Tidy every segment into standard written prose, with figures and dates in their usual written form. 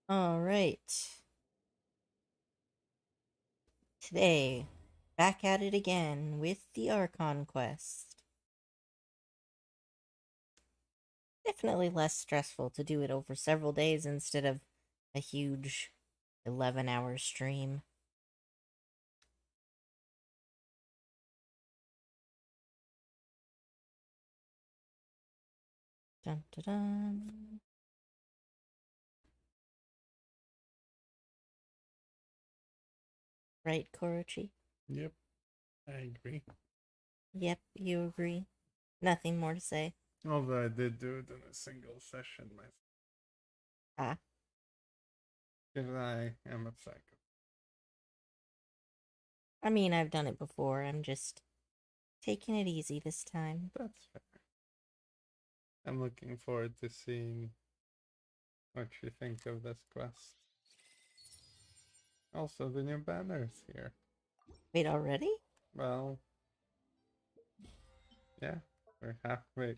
All right. Today, back at it again with the Archon quest. Definitely less stressful to do it over several days instead of a huge 11-hour stream. Dun dun dun. Right, Korochi? Yep, I agree. Yep, you agree. Nothing more to say. Although I did do it in a single session myself. Ah, Because I am a psycho. I mean, I've done it before. I'm just taking it easy this time. That's fair. I'm looking forward to seeing what you think of this quest. Also, the new banner's here. Wait, already? Well, yeah, we're halfway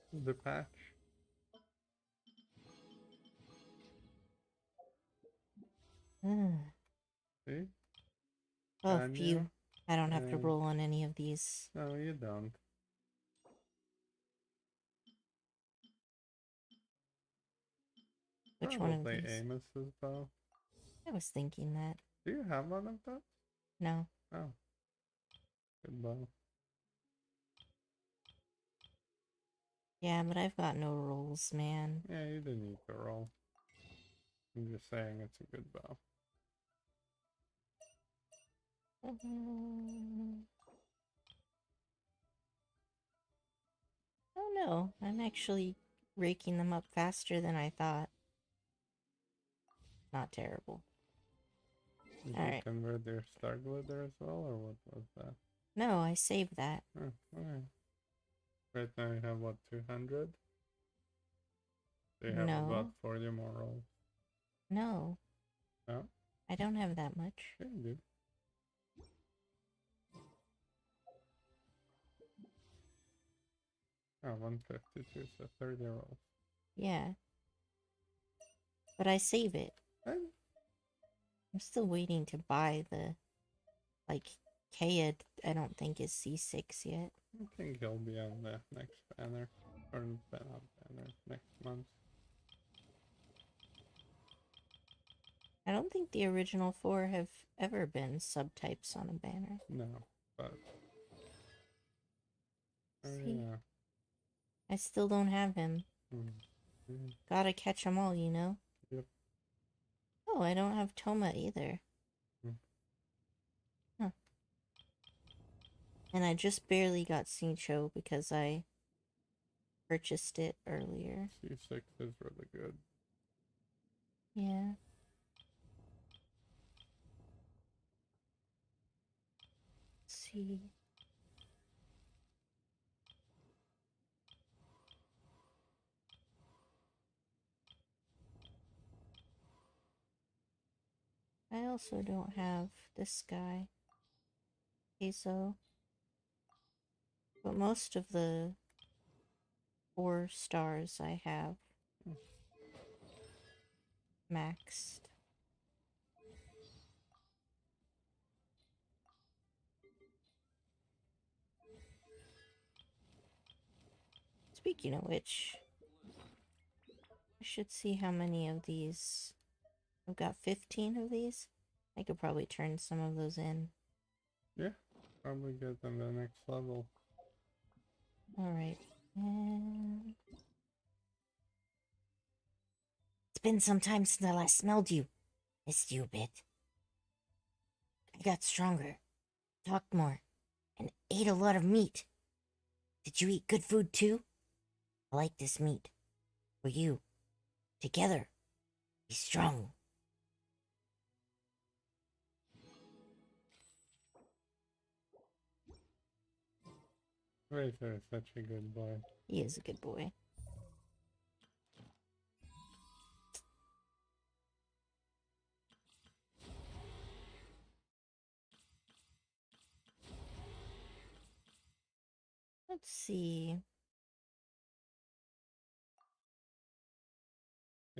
through the patch. See? Oh, Anya, phew. I don't have to and roll on any of these. no, you don't. Which one of Probably these? Amos's bow. I was thinking that. Do you have one of those? No. Oh, good bow. Yeah, but I've got no rolls, man. Yeah, you didn't need to roll. I'm just saying it's a good bow. Oh no, I'm actually raking them up faster than I thought. Not terrible. Did you Alright. convert your star glitter as well, or what was that? No, I saved that. Oh, alright. Right now you have what, 200? So you have about No. 40 more rolls. No. Oh, I don't have that much. yeah, you do. Oh, 152, so 30 rolls. Yeah. But I save it. And I'm still waiting to buy the, like, Kaya, I don't think is C6 yet. I think he'll be on the next banner. Or not banner, next month. I don't think the original four have ever been subtypes on a banner. No, but... Oh See? yeah. I still don't have him. Mm. Gotta catch 'em all, you know? Yep. Oh, I don't have Toma either. Mm. Huh. And I just barely got Sincho because I purchased it earlier. C6 is really good. Yeah. Let's see. I also don't have this guy, Hazo. But most of the 4 stars I have Mm. maxed. Speaking of which, I should see how many of these. I've got 15 of these. I could probably turn some of those in. Yeah, probably get them the next level. Alright. And it's been some time since I last smelled you. Missed you a bit. I got stronger, talked more, and ate a lot of meat. Did you eat good food too? I like this meat. For you. Together. Be strong. Razor is such a good boy. He is a good boy. Let's see.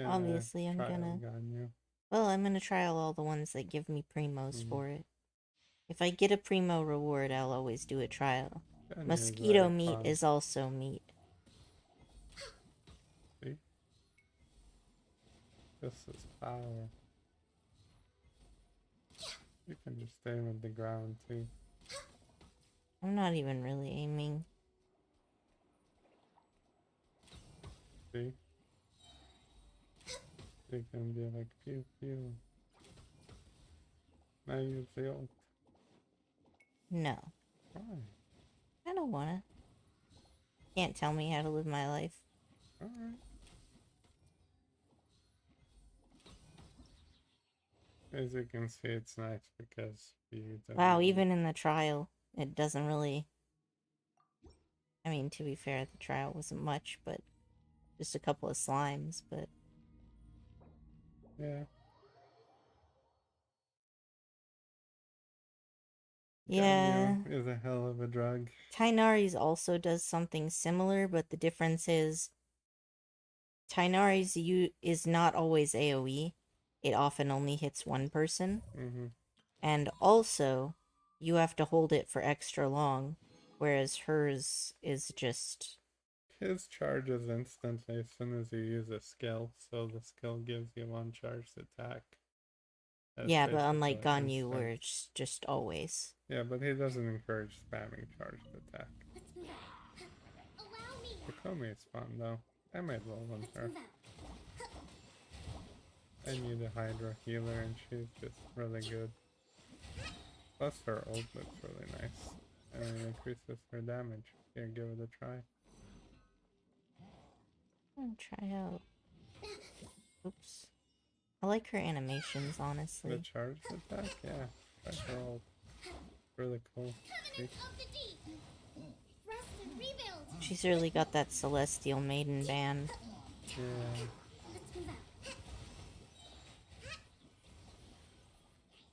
Yeah, obviously I'm trial gonna... on you. Well, I'm gonna trial all the ones that give me primos Mhm. for it. If I get a primo reward, I'll always do a trial. Ganya is Mosquito very meat fun. is also meat. See? This is power. You can just aim at the ground too. I'm not even really aiming. See? You can be like pew pew. Now use the ult. No. Why? I don't wanna. Can't tell me how to live my life. Alright. As you can see, it's nice because you don't Wow, need- even in the trial, it doesn't really... I mean, to be fair, the trial wasn't much, but just a couple of slimes, but... Yeah. Yeah. Ganyu is a hell of a drug. Tighnari's also does something similar, but the difference is Tighnari's is not always AoE. It often only hits one person. Mm-hmm. And also, you have to hold it for extra long, whereas hers is just... His charges instantly as soon as you use a skill, so the skill gives you one charged attack. That's Yeah, but unlike basically Ganyu, instant. where it's just always. Yeah, but he doesn't encourage spamming charged attack. Kokomi is fun though. I might roll on her. I need a Hydra healer and she's just really good. Plus her ult looks really nice. And it increases her damage. Here, give it a try. I'll try out. Oops. I like her animations, The honestly. charged attack? Yeah. Try her ult. Really cool. See? She's really got that Celestial Maiden band. Yeah.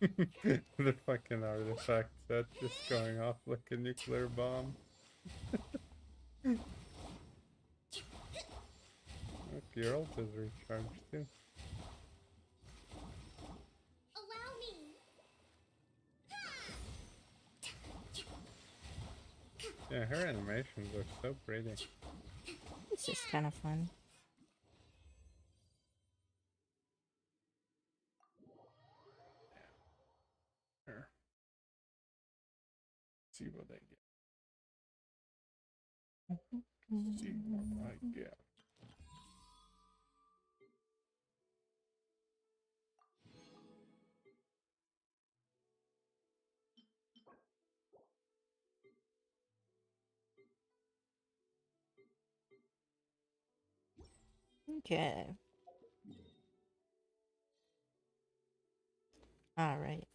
The fucking artifact set just going off like a nuclear bomb. Look, your ult is recharged too. Yeah, her animations are so pretty. It's just kind of fun. Here. See what I get. See what I get. Okay. Alright.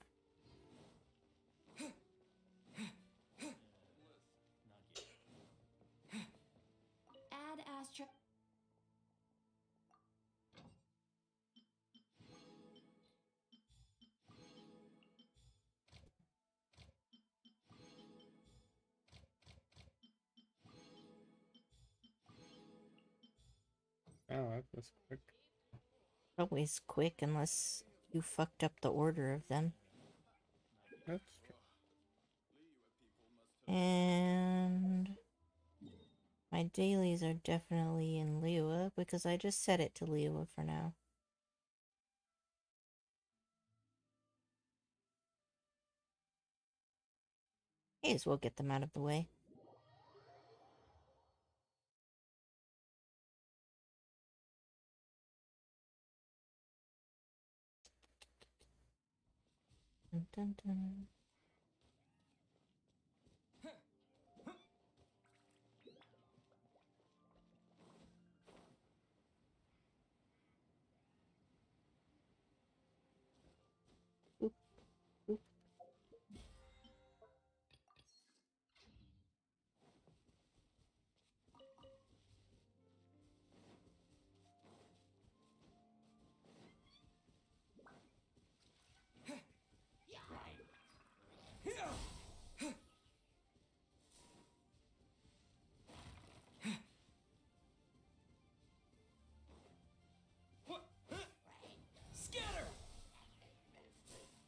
Add Astra. Oh, that was quick. Always quick unless you fucked up the order of them. That's true. And my dailies are definitely in Liua because I just set it to Liua for now. May as well get them out of the way. Dun, dun, dun. Oop, oop.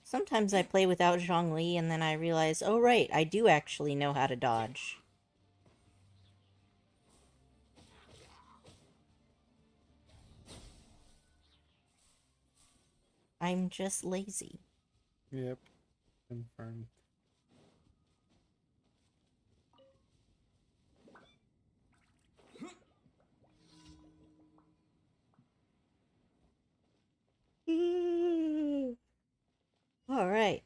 Sometimes I play without Zhongli and then I realize, oh right, I do actually know how to dodge. I'm just lazy. Yep. Confirmed. Alright.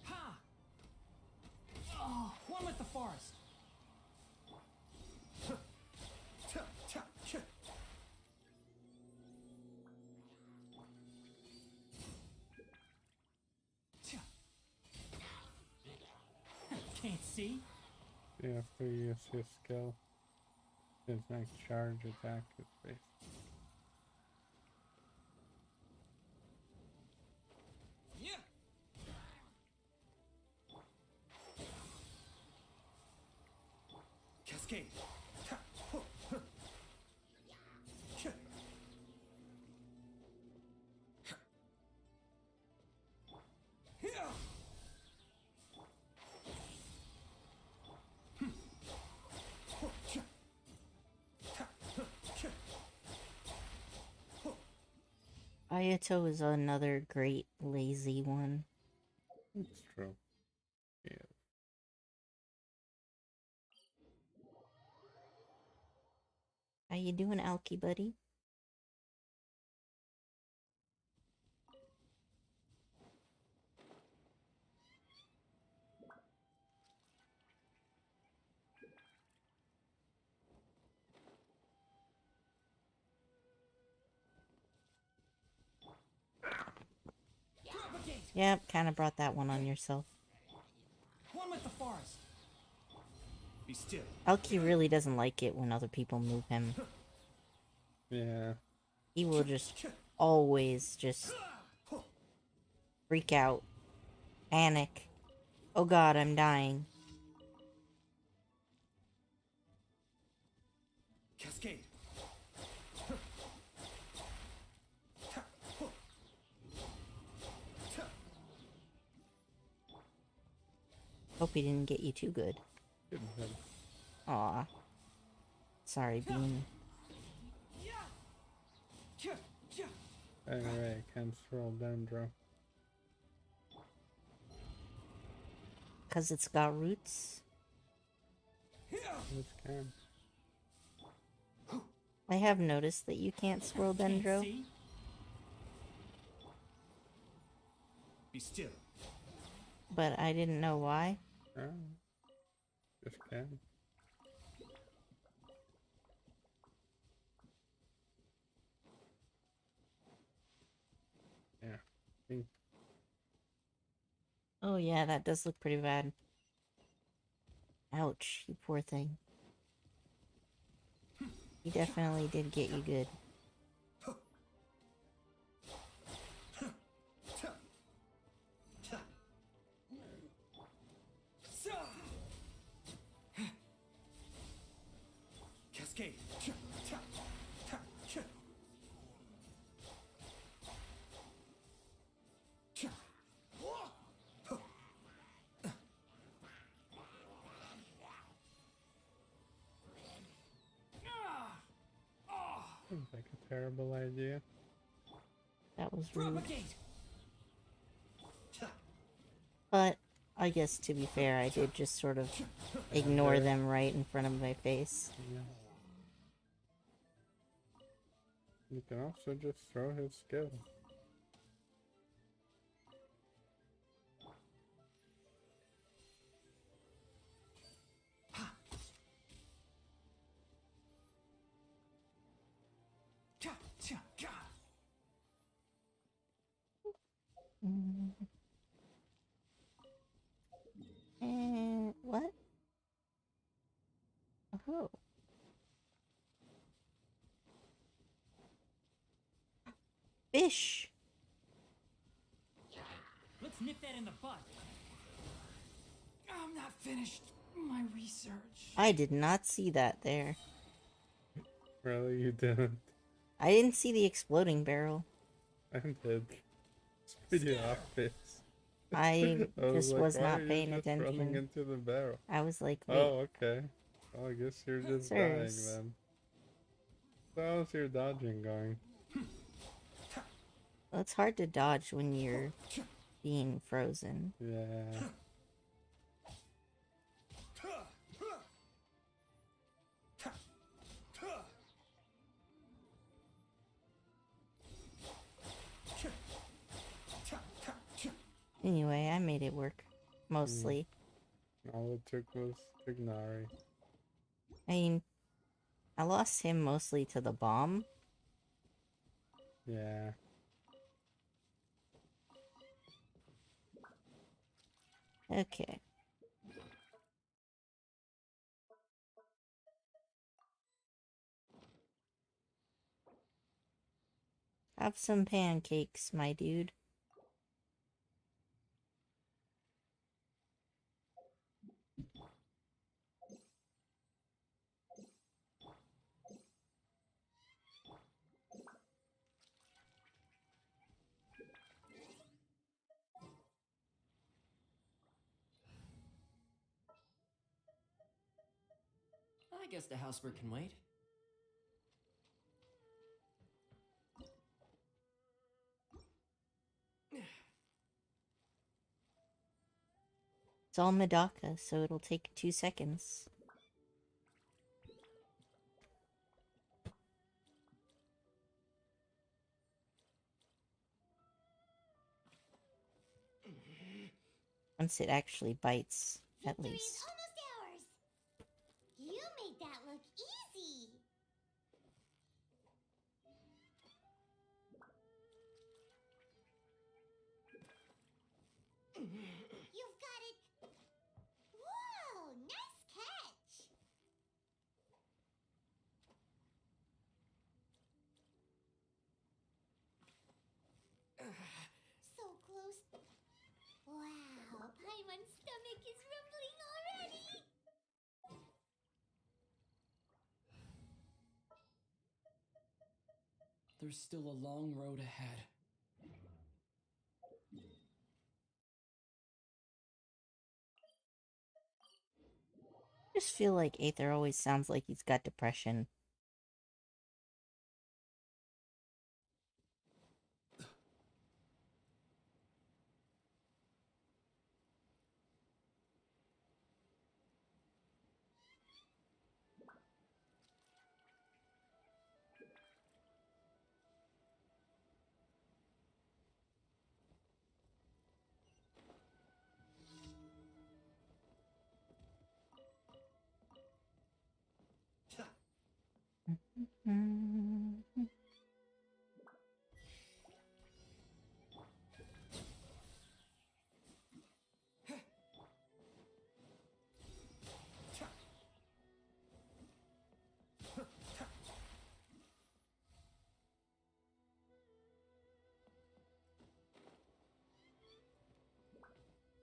Ha! Oh, one with the forest. Can't see. See, after you use his skill, his next charge attack is based. Yeah. Cascade. Ayato is another great lazy one. It's true. Yeah. How you doing, Alky buddy? Propagate. Yep, kind of brought that one on yourself. One with the forest. Be still. Alky really doesn't like it when other people move him. Yeah. He will just always just freak out. Panic. Oh god, I'm dying. Cascade. Hope he didn't get you too good. Didn't hit. Aw. Sorry, Bean. Anyway, can't scroll Dendro. Cause it's got roots. This can. I have noticed that you can't swirl Can't Dendro. see. Be still. But I didn't know why. Ah. Just can. Yeah. Think. Oh yeah, that does look pretty bad. Ouch, you poor thing. He definitely did get you good. Cascade. Seems like a terrible idea. That was rude. Propagate. But I guess to be fair, I did just sort of ignore them right in front of my face. Yeah. You can also just throw his skill. Mm. What? Oh. Fish. Let's nip that in the bud. I'm not finished my research. I did not see that there. Really, you didn't? I didn't see the exploding barrel. I did. It's pretty obvious. I I just like, was why not are you paying just running attention. into the barrel? I was like, wait, Oh, okay. Well, I guess you're just dying Sirs. then. So how's your dodging going? well, it's hard to dodge when you're being frozen. Yeah. Anyway, I made it work. Mostly. All it took was Tignari. I mean, I lost him mostly to the bomb. Yeah. Okay. Have some pancakes, my dude. I guess the housework can wait. It's all Medaka, so it'll take 2 seconds. Once it actually bites, at Victory's least. almost ours. You made that look easy. You've got it. Whoa, nice catch. So close. Wow, Paimon's stomach is rumbling already. There's still a long road ahead. I just feel like Aether always sounds like he's got depression.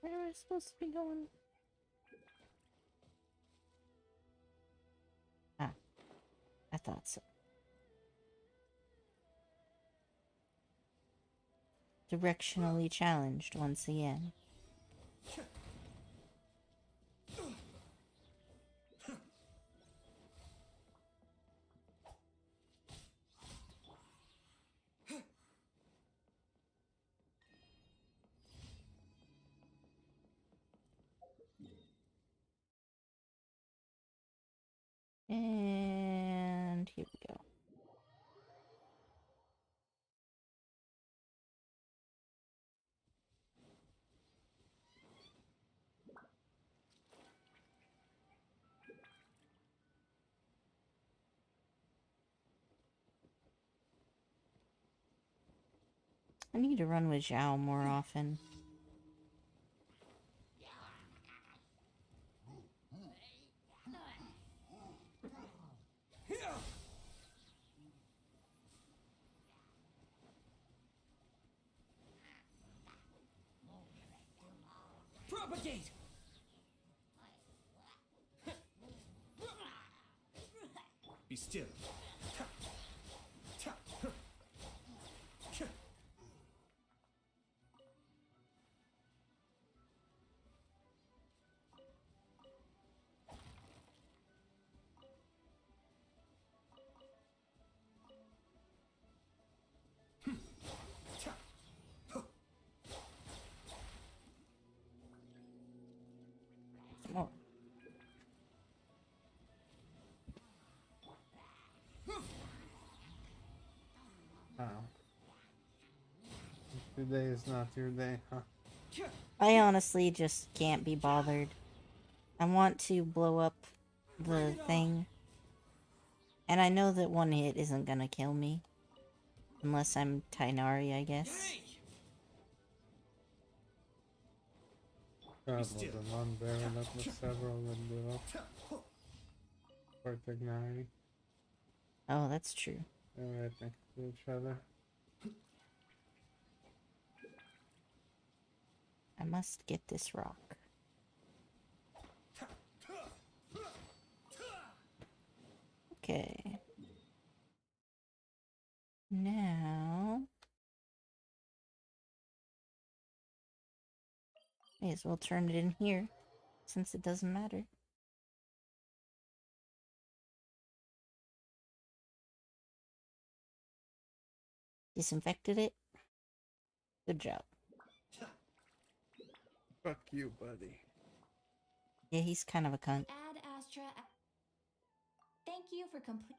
Where am I supposed to be going? Ah, I thought so. Directionally challenged once again. And here we go. I need to run with Zhao more often. still. Ta. Ta. Huh. Huh. Ta. Huh. Some more. Wow. Today is not your day, huh? I honestly just can't be bothered. I want to blow up the thing. And I know that one hit isn't gonna kill me. Unless I'm Tainari, I guess. Yay! That was still. a non-berry, that was several would do up Ta. Huh. for Tignari. Oh, that's true. They're right next to each other. I must get this rock. Okay. Now... may as well turn it in here, since it doesn't matter. Disinfected it. Good job. Fuck you, buddy. Yeah, he's kind of a cunt. Ad Astra. Thank you for complete.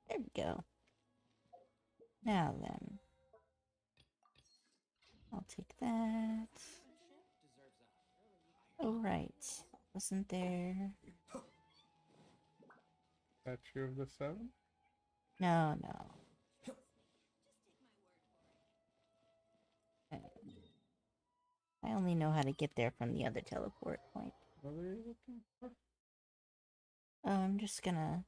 There we go. Now then. I'll take that. Oh, right. Wasn't there... Statue of the Seven? No, no. I only know how to get there from the other teleport point. What are you looking for? Oh, I'm just gonna...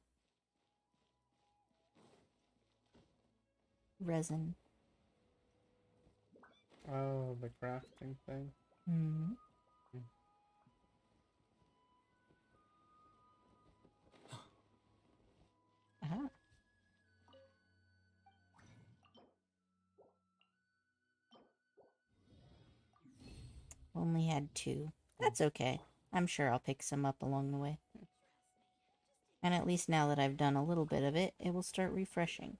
resin. Oh, the crafting thing. Hmm. Aha. Only had 2. That's okay. I'm sure I'll pick some up along the way. And at least now that I've done a little bit of it, it will start refreshing.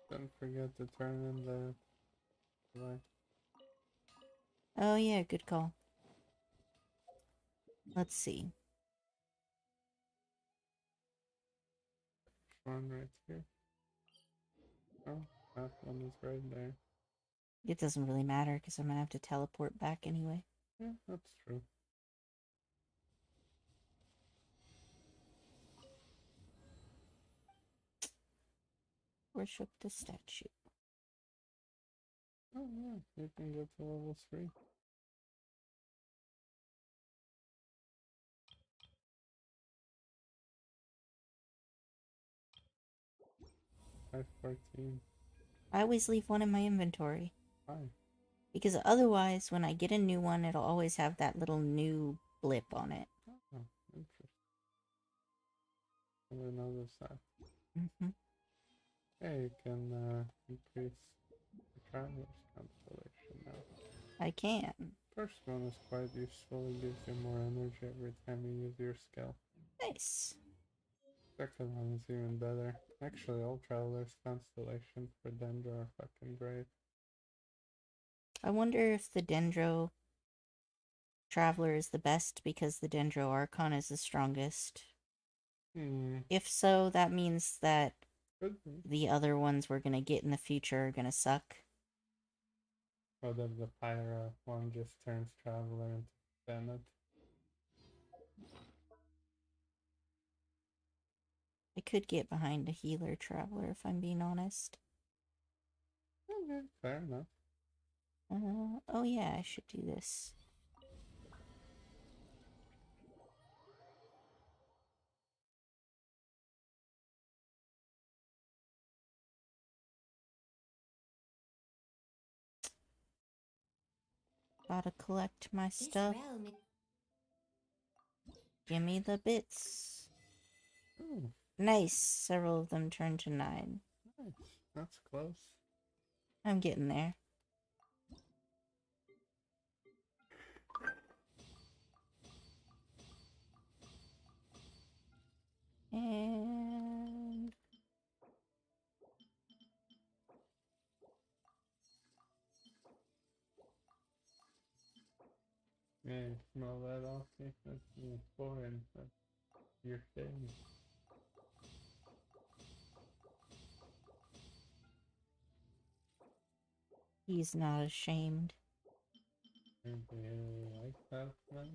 Don't forget to turn in the light. Oh yeah, good call. Let's see. One right here. Oh, that one is right there. It doesn't really matter because I'm gonna have to teleport back anyway. Yeah, that's true. Worship the statue. Oh yeah, you can go to level 3. Five 14. I always leave one in my inventory. Why? Because otherwise, when I get a new one, it'll always have that little new blip on it. Oh, interesting. I didn't notice that. Mm-hmm. Yeah, you can increase the traveler's constellation now. I can. First one is quite useful, it gives you more energy every time you use your skill. Nice. Second one is even better. Actually, all travelers' constellations for Dendro are fucking great. I wonder if the Dendro Traveler is the best because the Dendro Archon is the strongest. If so, that means that Could be. the other ones we're gonna get in the future are gonna suck. What if the Pyra one just turns Traveler into Bennett? I could get behind a healer Traveler if I'm being honest. Okay, fair enough. Oh yeah, I should do this. Gotta collect my This stuff. realm is Give me the bits. Oh, Nice. Several of them turned to 9. nice. That's close. I'm getting there. And Yeah, you smell that off me? That's foreign. That's your thing. he's not ashamed. Maybe you like that smell?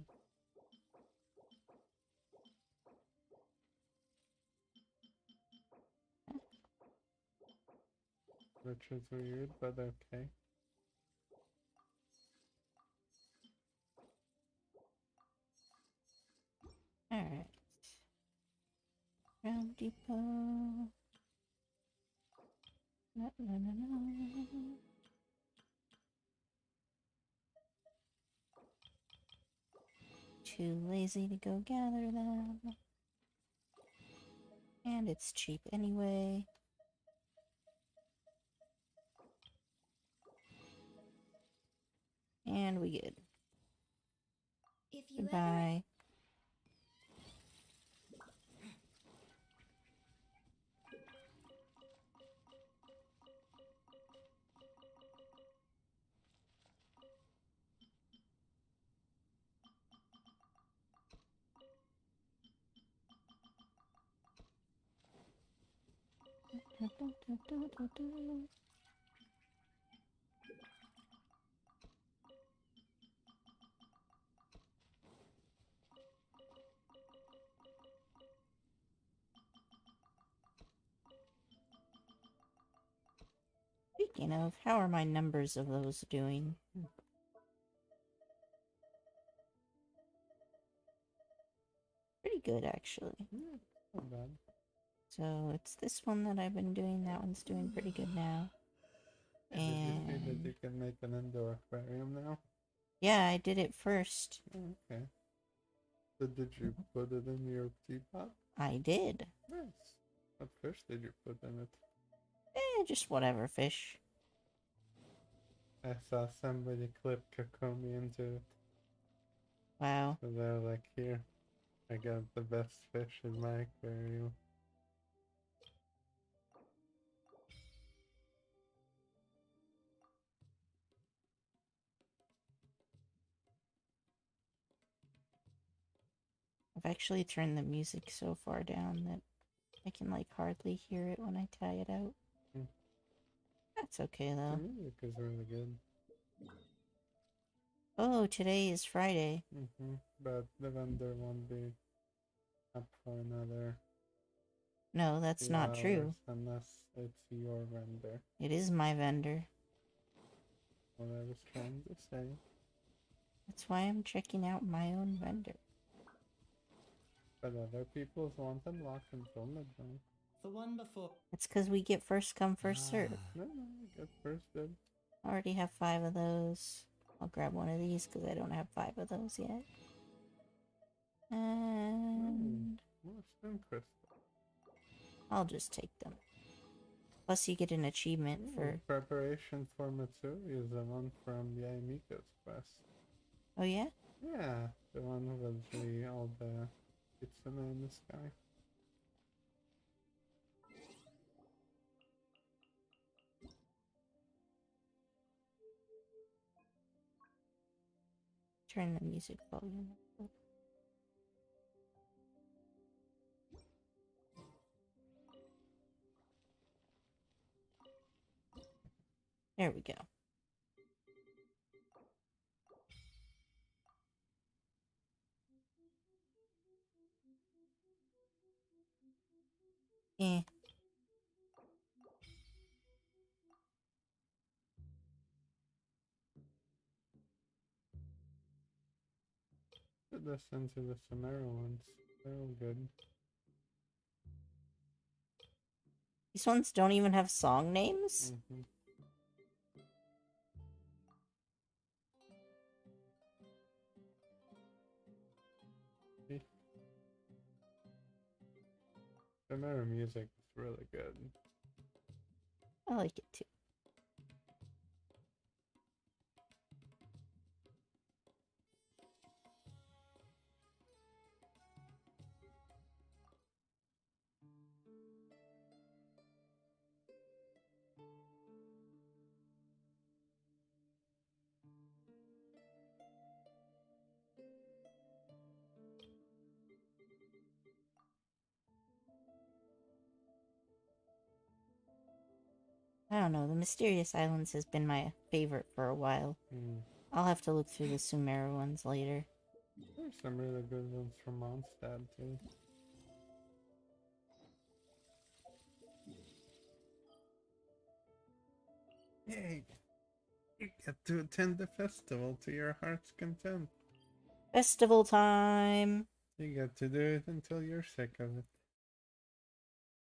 Which is weird, but okay. Alright. Round depot. No, no, no, no. Too lazy to go gather them. And it's cheap anyway. And we good. If you ever Goodbye. Speaking of, how are my numbers of those doing? Pretty good, actually. Yeah, not bad. So it's this one that I've been doing. That one's doing pretty good now. Did you see that And you can make an indoor aquarium now? yeah, I did it first. Oh, okay. So did you put it in your teapot? I did. Nice. What fish did you put in it? Just whatever fish. I saw somebody clip Kokomi into it. Wow. So they're like, here, I got the best fish in my aquarium. I've actually turned the music so far down that I can like hardly hear it when I tie it out. Hmm. That's okay The though. music is really good. Oh, today is Friday. But the vendor won't be up for another No, that's few not hours true. unless it's your vendor. It is my vendor. What I was trying to say. That's why I'm checking out my own vendor. But other people's want them locked until midnight. The one before. It's because we get first come, first serve. No, I get first dibs. I already have 5 of those. I'll grab one of these because I don't have 5 of those yet. And More spin crystal. I'll just take them. Plus you get an achievement for... Preparation for Matsuri is the one from Yaimika's quest. Oh yeah? Yeah, the one with all the Kitsune in the sky. Turn the music volume up. There we go. Eh. Put this into the Samara ones. They're all good. These ones don't even have song names? The mirror music is really good. I like it too. I don't know, the Mysterious Islands has been my favorite for a while. I'll have to look through the Sumeru ones later. There's some really good ones from Mondstadt too. Yay! You get to attend the festival to your heart's content. Festival time! You get to do it until you're sick of it.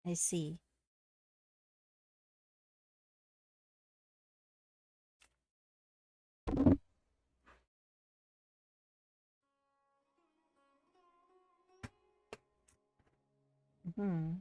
I see. Hmm.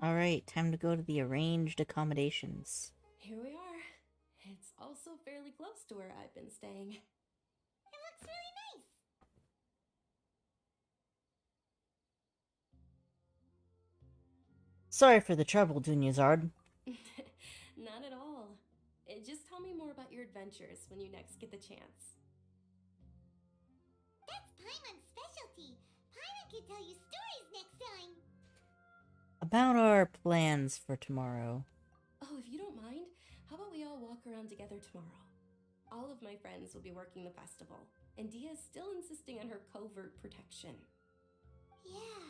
Alright, time to go to the arranged accommodations. Here we are. It's also fairly close to where I've been staying. It looks really nice. Sorry for the trouble, Dunyazard. Not at all. Just tell me more about your adventures when you next get the chance. That's Paimon's specialty. Paimon can tell you stories next time. About our plans for tomorrow. Oh, if you don't mind, how about we all walk around together tomorrow? All of my friends will be working the festival, and Dia's still insisting on her covert protection. Yeah.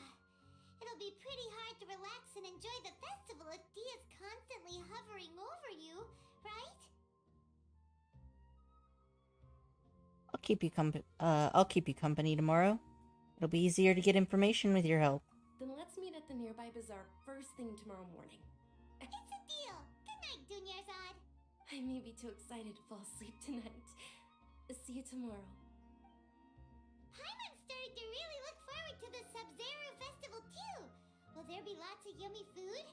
It'll be pretty hard to relax and enjoy the festival if Dia's constantly hovering over you, right? I'll keep you company tomorrow. It'll be easier to get information with your help. Then let's meet at the nearby bazaar first thing tomorrow morning. It's a deal. Good night, Dunyarzad. I may be too excited to fall asleep tonight. See you tomorrow. Paimon's starting to really look forward to the Sub-Zero festival too. Will there be lots of yummy food?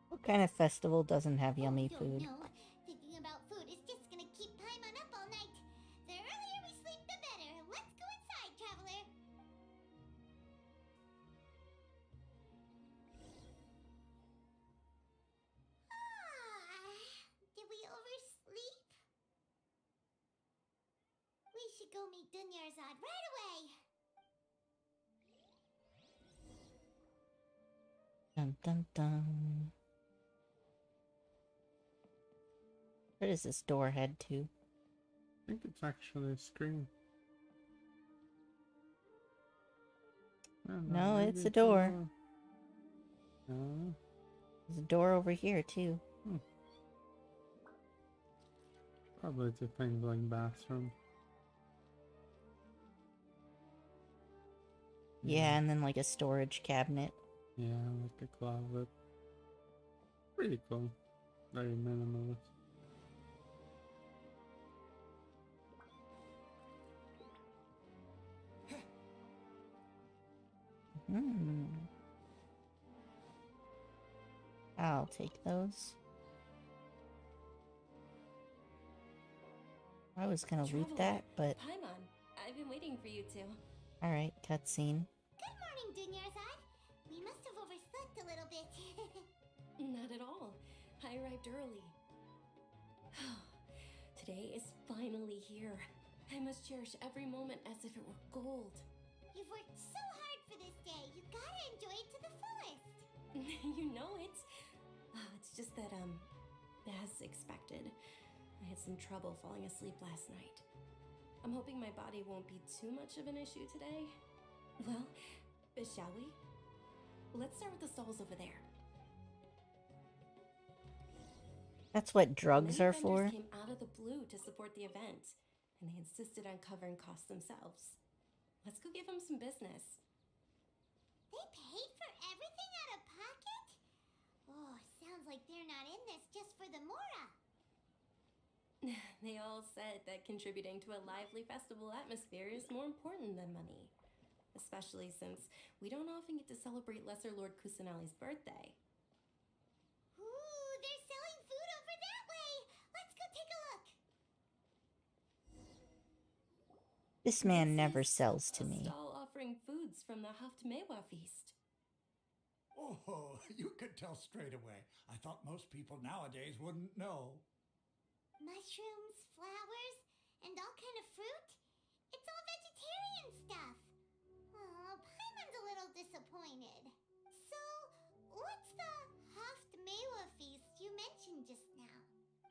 What kind of festival doesn't have yummy Oh, food? no. Thinking about food is just gonna keep Paimon up all night. The earlier we sleep, the better. Let's go inside, traveler. Did we oversleep? We should go meet Dunyarzad right away. Dun dun dun. Where does this door head to? I think it's actually a screen. No, maybe it's a door. Uh, There's a door over here too. Probably to things like bathroom. Yeah, and then like a storage cabinet. Yeah, like a closet. Pretty cool. Very minimalist. Hmm. I'll take those. I was gonna loot Traveler, that, but Paimon, I've been waiting for you two. alright, cutscene. Good morning, Dunyarzad. We must have overslept a little bit. Not at all. I arrived early. Today is finally here. I must cherish every moment as if it were gold. You've worked so hard for this day. You gotta enjoy it to the fullest. You know it. Oh, it's just that, as expected, I had some trouble falling asleep last night. I'm hoping my body won't be too much of an issue today. Well, shall we? Let's start with the stalls over there. That's what drugs Many are vendors for? came out of the blue to support the event. and they insisted on covering costs themselves. Let's go give them some business. They paid for everything out of pocket? Oh, sounds like they're not in this just for the Mora. They all said that contributing to a lively festival atmosphere is more important than money. Especially since we don't often get to celebrate Lesser Lord Kusanali's birthday. Ooh, they're selling food over that way. Let's go take a look. This man never This is sells to a me. stall offering foods from the Haftmewa feast. Oh, you could tell straight away. I thought most people nowadays wouldn't know. Mushrooms, flowers, and all kind of fruit? It's all vegetarian stuff. Oh, Paimon's a little disappointed. So, what's the Haftmewa feast you mentioned just now?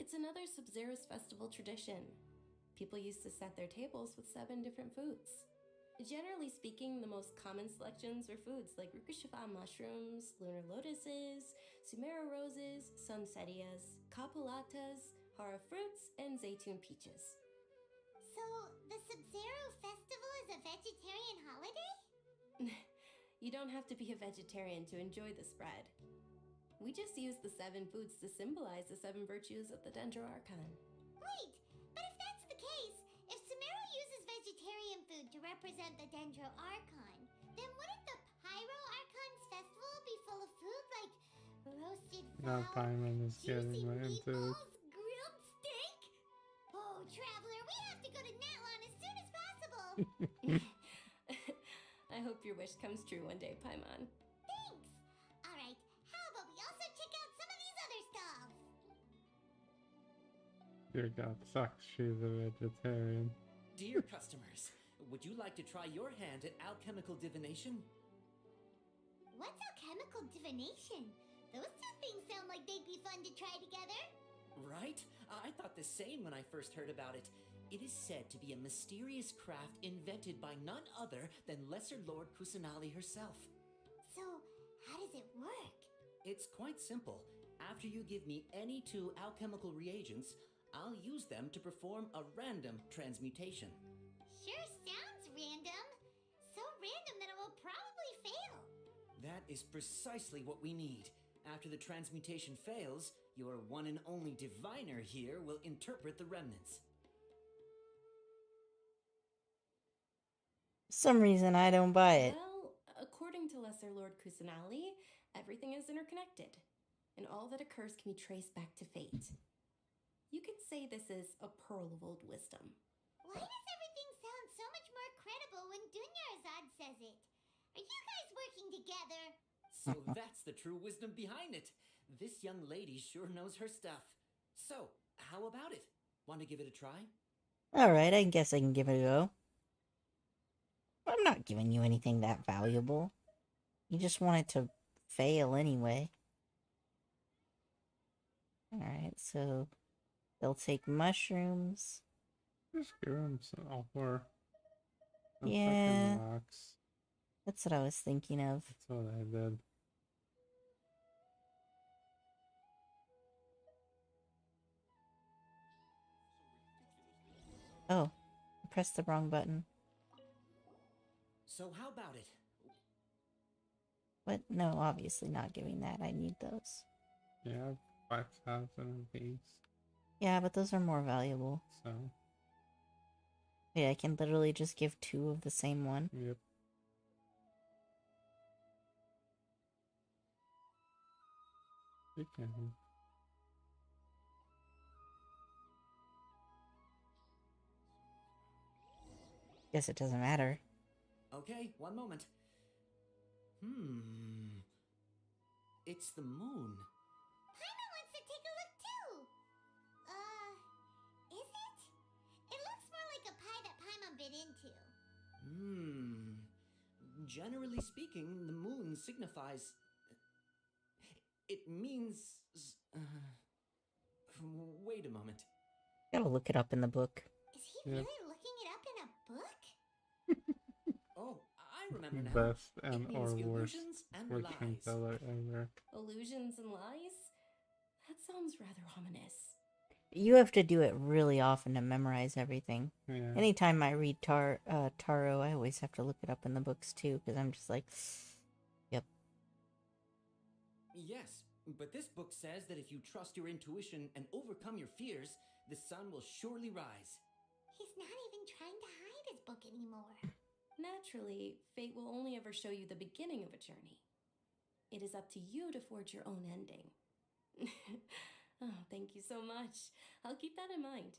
It's another Sub-Zero's festival tradition. People used to set their tables with 7 different foods. Generally speaking, the most common selections were foods like Rukushifa mushrooms, lunar lotuses, Sumera roses, sunsetias, kapulatas, hara fruits, and zaytun peaches. So, the Sub-Zero festival is a vegetarian holiday? You don't have to be a vegetarian to enjoy the spread. We just use the 7 foods to symbolize the 7 virtues of the Dendro Archon. Wait, but if that's the case, if Sumero uses vegetarian food to represent the Dendro Archon, then wouldn't the Pyro Archon's festival be full of food like roasted Now fowl, Paimon is juicy getting into it. meatballs, grilled steak? Oh, Traveler, we have to go to Natlon as soon as possible. I hope your wish comes true one day, Paimon. Thanks. All right, how about we also check out some of these other stalls? Dear God, sucks. She's a vegetarian. Dear customers, would you like to try your hand at alchemical divination? What's alchemical divination? Those two things sound like they'd be fun to try together. Right? I thought the same when I first heard about it. It is said to be a mysterious craft invented by none other than Lesser Lord Kusanali herself. So, how does it work? It's quite simple. After you give me any 2 alchemical reagents, I'll use them to perform a random transmutation. Sure sounds random. So random that it will probably fail. That is precisely what we need. After the transmutation fails, your one and only diviner here will interpret the remnants. Some reason I don't buy it. Well, according to Lesser Lord Kusanali, everything is interconnected, and all that occurs can be traced back to fate. You could say this is a pearl of old wisdom. Why does everything sound so much more credible when Dunyarzad says it? Are you guys working together? So that's the true wisdom behind it. This young lady sure knows her stuff. So, how about it? Want to give it a try? Alright, I guess I can give it a go. I'm not giving you anything that valuable. You just want it to fail anyway. Alright, so they'll take mushrooms. Just give him some offer. Yeah. Rocks. That's what I was thinking of. That's what I did. Oh, I pressed the wrong button. So how about it? But no, obviously not giving that. I need those. Yeah, 5,000 of these. Yeah, but those are more valuable. So, Yeah, I can literally just give 2 of the same one. yep. You can. Guess it doesn't matter. Okay, one moment. It's the moon. Paimon wants to take a look too. Is it? It looks more like a pie that Paimon bit into. Generally speaking, the moon signifies... It means... Wait a moment. Gotta look it up in the book. Is he Yep. really looking it up in a book? Oh, I remember now. Best It and or means worst illusions and fortune lies. teller ever. Illusions and lies? That sounds rather ominous. You have to do it really often to memorize everything. Yeah. Anytime I read Taro, I always have to look it up in the books too, because I'm just like, yep. Yes, but this book says that if you trust your intuition and overcome your fears, the sun will surely rise. He's not even trying to hide his book anymore. Naturally, fate will only ever show you the beginning of a journey. It is up to you to forge your own ending. Oh, thank you so much. I'll keep that in mind.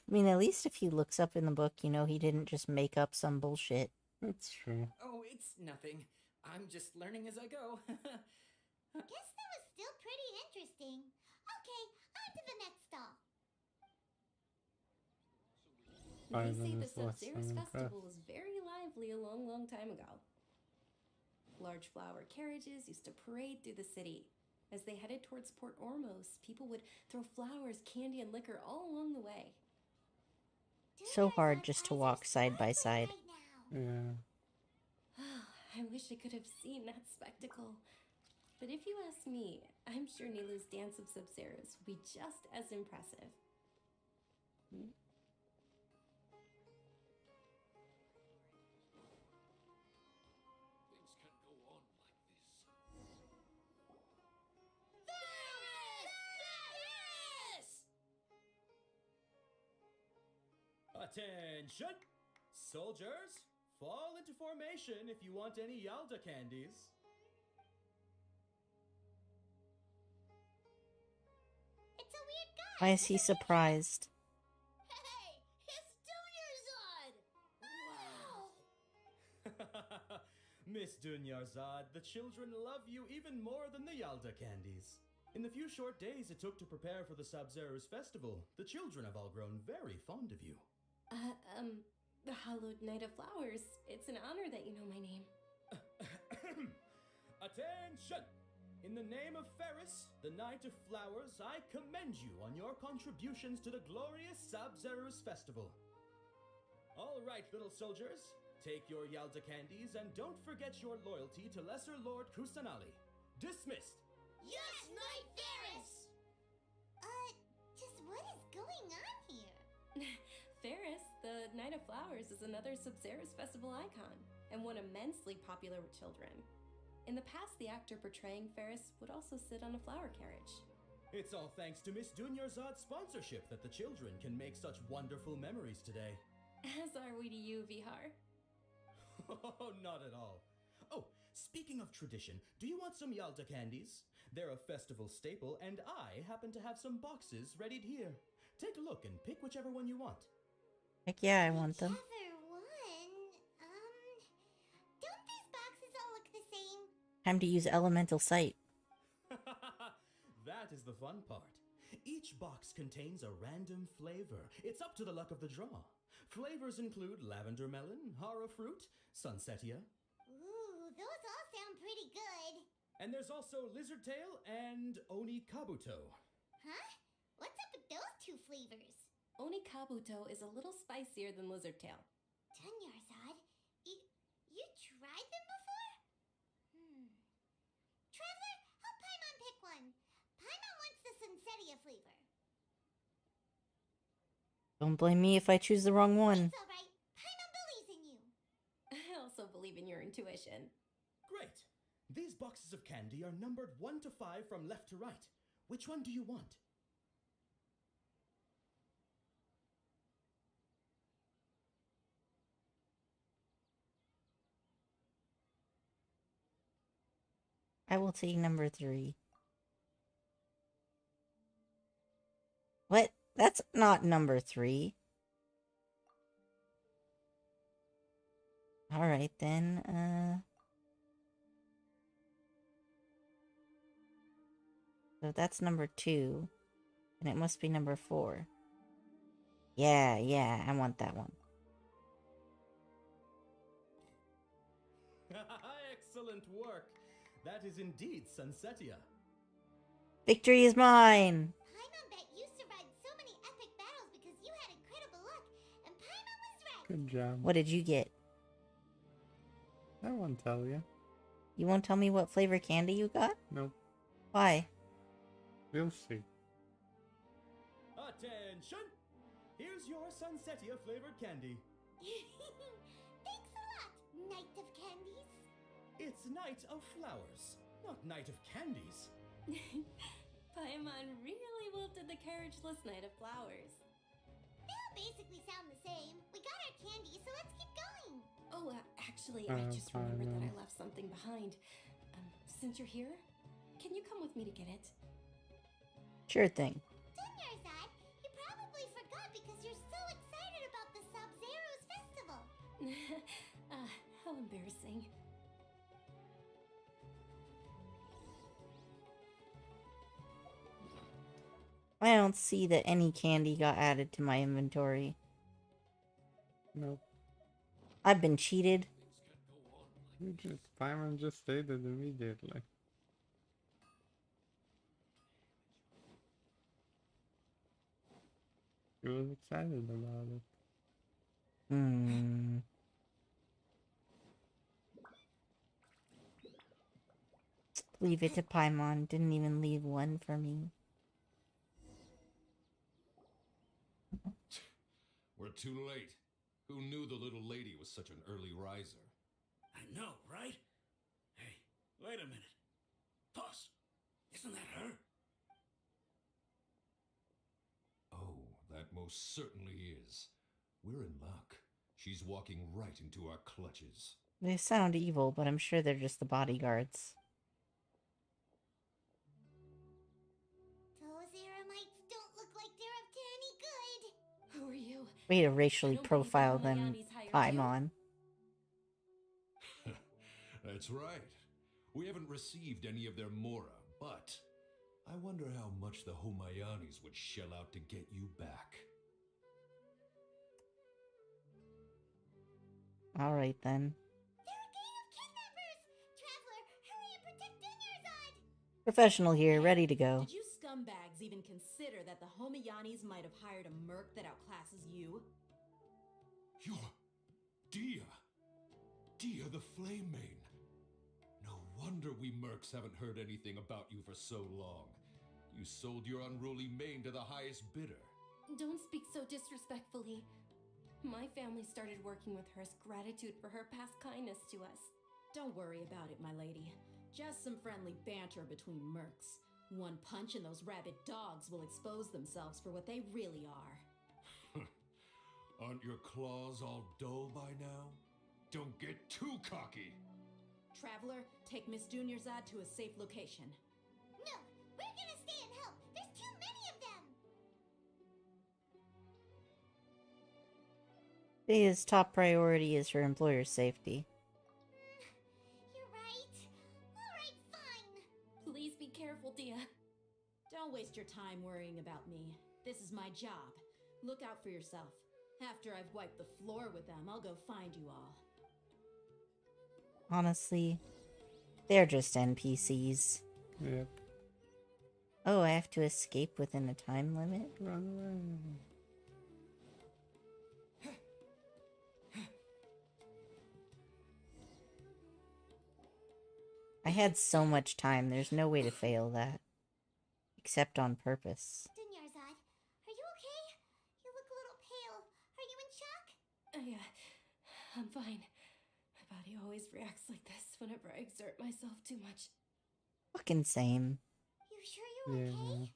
I mean, at least if he looks up in the book, you know, he didn't just make up some bullshit. That's true. Oh, it's nothing. I'm just learning as I go. Guess that was still pretty interesting. Okay, on to the next stall. They say Ivan the is less Sub-Zero's than festival impressed. was very lively a long, long time ago. Large flower carriages used to parade through the city. As they headed towards Port Ormos, people would throw flowers, candy, and liquor all along the way. So hard just to walk side by side. Right now. Yeah. I wish I could have seen that spectacle. But if you ask me, I'm sure Nilu's Dance of Sub-Zeros would be just as impressive. Attention! Soldiers, fall into formation if you want any Yalda candies. It's a weird guy. Why is he surprised? Hey, it's Dunyarzad! Wow! Miss Dunyarzad, the children love you even more than the Yalda candies. In the few short days it took to prepare for the Sub-Zero's festival, the children have all grown very fond of you. The Hallowed Knight of Flowers. It's an honor that you know my name. Attention! In the name of Ferris, the Knight of Flowers, I commend you on your contributions to the glorious Sub-Zero's festival. All right, little soldiers, take your Yalda candies and don't forget your loyalty to Lesser Lord Kusanali. Dismissed! Yes, Knight Ferris! Just what is going on here? Ferris, the Knight of Flowers, is another Sub-Zero's festival icon, and one immensely popular with children. In the past, the actor portraying Ferris would also sit on a flower carriage. It's all thanks to Miss Dunyarzad's sponsorship that the children can make such wonderful memories today. As are we to you, Vihar. Oh, not at all. Oh, speaking of tradition, do you want some Yalda candies? They're a festival staple, and I happen to have some boxes readied here. Take a look and pick whichever one you want. Heck yeah, I want them. Whichever one. Don't these boxes all look the same? Time to use elemental sight. That is the fun part. Each box contains a random flavor. It's up to the luck of the draw. Flavors include lavender melon, hara fruit, sunsetia, Ooh, those all sound pretty good. and there's also lizard tail and oni kabuto. Huh? What's up with those two flavors? Oni Kabuto is a little spicier than Lizard Tail. Dunyarzad, you tried them before? Traveler, help Paimon pick one. Paimon wants the Sunsetia flavor. Don't blame me if I choose the wrong one. It's alright. Paimon believes in you. I also believe in your intuition. Great! These boxes of candy are numbered 1 to 5 from left to right. Which one do you want? I will take number 3. What? That's not number 3. Alright then, so that's number 2. And it must be number 4. Yeah, I want that one. Excellent work! That is indeed Sunsetia. Victory is mine! Paimon bet you survived so many epic battles because you had incredible luck, and Paimon was right. Good job. What did you get? I won't tell you. You won't tell me what flavor candy you got? Nope. Why? We'll see. attention. Here's your Sunsetia flavored candy. Thanks a lot, Knight of Candies. It's Night of Flowers, not Night of Candies. Paimon really wilted the carriageless Knight of Flowers. They all basically sound the same. We got our candy, so let's keep going. Oh, actually, I just remembered that I left something behind. Since you're here, can you come with me to get it? Sure thing. Dunyarzad, you probably forgot because you're so excited about the Sub-Zero's festival. How embarrassing. I don't see that any candy got added to my inventory. Nope. I've been cheated. Paimon just stated immediately. He was excited about it. Leave it to Paimon. Didn't even leave one for me. We're too late. Who knew the little lady was such an early riser? I know, right? Hey, wait a minute. Pause. Isn't that her? Oh, that most certainly is. We're in luck. She's walking right into our clutches. They sound evil, but I'm sure they're just the bodyguards. Those Eremites don't look like they're up to any good. Who are you? Way to I racially don't believe the profile them, Homayani's hired you. Paimon. That's right. We haven't received any of their mora, but I wonder how much the Homayanis would shell out to get you back. Alright then. They're a gang of kidnappers! Traveler, hurry and protect Dunyarzad! Professional here, ready to go. Did you scumbags even consider that the Homayanis might have hired a merc that outclasses you? You're Dia. Dia the Flame Mane. No wonder we mercs haven't heard anything about you for so long. You sold your unruly mane to the highest bidder. Don't speak so disrespectfully. My family started working with her as gratitude for her past kindness to us. Don't worry about it, my lady. Just some friendly banter between mercs. One punch and those rabid dogs will expose themselves for what they really are. Aren't your claws all dull by now? Don't get too cocky! Traveler, take Miss Dunyarzad to a safe location. No, we're gonna stay and help. There's too many of them. His top priority is her employer's safety. You're right. Alright, fine. Please be careful, Dia. Don't waste your time worrying about me. This is my job. Look out for yourself. After I've wiped the floor with them, I'll go find you all. Honestly, they're just NPCs. Yep. Oh, I have to escape within a time limit? Run away. I had so much time, there's no way to fail that. Except on purpose. Dunyarzad, are you okay? You look a little pale. Are you in shock? I'm fine. My body always reacts like this whenever I exert myself too much. Fucking same. You sure you're okay?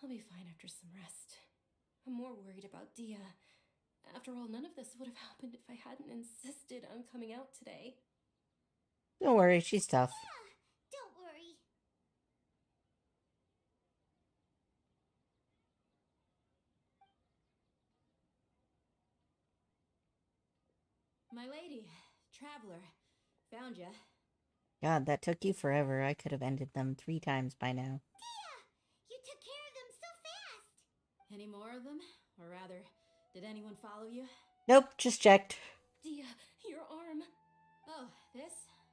I'll be fine after some rest. I'm more worried about Dia. After all, none of this would have happened if I hadn't insisted on coming out today. Don't worry, she's tough. Yeah, don't worry. My lady, Traveler, found ya. God, that took you forever. I could have ended them 3 times by now. Dia! You took care of them so fast! Any more of them? Or rather, did anyone follow you? Nope, just checked. Dia, your arm. Oh, this?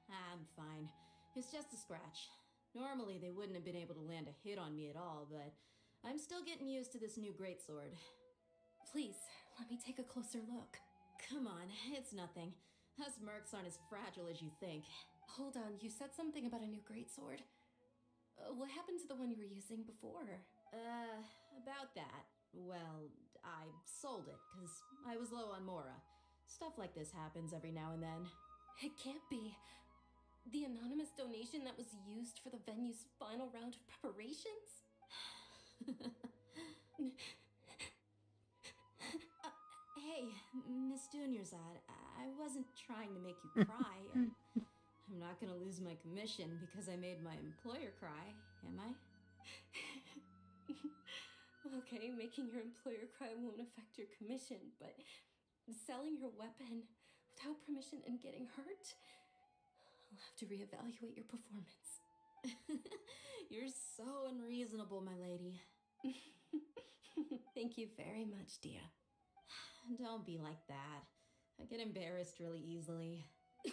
I'm fine. It's just a scratch. Normally, they wouldn't have been able to land a hit on me at all, but I'm still getting used to this new greatsword. Please, let me take a closer look. Come on, it's nothing. Us mercs aren't as fragile as you think. Hold on, you said something about a new greatsword. What happened to the one you were using before? About that, well, I sold it because I was low on Mora. Stuff like this happens every now and then. It can't be. The anonymous donation that was used for the venue's final round of preparations? Hey, Miss Dunyarzad, I wasn't trying to make you cry. I'm not gonna lose my commission because I made my employer cry, am I? Okay, making your employer cry won't affect your commission, but selling your weapon without permission and getting hurt? I'll have to reevaluate your performance. You're so unreasonable, my lady. Thank you very much, Dia. Don't be like that. I get embarrassed really easily. Are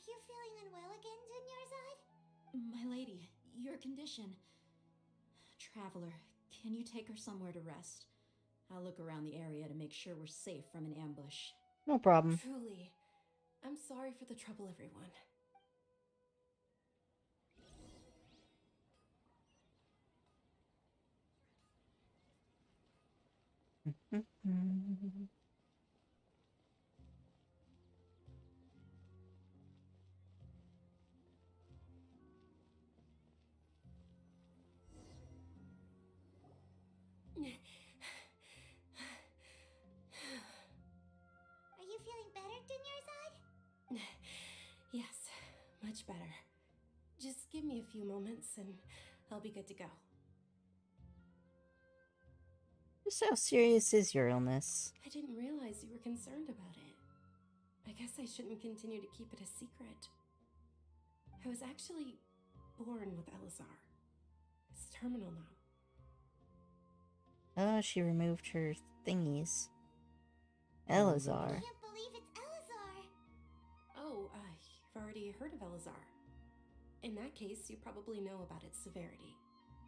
you feeling unwell again, Dunyarzad? My lady, your condition. Traveler, can you take her somewhere to rest? I'll look around the area to make sure we're safe from an ambush. No problem. Truly, I'm sorry for the trouble, everyone. Are you feeling better, Dunyarzad? Yes, much better. Just give me a few moments and I'll be good to go. Just how serious is your illness? I didn't realize you were concerned about it. I guess I shouldn't continue to keep it a secret. I was actually born with Elazar. It's terminal now. Oh, she removed her thingies. Elazar. I can't believe it's Elazar. Oh, you've already heard of Elazar. In that case, you probably know about its severity.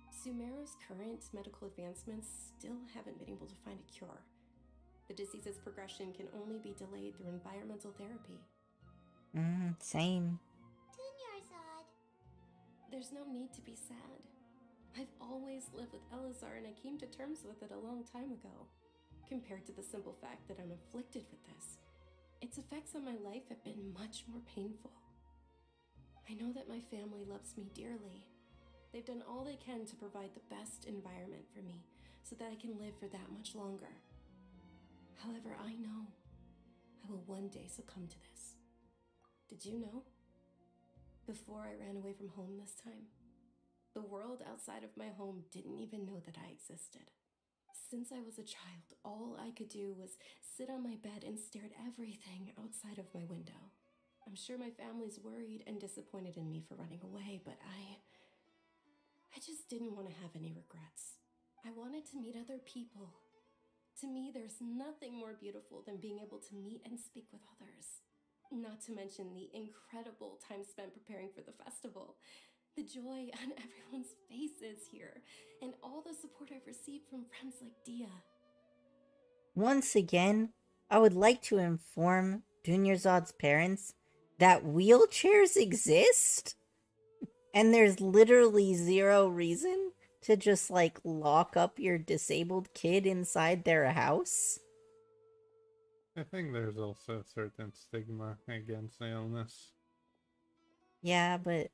Sumeru's current medical advancements still haven't been able to find a cure. The disease's progression can only be delayed through environmental therapy. Same. Dunyarzad. There's no need to be sad. I've always lived with Elazar and I came to terms with it a long time ago. Compared to the simple fact that I'm afflicted with this, its effects on my life have been much more painful. I know that my family loves me dearly. They've done all they can to provide the best environment for me so that I can live for that much longer. However, I know I will one day succumb to this. Did you know? Before I ran away from home this time, the world outside of my home didn't even know that I existed. Since I was a child, all I could do was sit on my bed and stare at everything outside of my window. I'm sure my family's worried and disappointed in me for running away, but I just didn't want to have any regrets. I wanted to meet other people. To me, there's nothing more beautiful than being able to meet and speak with others. Not to mention the incredible time spent preparing for the festival. The joy on everyone's faces here, and all the support I've received from friends like Dia. Once again, I would like to inform Dunyarzad's parents that wheelchairs exist, and there's literally zero reason to just, like, lock up your disabled kid inside their house. I think there's also a certain stigma against the illness. Yeah, but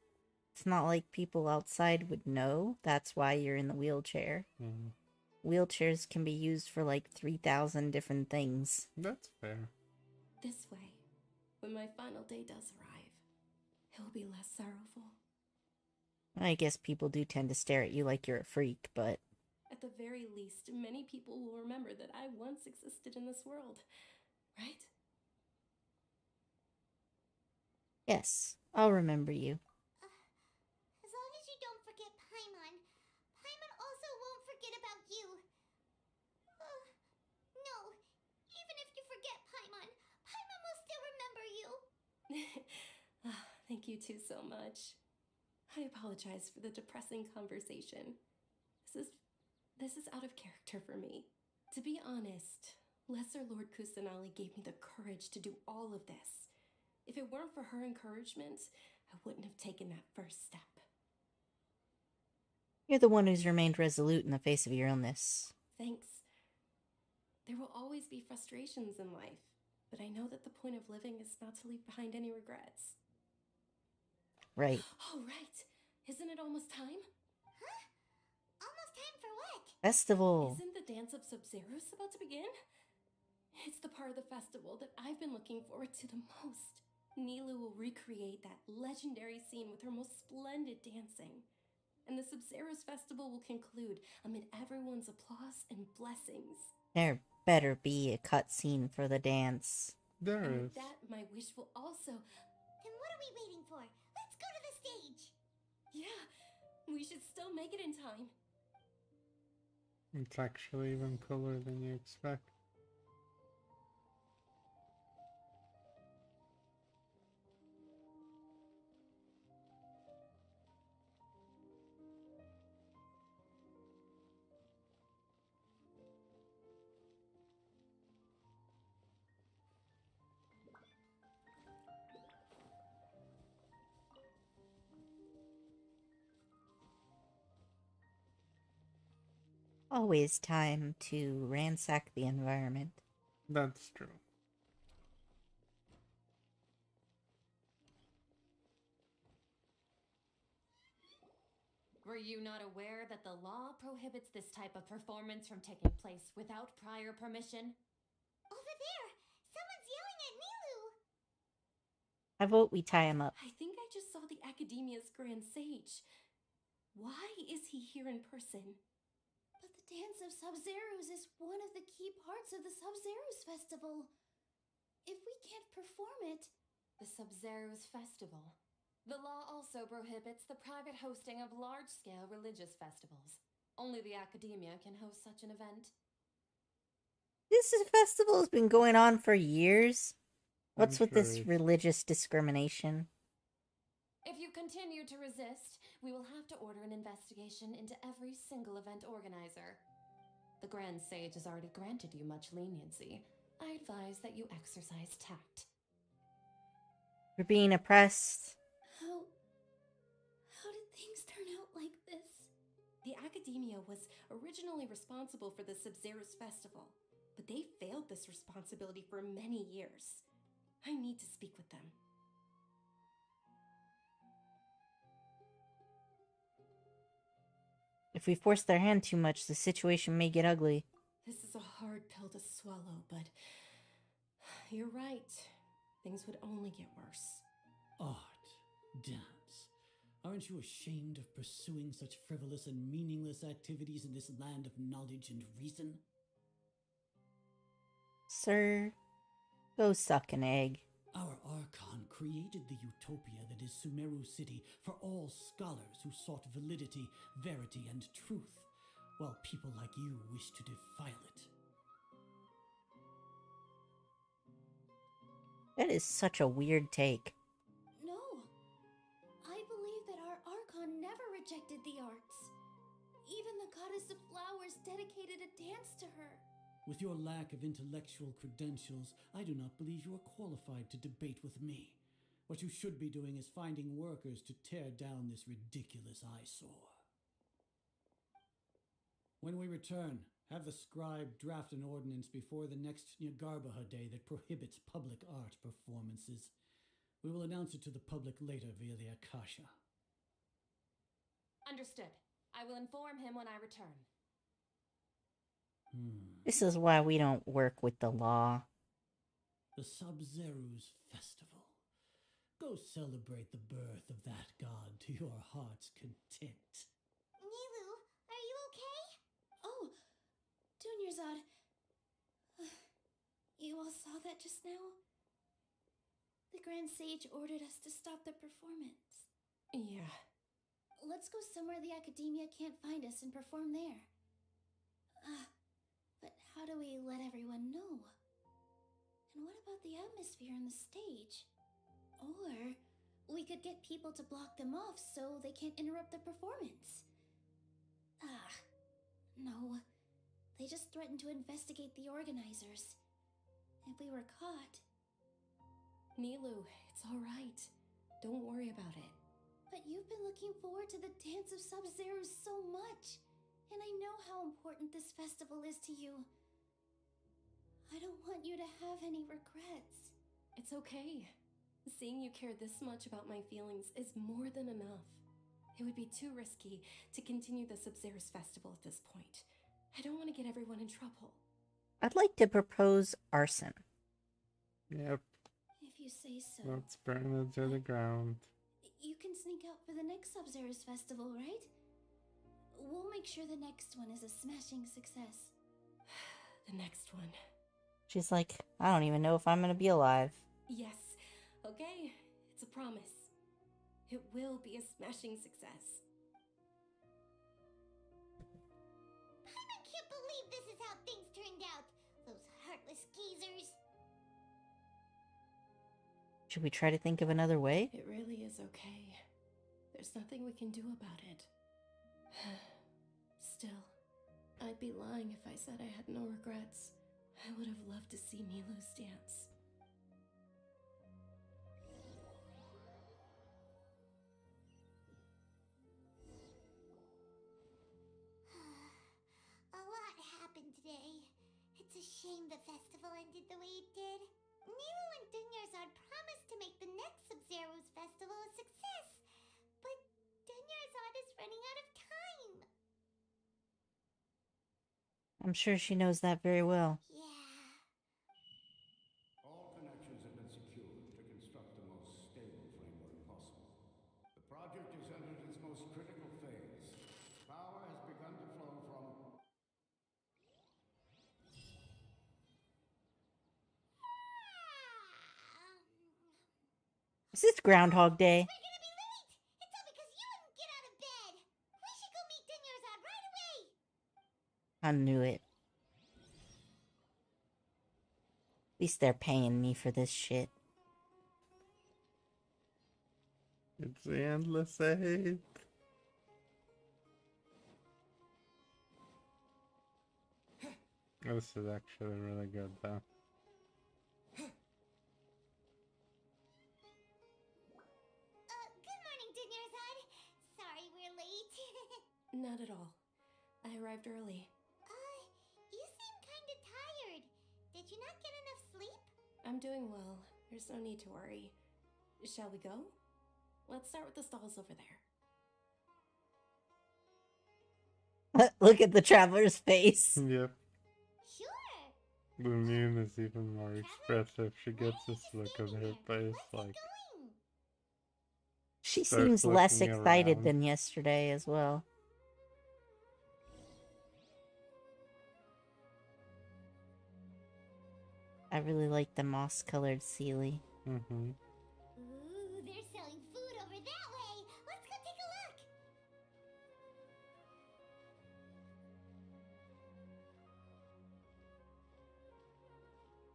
it's not like people outside would know. That's why you're in the wheelchair. Wheelchairs can be used for like 3,000 different things. That's fair. This way, when my final day does arrive, it will be less sorrowful. I guess people do tend to stare at you like you're a freak, but... At the very least, many people will remember that I once existed in this world, right? Yes, I'll remember you. As long as you don't forget Paimon, Paimon also won't forget about you. No, even if you forget Paimon, Paimon will still remember you. Thank you two so much. I apologize for the depressing conversation. This is out of character for me. To be honest, Lesser Lord Kusanali gave me the courage to do all of this. If it weren't for her encouragement, I wouldn't have taken that first step. You're the one who's remained resolute in the face of your illness. Thanks. There will always be frustrations in life, but I know that the point of living is not to leave behind any regrets. Right. All right. Isn't it almost time? Huh? Almost time for what? Festival. Isn't the Dance of Sub-Zeros about to begin? It's the part of the festival that I've been looking forward to the most. Nilu will recreate that legendary scene with her most splendid dancing. And the Sub-Zeros festival will conclude amid everyone's applause and blessings. There better be a cutscene for the dance. There And is. with that, my wish will also... Then what are we waiting for? Let's go to the stage! Yeah, we should still make it in time. It's actually even cooler than you expect. Always time to ransack the environment. That's true. Were you not aware that the law prohibits this type of performance from taking place without prior permission? Over there! Someone's yelling at Nilu! I vote we tie him up. I think I just saw the Academia's Grand Sage. Why is he here in person? But the Dance of Sub-Zeros is one of the key parts of the Sub-Zeros Festival. If we can't perform it... The Sub-Zeros Festival. The law also prohibits the private hosting of large-scale religious festivals. Only the Academia can host such an event. This festival has been going on for years. What's I'm with sure this it's- religious discrimination? If you continue to resist, we will have to order an investigation into every single event organizer. The Grand Sage has already granted you much leniency. I advise that you exercise tact. We're being oppressed. How did things turn out like this? The Academia was originally responsible for the Sub-Zeros Festival, but they failed this responsibility for many years. I need to speak with them. If we force their hand too much, the situation may get ugly. This is a hard pill to swallow, but you're right. Things would only get worse. Art, dance. Aren't you ashamed of pursuing such frivolous and meaningless activities in this land of knowledge and reason? Sir, go suck an egg. Our archon created the utopia that is Sumeru City for all scholars who sought validity, verity, and truth, while people like you wish to defile it. That is such a weird take. No. I believe that our Archon never rejected the arts. Even the goddess of flowers dedicated a dance to her. With your lack of intellectual credentials, I do not believe you are qualified to debate with me. What you should be doing is finding workers to tear down this ridiculous eyesore. When we return, have the scribe draft an ordinance before the next Nyargarbaha Day that prohibits public art performances. We will announce it to the public later via the Akasha. Understood. I will inform him when I return. This is why we don't work with the law. The Sub-Zeros Festival. Go celebrate the birth of that god to your heart's content. Nilu, are you okay? Oh, Dunyarzad. You all saw that just now? The Grand Sage ordered us to stop the performance. Yeah. Let's go somewhere the Academia can't find us and perform there. But how do we let everyone know? And what about the atmosphere on the stage? Or we could get people to block them off so they can't interrupt the performance. No. They just threatened to investigate the organizers. If we were caught... Nilu, it's all right. Don't worry about it. But you've been looking forward to the Dance of Sub-Zero so much. And I know how important this festival is to you. I don't want you to have any regrets. It's okay. Seeing you care this much about my feelings is more than enough. It would be too risky to continue the Sub-Zero's festival at this point. I don't want to get everyone in trouble. I'd like to propose arson. Yep. If you say so. Let's burn it to the ground. You can sneak out for the next Sub-Zero's festival, right? We'll make sure the next one is a smashing success. The next one. She's like, I don't even know if I'm gonna be alive. Yes. Okay. It's a promise. It will be a smashing success. I can't believe this is how things turned out. Those heartless geezers. Should we try to think of another way? It really is okay. There's nothing we can do about it. Still, I'd be lying if I said I had no regrets. I would have loved to see Milu's dance. A lot happened today. It's a shame the festival ended the way it did. Milu and Dunyarzad promised to make the next Sub-Zero's festival a success, but Dunyarzad is running out of time. I'm sure she knows that very well. Yeah. All connections have been secured to construct the most stable framework possible. The project has entered its most critical phase. Power has begun to flow from... Is this Groundhog Day? We're gonna be late! It's all because you wouldn't get out of bed! We should go meet Dunyarzad right away! I knew it. At least they're paying me for this shit. It's the endless 8. This is actually really good though. Good morning, Dunyarzad. Sorry we're late. Not at all. I arrived early. You seem kinda tired. Did you not get enough sleep? I'm doing well. There's no need to worry. Shall we go? Let's start with the stalls over there. Look at the traveler's face. Yep. Sure. Lumine is even more expressive. She gets this look of her face like... She starts seems less looking excited around. than yesterday as well. I really like the moss-colored Sealy. Mm-hmm. Ooh, they're selling food over that way. Let's go take a look.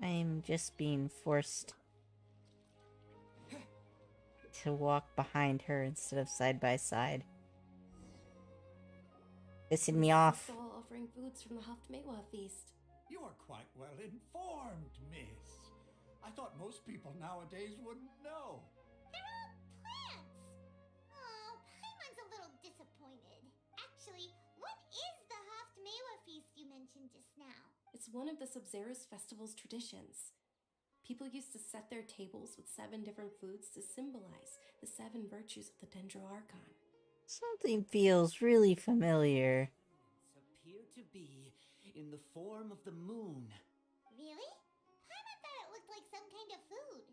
I'm just being forced to walk behind her instead of side by side. Pissing me off. Stall offering foods from the Haftmewa feast. You are quite well informed, miss. I thought most people nowadays wouldn't know. They're all plants. Oh, Paimon's a little disappointed. Actually, what is the Haftmewa feast you mentioned just now? It's one of the Sub-Zero's festival's traditions. People used to set their tables with 7 different foods to symbolize the 7 virtues of the Dendro Archon. Something feels really familiar. Appear to be in the form of the moon. Really? Paimon thought it looked like some kind of food.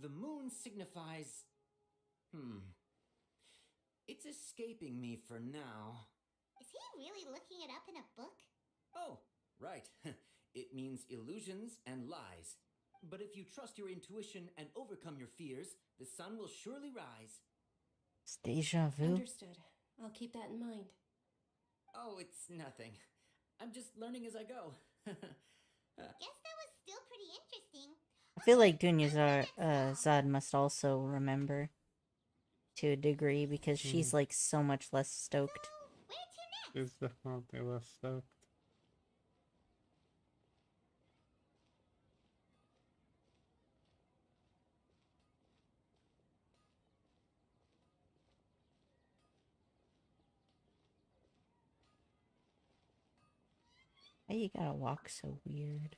The moon signifies... It's escaping me for now. Is he really looking it up in a book? Oh, right. It means illusions and lies. But if you trust your intuition and overcome your fears, the sun will surely rise. It's deja vu. Understood. I'll keep that in mind. Oh, it's nothing. I'm just learning as I go. Guess that was still pretty interesting. I feel like Zad must also remember to a degree because she's like so much less stoked. Where to next? She's definitely less stoked. Why you gotta walk so weird?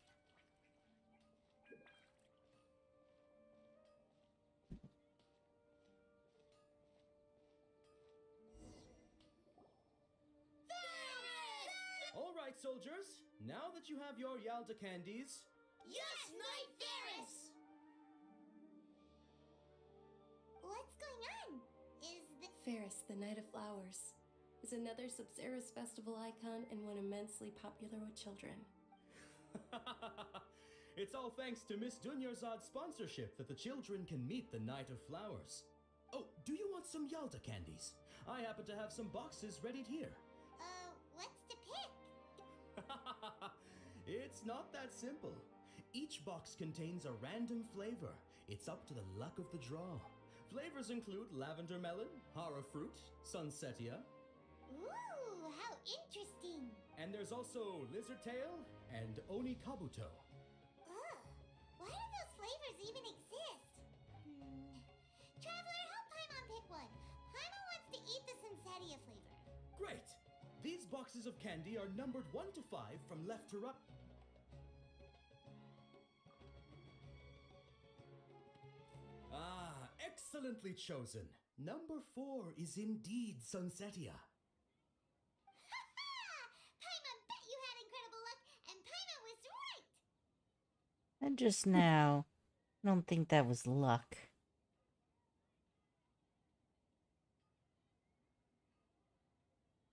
All right, soldiers. Now that you have your Yalda candies, Yes, Knight Ferris! What's going on? Is the... Ferris, the Knight of Flowers, is another Sabzeruz festival icon and one immensely popular with children. it's all thanks to Miss Dunyarzad's sponsorship that the children can meet the Knight of Flowers. Oh, do you want some Yalda candies? I happen to have some boxes ready here. What's to pick? It's not that simple. Each box contains a random flavor. It's up to the luck of the draw. Flavors include lavender melon, hara fruit, sunsetia. Ooh, how interesting! And there's also lizard tail and oni kabuto. Ugh, why do those flavors even exist? Traveler, help Paimon pick one. Paimon wants to eat the sunsetia flavor. Great! These boxes of candy are numbered 1 to 5 from left to right. Ah, excellently chosen. Number 4 is indeed sunsetia. Paimon bet you had incredible luck, and Paimon was right! And just now, I don't think that was luck.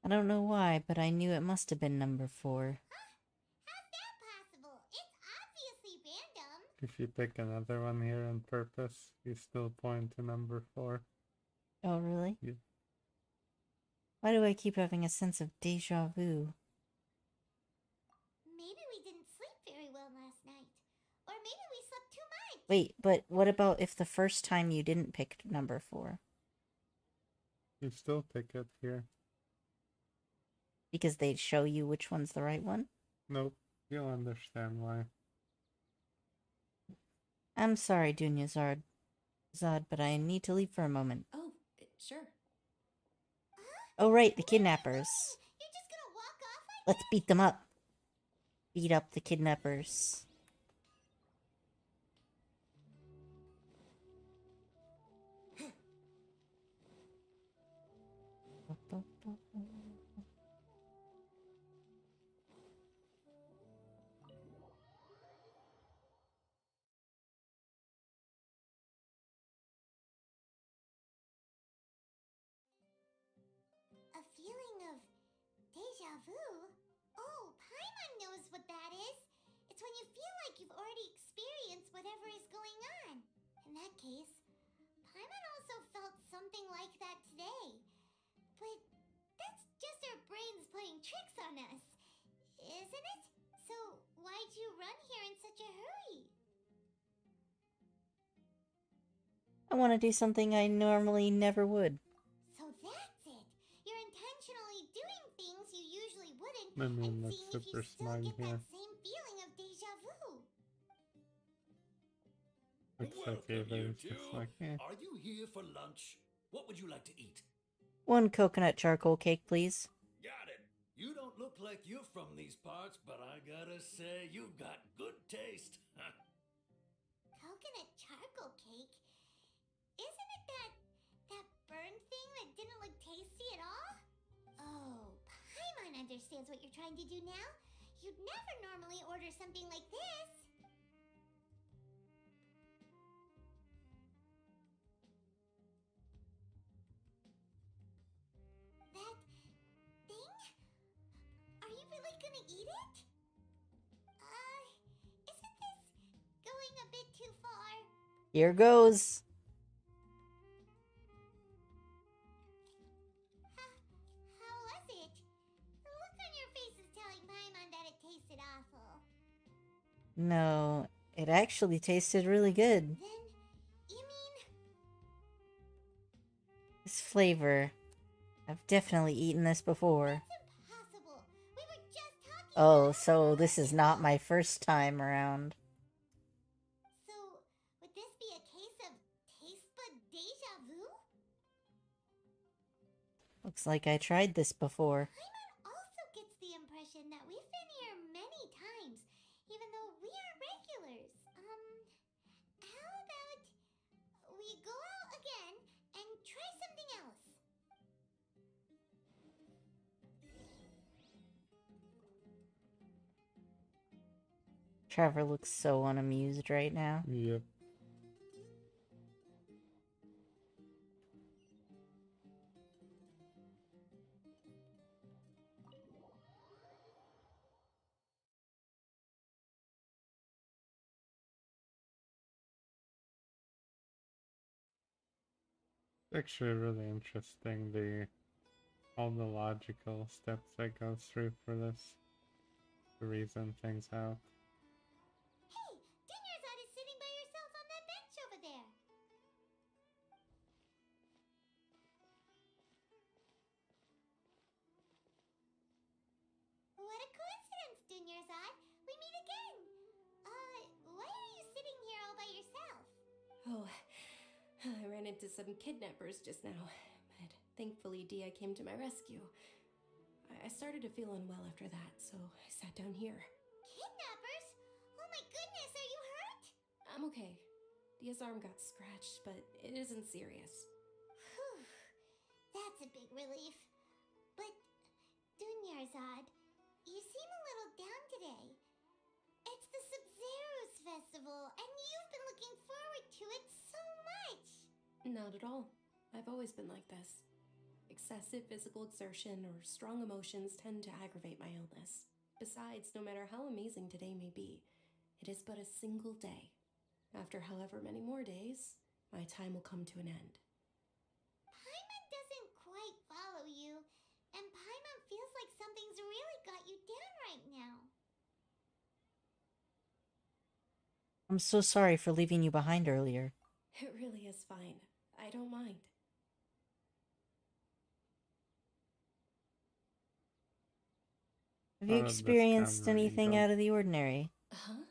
I don't know why, but I knew it must have been number 4. How's that possible? It's obviously random. If you pick another one here on purpose, you still point to number 4. Oh, really? Yeah. Why do I keep having a sense of deja vu? Maybe we didn't sleep very well last night. Or maybe we slept too much. Wait, but what about if the first time you didn't pick number 4? You still pick it here. Because they'd show you which one's the right one? Nope, you'll understand why. I'm sorry, Zod, but I need to leave for a moment. Oh, sure. Oh, right, the kidnappers. You're just gonna walk off like Let's beat them up. Beat up the kidnappers. a feeling of deja vu? Oh, Paimon knows what that is. It's when you feel like you've already experienced whatever is going on. In that case, Paimon also felt something like that today. But that's just our brains playing tricks on us, isn't it? So why'd you run here in such a hurry? I want to do something I normally never would. So that's it. You're intentionally doing things you usually wouldn't I mean, and that's seeing if super you still smart get here. that same feeling of deja vu. Except Welcome, you it's just two. like, Are you here for lunch? What would you like to eat? 1 coconut charcoal cake, please. Got it. You don't look like you're from these parts, but I gotta say, you've got good taste. Coconut charcoal cake? Isn't it that burned thing that didn't look tasty at all? Oh, Paimon understands what you're trying to do now. You'd never normally order something like this. That thing? Are you really gonna eat it? Isn't this going a bit too far? Here goes. How was it? The look on your face is telling Paimon that it tasted awful. No, it actually tasted really good. Then, you mean... This flavor. I've definitely eaten this before. That's impossible. We were just talking Oh, about so this is not my first time around. So, would this be a case of taste bud deja vu? Looks like I tried this before. Paimon also gets the impression that we've been here many Trevor looks so unamused right now. Yep. Actually really interesting, all the logical steps that goes through for this to reason things out. Hey, Dunyarzad is sitting by yourself on that bench over there. What a coincidence, Dunyarzad. We meet again. Why are you sitting here all by yourself? Oh, I ran into some kidnappers just now, but thankfully Dia came to my rescue. I started to feel unwell after that, so I sat down here. Kidnappers? Oh my goodness, are you hurt? I'm okay. Dia's arm got scratched, but it isn't serious. Whew, that's a big relief. But, Dunyarzad, you seem a little down today. It's the Sub-Zero's festival, and you've been looking forward to it so much. Not at all. I've always been like this. Excessive physical exertion or strong emotions tend to aggravate my illness. Besides, no matter how amazing today may be, it is but a single day. After however many more days, my time will come to an end. Paimon doesn't quite follow you, and Paimon feels like something's really got you down right now. I'm so sorry for leaving you behind earlier. It really is fine. I don't mind. Have you None of this experienced camera anything angles. out of the ordinary? Huh?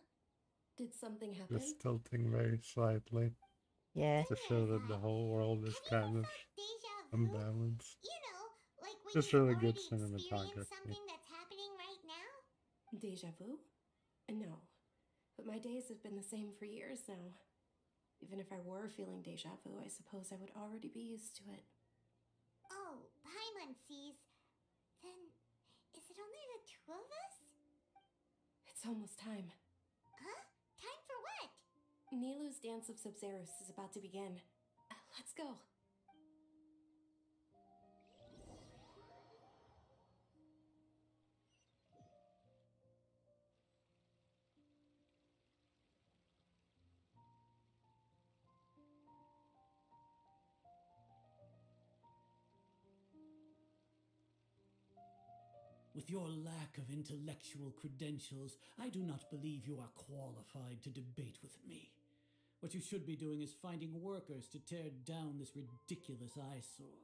Did something happen? Just tilting very slightly Yeah. to show that the whole world is kind of Deja vu? unbalanced. You know, like when Just you've really good already cinematography. experienced something that's happening right now? Deja vu? No. But my days have been the same for years now. Even if I were feeling deja vu, I suppose I would already be used to it. Oh, Paimon sees. Then, is it only the two of us? It's almost time. Huh? Time for what? Nilu's Dance of Sub-Zeros is about to begin. Let's go. With your lack of intellectual credentials, I do not believe you are qualified to debate with me. What you should be doing is finding workers to tear down this ridiculous eyesore.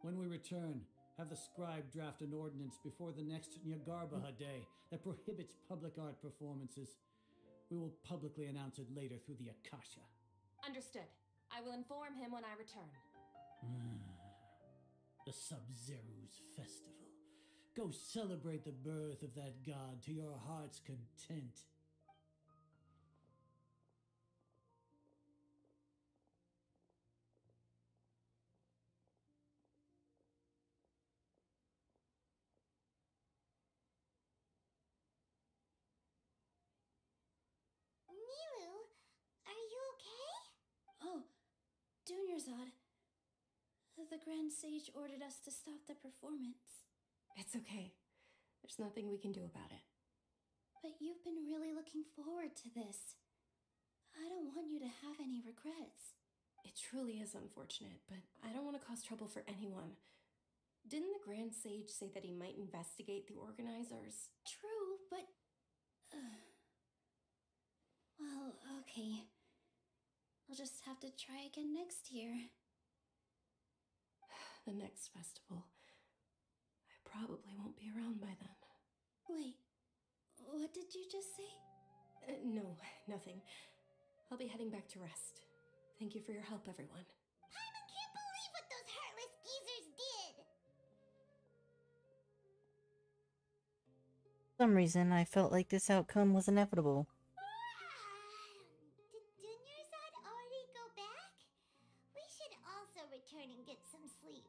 When we return, have the scribe draft an ordinance before the next Nyargarbaha Day that prohibits public art performances. We will publicly announce it later through the Akasha. Understood. I will inform him when I return. The Sub-Zero's festival. Go celebrate the birth of that god to your heart's content. Nilu, are you okay? Oh, Dunyarzad. The Grand Sage ordered us to stop the performance. It's okay. There's nothing we can do about it. But you've been really looking forward to this. I don't want you to have any regrets. It truly is unfortunate, but I don't want to cause trouble for anyone. Didn't the Grand Sage say that he might investigate the organizers? True, but... well, okay. I'll just have to try again next year. The next festival. I probably won't be around by then. Wait, what did you just say? No, nothing. I'll be heading back to rest. Thank you for your help, everyone. Paimon can't believe what those heartless geezers did! For some reason, I felt like this outcome was inevitable. Did Dunyarzad already go back? We should also return and get some sleep.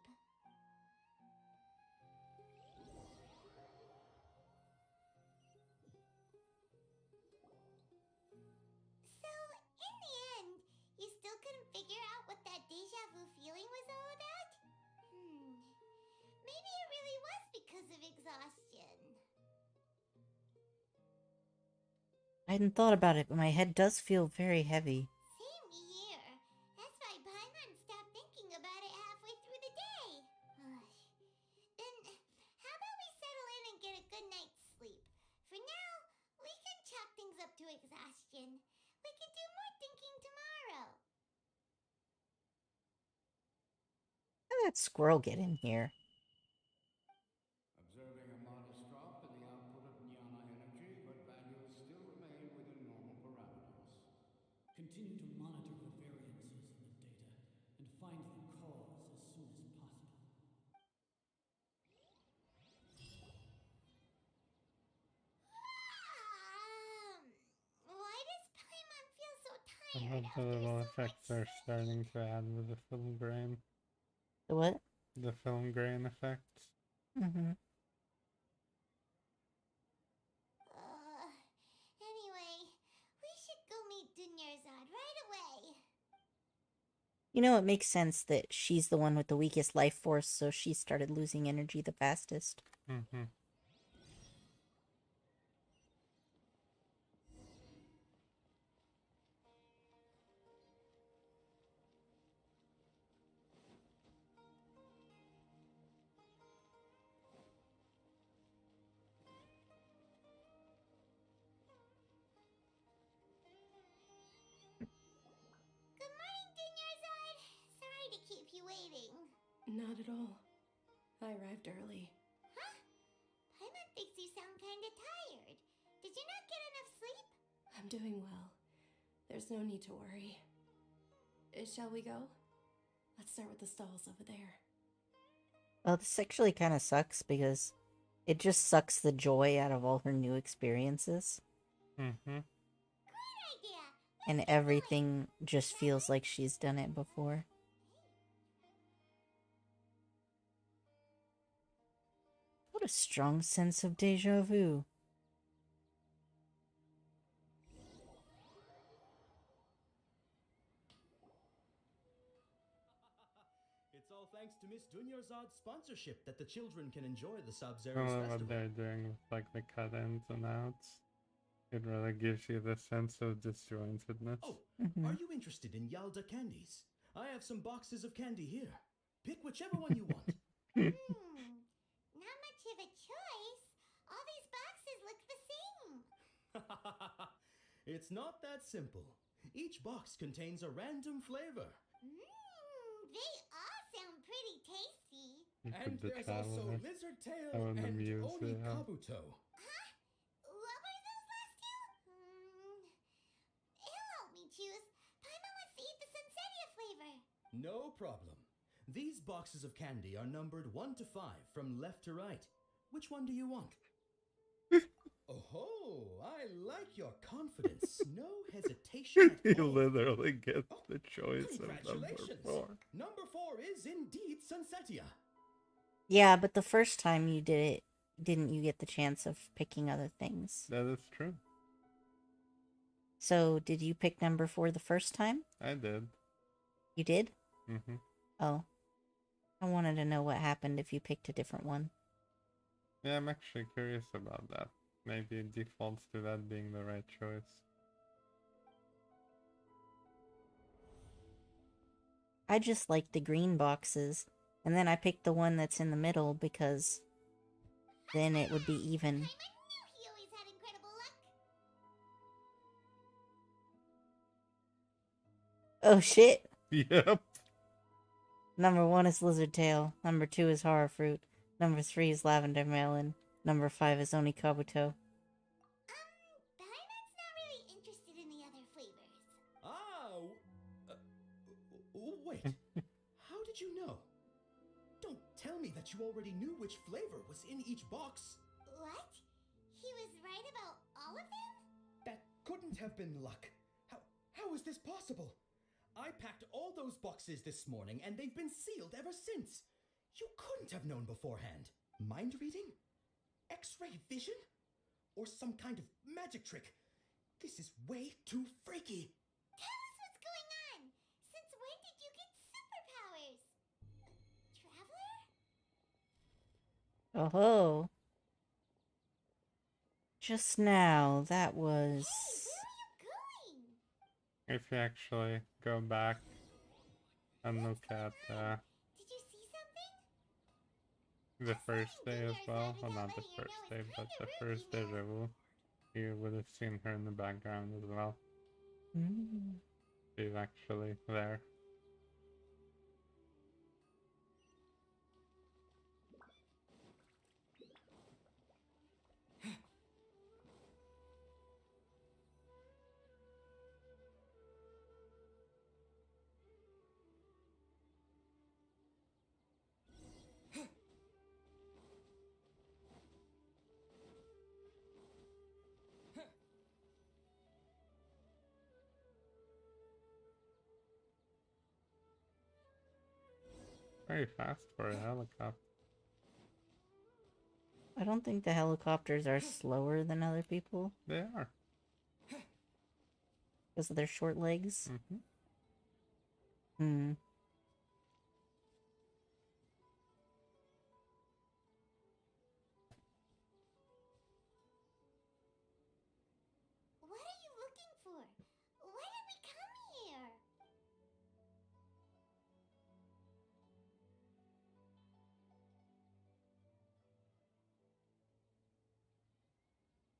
I hadn't thought about it, but my head does feel very heavy. Same here. That's why Paimon stopped thinking about it halfway through the day. Then, how about we settle in and get a good night's sleep? For now, we can chalk things up to exhaustion. We can do more thinking tomorrow. How did that squirrel get in here? Observing a modest drop in the output of jnana energy, but values still remain within normal parameters. Continue to monitor for variances in the data and find the cause as soon as possible. Why does Paimon feel so I tired hope the after little so effects much are sleep? starting to add with the film grain. The what? The film grain effects. Mm-hmm. Anyway, we should go meet Dunyarzad right away. You know, it makes sense that she's the one with the weakest life force, so she started losing energy the fastest. Mm-hmm. Good morning, Dunyarzad. Sorry to keep you waiting. Not at all. I arrived early. Huh? Paimon thinks you sound kinda tired. Did you not get enough sleep? I'm doing well. There's no need to worry. Shall we go? Let's start with the stalls over there. Well, this actually kind of sucks because it just sucks the joy out of all her new experiences. Mm-hmm. Great idea. And everything just feels like she's done it before. What a strong sense of deja vu. It's all thanks to Miss Dunyarzad's sponsorship that the children can enjoy the I Sub-Zero's don't know what festival. they're doing with like the cut-ins and outs. It really gives you the sense of disjointedness. Oh, Mm-hmm. are you interested in Yalda candies? I have some boxes of candy here. Pick whichever one you want. Not much of a choice. All these boxes look the same. It's not that simple. Each box contains a random flavor. They all sound pretty tasty. You And put the there's also traveler. Lizard Tail Oh, and the and Muse, Oni yeah. Kabuto. Huh? What were those last two? He'll help me choose. Paimon wants to eat the Sunsetia flavor. No problem. These boxes of candy are numbered 1 to 5 from left to right. Which one do you want? Oh, I like your confidence. No hesitation at You all. literally get Oh, the choice of number congratulations. 4. Number 4 is indeed Sunsetia. Yeah, but the first time you did it, didn't you get the chance of picking other things? That is true. So, did you pick number 4 the first time? I did. You did? Mm-hmm. Oh. I wanted to know what happened if you picked a different one. Yeah, I'm actually curious about that. Maybe it defaults to that being the right choice. I just liked the green boxes, and then I picked the one that's in the middle because then it would be even. Paimon knew he always had incredible luck. Oh shit! Yep. Number 1 is Lizard Tail, number 2 is Horror Fruit, number 3 is Lavender Melon, number 5 is Oni Kabuto. Paimon's not really interested in the other flavors. Wait. How did you know? Don't tell me that you already knew which flavor was in each box. What? He was right about all of them? That couldn't have been luck. How is this possible? I packed all those boxes this morning and they've been sealed ever since. You couldn't have known beforehand. Mind reading? X-ray vision? Or some kind of magic trick? This is way too freaky. Tell us what's going on. Since when did you get superpowers? Traveler? Oh ho! Just now, that was... Where are you going? If you actually go back and look at Did you see something? the first day as well, well not the first day, but the first deja vu, you would have seen her in the background as well. Mm. She's actually there. Very fast for a helicopter. I don't think the helicopters are slower than other people They are. because of their short legs. Mm-hmm. Hmm. What are you looking for? Why did we come here?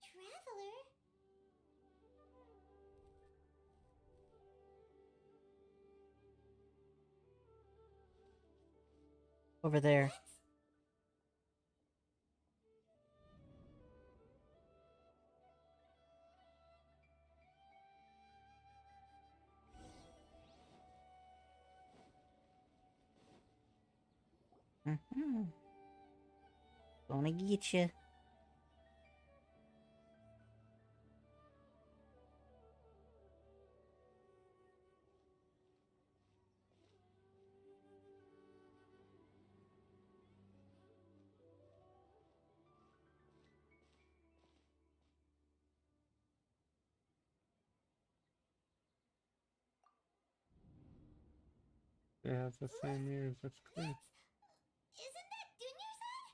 Traveler? Over there. Mm-hmm. Gonna get you. She has the same ears as Clee. Isn't that Dunyarzad?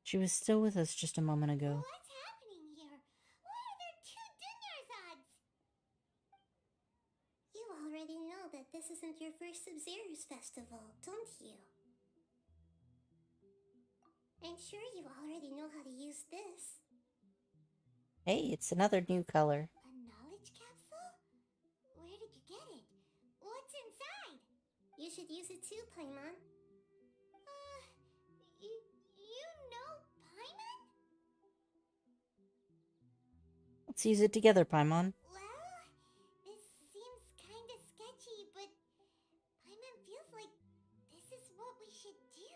She was still with us just a moment ago. What's happening here? Why are there two Dunyarzads? You already know that this isn't your first Sub-Zero's festival, don't you? I'm sure you already know how to use this. Hey, it's another new color. A knowledge capsule? Where did you get it? What's inside? You should use it too, Paimon. You know Paimon? Let's use it together, Paimon. Well, this seems kinda sketchy, but Paimon feels like this is what we should do.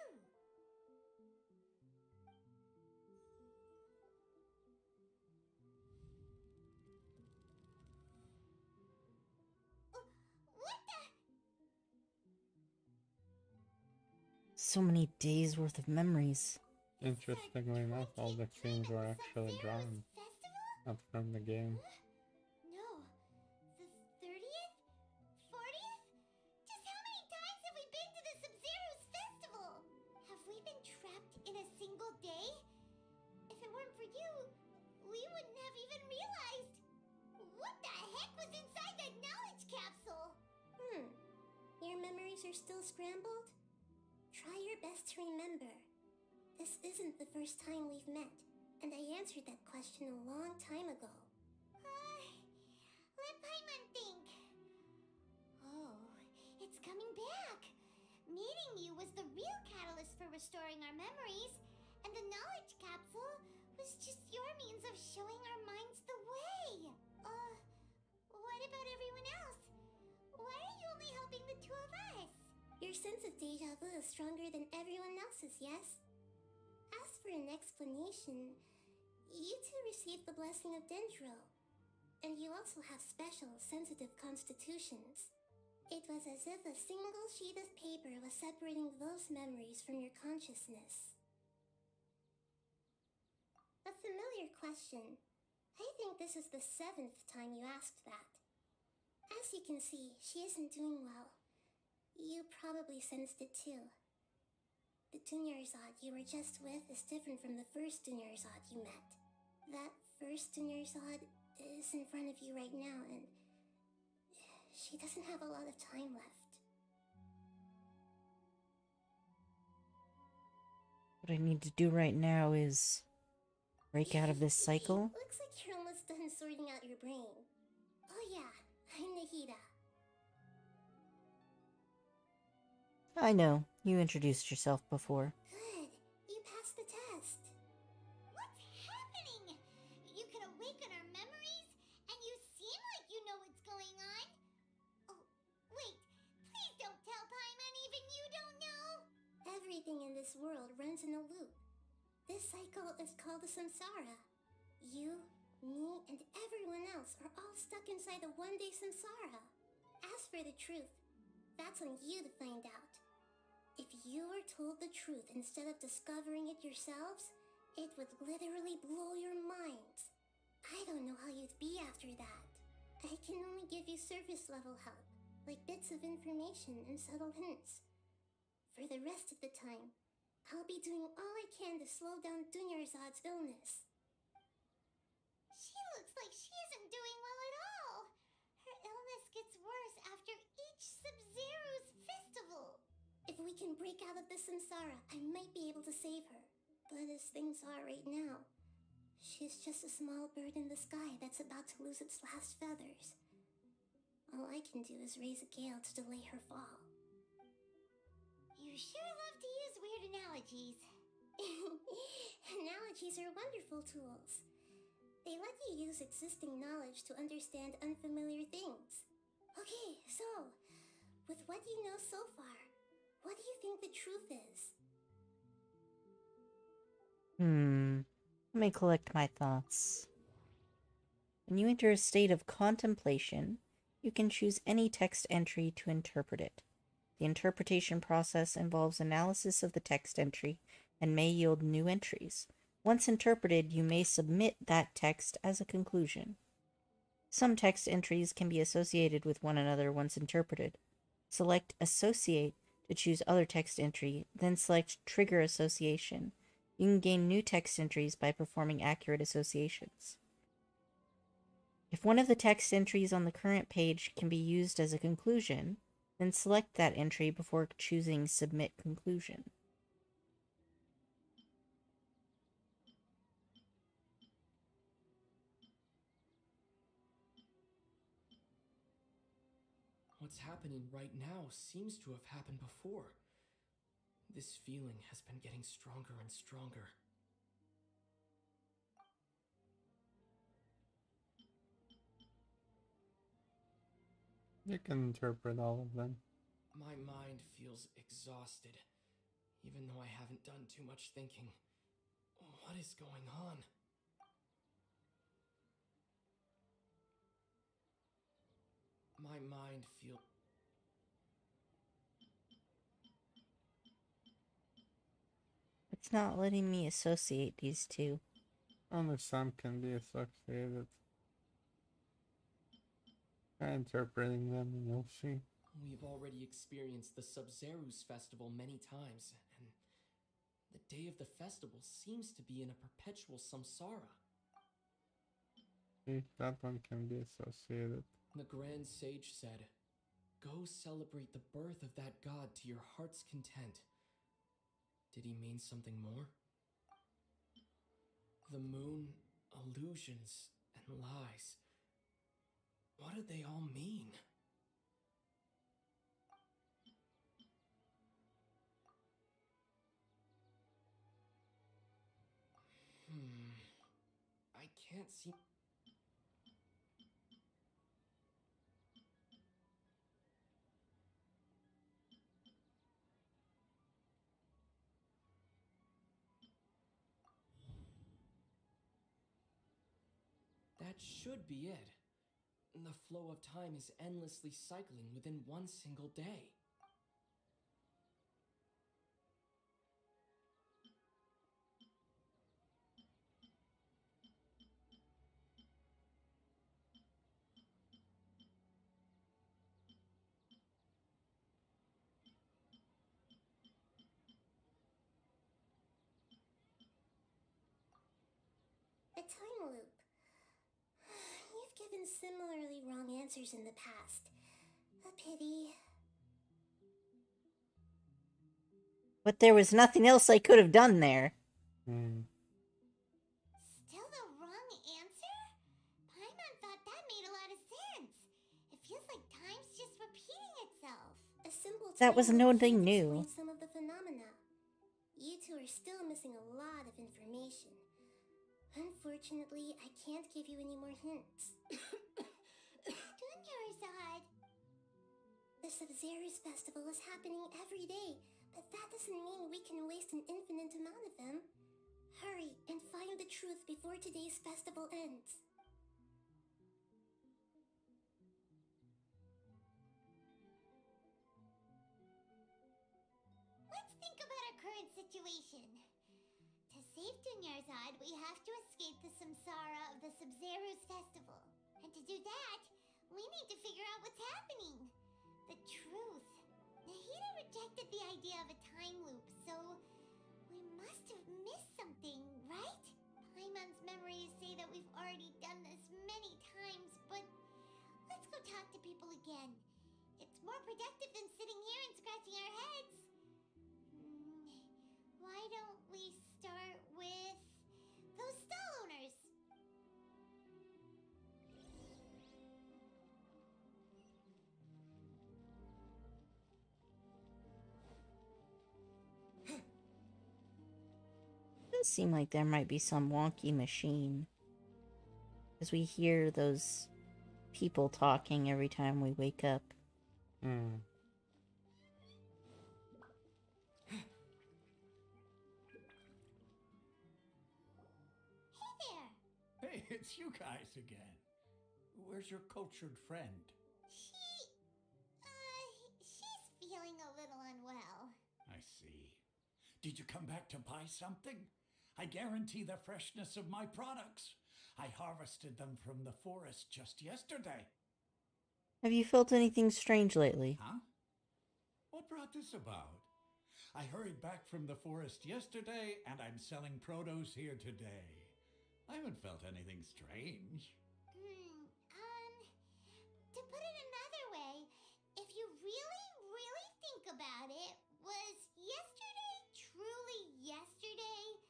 What the? So many days worth of memories. Interestingly enough, all the scenes were actually drawn, not from the game. No. The 30th? 40th? Just how many times have we been to the Sub-Zero's festival? Have we been trapped in a single day? If it weren't for you, we wouldn't have even realized. What the heck was inside that knowledge capsule? Your memories are still scrambled? Try your best to remember. This isn't the first time we've met, and I answered that question a long time ago. Let Paimon think. Oh, it's coming back. Meeting you was the real catalyst for restoring our memories, and the knowledge capsule was just your means of showing our minds the way. What about everyone else? Why are you only helping the two of us? Your sense of deja vu is stronger than everyone else's, yes? As for an explanation, you two received the blessing of Dendro, and you also have special, sensitive constitutions. It was as if a single sheet of paper was separating those memories from your consciousness. A familiar question. I think this is the 7th time you asked that. As you can see, she isn't doing well. You probably sensed it too. The Dunyarzad you were just with is different from the first Dunyarzad you met. That first Dunyarzad is in front of you right now, and she doesn't have a lot of time left. What I need to do right now is break out of this cycle. Looks like you're almost done sorting out your brain. Oh yeah, I'm Nahida. I know, you introduced yourself before. Good, you passed the test. What's happening? You can awaken our memories, and you seem like you know what's going on. Oh, wait, please don't tell Paimon even you don't know. Everything in this world runs in a loop. This cycle is called the samsara. You, me, and everyone else are all stuck inside the one-day samsara. As for the truth, that's on you to find out. If you were told the truth instead of discovering it yourselves, it would literally blow your minds. I don't know how you'd be after that. I can only give you surface-level help, like bits of information and subtle hints. For the rest of the time, I'll be doing all I can to slow down Dunyarzad's illness. She looks like she isn't doing well at all. Her illness gets worse after each Sub-Zero's festival. If we can break out of the samsara, I might be able to save her. But as things are right now, she's just a small bird in the sky that's about to lose its last feathers. All I can do is raise a gale to delay her fall. You sure love to use weird analogies. Analogies are wonderful tools. They let you use existing knowledge to understand unfamiliar things. Okay, so, with what you know so far, what do you think the truth is? Let me collect my thoughts. When you enter a state of contemplation, you can choose any text entry to interpret it. The interpretation process involves analysis of the text entry and may yield new entries. Once interpreted, you may submit that text as a conclusion. Some text entries can be associated with one another once interpreted. Select Associate to choose other text entry, then select Trigger Association. You can gain new text entries by performing accurate associations. If one of the text entries on the current page can be used as a conclusion, then select that entry before choosing Submit Conclusion. What's happening right now seems to have happened before. This feeling has been getting stronger and stronger. You can interpret all of them. My mind feels exhausted, even though I haven't done too much thinking. What is going on? My mind feels... It's not letting me associate these two. Only some can be associated. Try interpreting them and you'll see. We've already experienced the Sub-Zero's festival many times, and the day of the festival seems to be in a perpetual samsara. See, that one can be associated. The Grand Sage said, "Go celebrate the birth of that god to your heart's content." Did he mean something more? The moon, illusions, and lies. What do they all mean? I can't see... That should be it. The flow of time is endlessly cycling within one single day. time loop. You've given similarly wrong answers in the past. A pity. But there was nothing else I could have done there. Still the wrong answer? Paimon thought that made a lot of sense. It feels like time's just repeating itself. A simple That was time loop nothing can't new. explain some of the phenomena. You two are still missing a lot of information. Unfortunately, I can't give you any more hints. Dunyarzad. The Sub-Zero's festival is happening every day, but that doesn't mean we can waste an infinite amount of them. Hurry and find the truth before today's festival ends. Let's think about our current situation. To save Dunyarzad, we have to escape the samsara of the Sub-Zero's festival. And to do that, we need to figure out what's happening. The truth. Nahida rejected the idea of a time loop, so we must have missed something, right? Paimon's memories say that we've already done this many times, but let's go talk to people again. It's more productive than sitting here and scratching our heads. Why don't we start with those stall owners? It does seem like there might be some wonky machine. Because we hear those people talking every time we wake up. Hey there! Hey, it's you guys again. Where's your cultured friend? She's feeling a little unwell. I see. Did you come back to buy something? I guarantee the freshness of my products. I harvested them from the forest just yesterday. Have you felt anything strange lately? Huh? What brought this about? I hurried back from the forest yesterday, and I'm selling produce here today. I haven't felt anything strange. To put it another way, if you really think about it, was yesterday truly yesterday?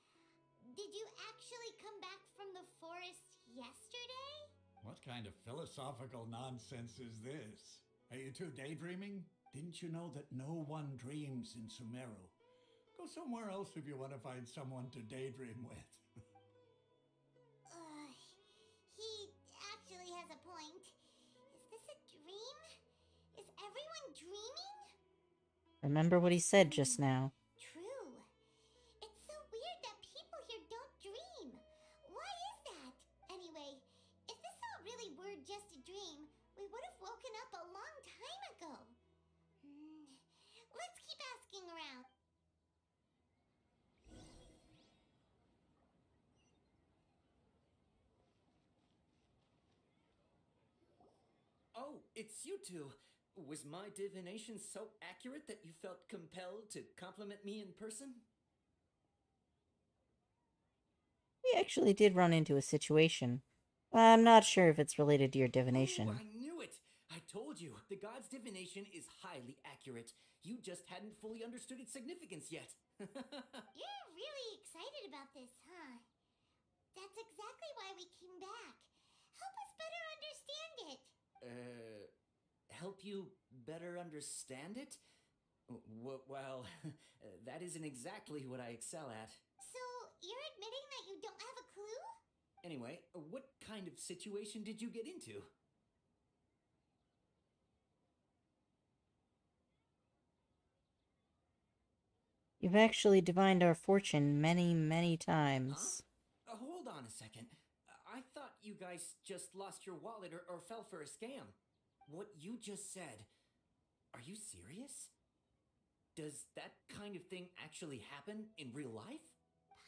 Did you actually come back from the forest yesterday? What kind of philosophical nonsense is this? Are you two daydreaming? Didn't you know that no one dreams in Sumeru? Go somewhere else if you want to find someone to daydream with. He actually has a point. Is this a dream? Is everyone dreaming? Remember what he said just now. True. It's so weird that people here don't dream. Why is that? Anyway, if this all really were just a dream, we would have woken up a long time ago. Let's keep asking around. Oh, it's you two. Was my divination so accurate that you felt compelled to compliment me in person? We actually did run into a situation. I'm not sure if it's related to your divination. Oh, I knew it! I told you, the god's divination is highly accurate. You just hadn't fully understood its significance yet. You're really excited about this, huh? That's exactly why we came back. Help us better understand it. Help you better understand it? Well, that isn't exactly what I excel at. So, you're admitting that you don't have a clue? Anyway, what kind of situation did you get into? You've actually divined our fortune many, many times. Huh? Hold on a second. I thought you guys just lost your wallet or fell for a scam. What you just said, are you serious? Does that kind of thing actually happen in real life?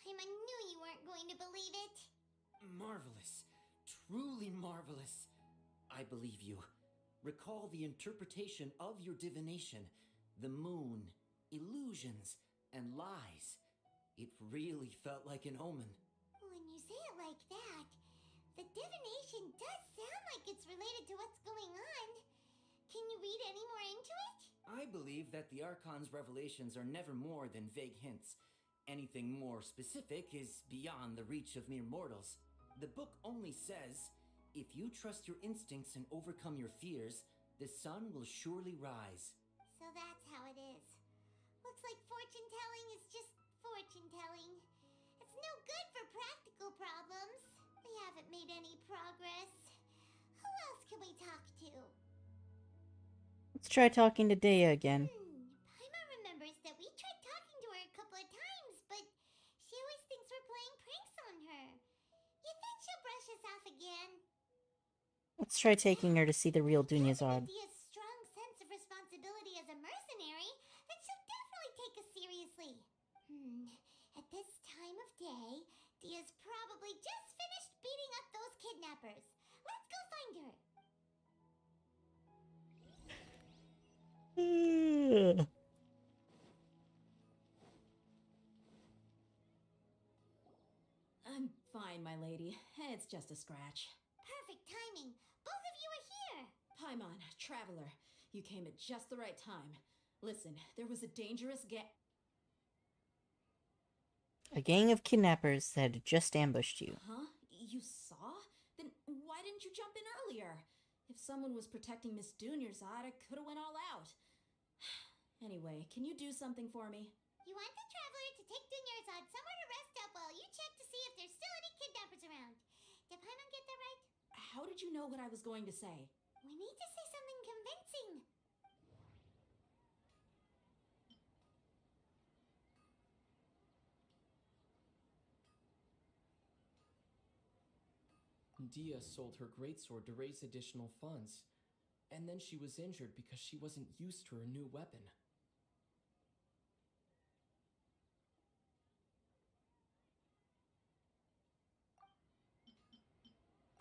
Paimon knew you weren't going to believe it. Marvelous. Truly marvelous. I believe you. Recall the interpretation of your divination, the moon, illusions, and lies. It really felt like an omen. When you say it like that. The divination does sound like it's related to what's going on. Can you read any more into it? I believe that the Archon's revelations are never more than vague hints. Anything more specific is beyond the reach of mere mortals. The book only says, if you trust your instincts and overcome your fears, the sun will surely rise. So that's how it is. Looks like fortune telling is just fortune telling. It's no good for practical problems. We haven't made any progress. Who else can we talk to? Let's try talking to Dea again. Paimon remembers that we tried talking to her a couple of times, but she always thinks we're playing pranks on her. You think she'll brush us off again? Let's try taking her to see the real Dunyazad. Dia's strong sense of responsibility as a mercenary, then she'll definitely take us seriously. At this time of day, Dia's probably just finished beating up those kidnappers. Let's go find her. I'm fine, my lady. It's just a scratch. Perfect timing. Both of you are here. Paimon, traveler, you came at just the right time. Listen, there was a dangerous A gang of kidnappers that had just ambushed you. Huh? You saw? Then why didn't you jump in earlier? If someone was protecting Miss Dunyazad, I could have went all out. Anyway, can you do something for me? You want the traveler to take Dunyazad somewhere to rest up while you check to see if there's still any kidnappers around. Did Paimon get that right? How did you know what I was going to say? We need to say something convincing. Dia sold her greatsword to raise additional funds, and then she was injured because she wasn't used to her new weapon.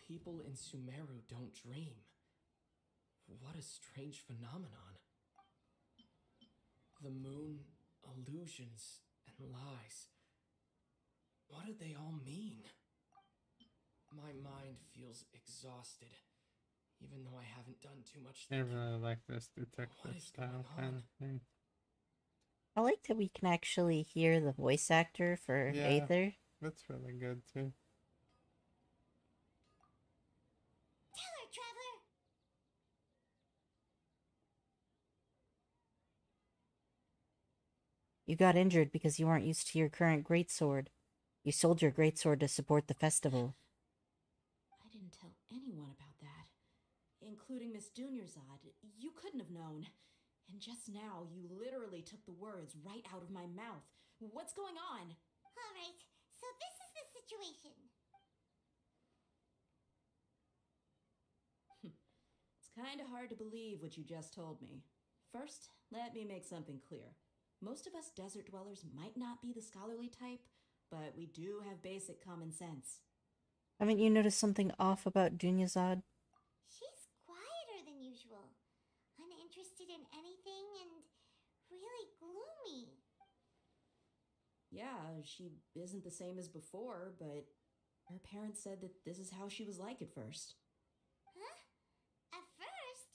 People in Sumeru don't dream. What a strange phenomenon. The moon, illusions, and lies. What do they all mean? My mind feels exhausted, even though I haven't done too much I thinking. really like this detective style kind of thing. I like that we can actually hear the voice actor for Yeah. Aether. That's really good too. Tell her, traveler. You got injured because you weren't used to your current greatsword. You sold your greatsword to support the festival. I didn't tell anyone about that, including Miss Dunyazad. You couldn't have known. And just now, you literally took the words right out of my mouth. What's going on? All right, so this is the situation. It's kind of hard to believe what you just told me. First, let me make something clear. Most of us desert dwellers might not be the scholarly type, but we do have basic common sense. Haven't you noticed something off about Dunyazad? She's quieter than usual, uninterested in anything, and really gloomy. Yeah, she isn't the same as before, but her parents said that this is how she was like at first. Huh? At first?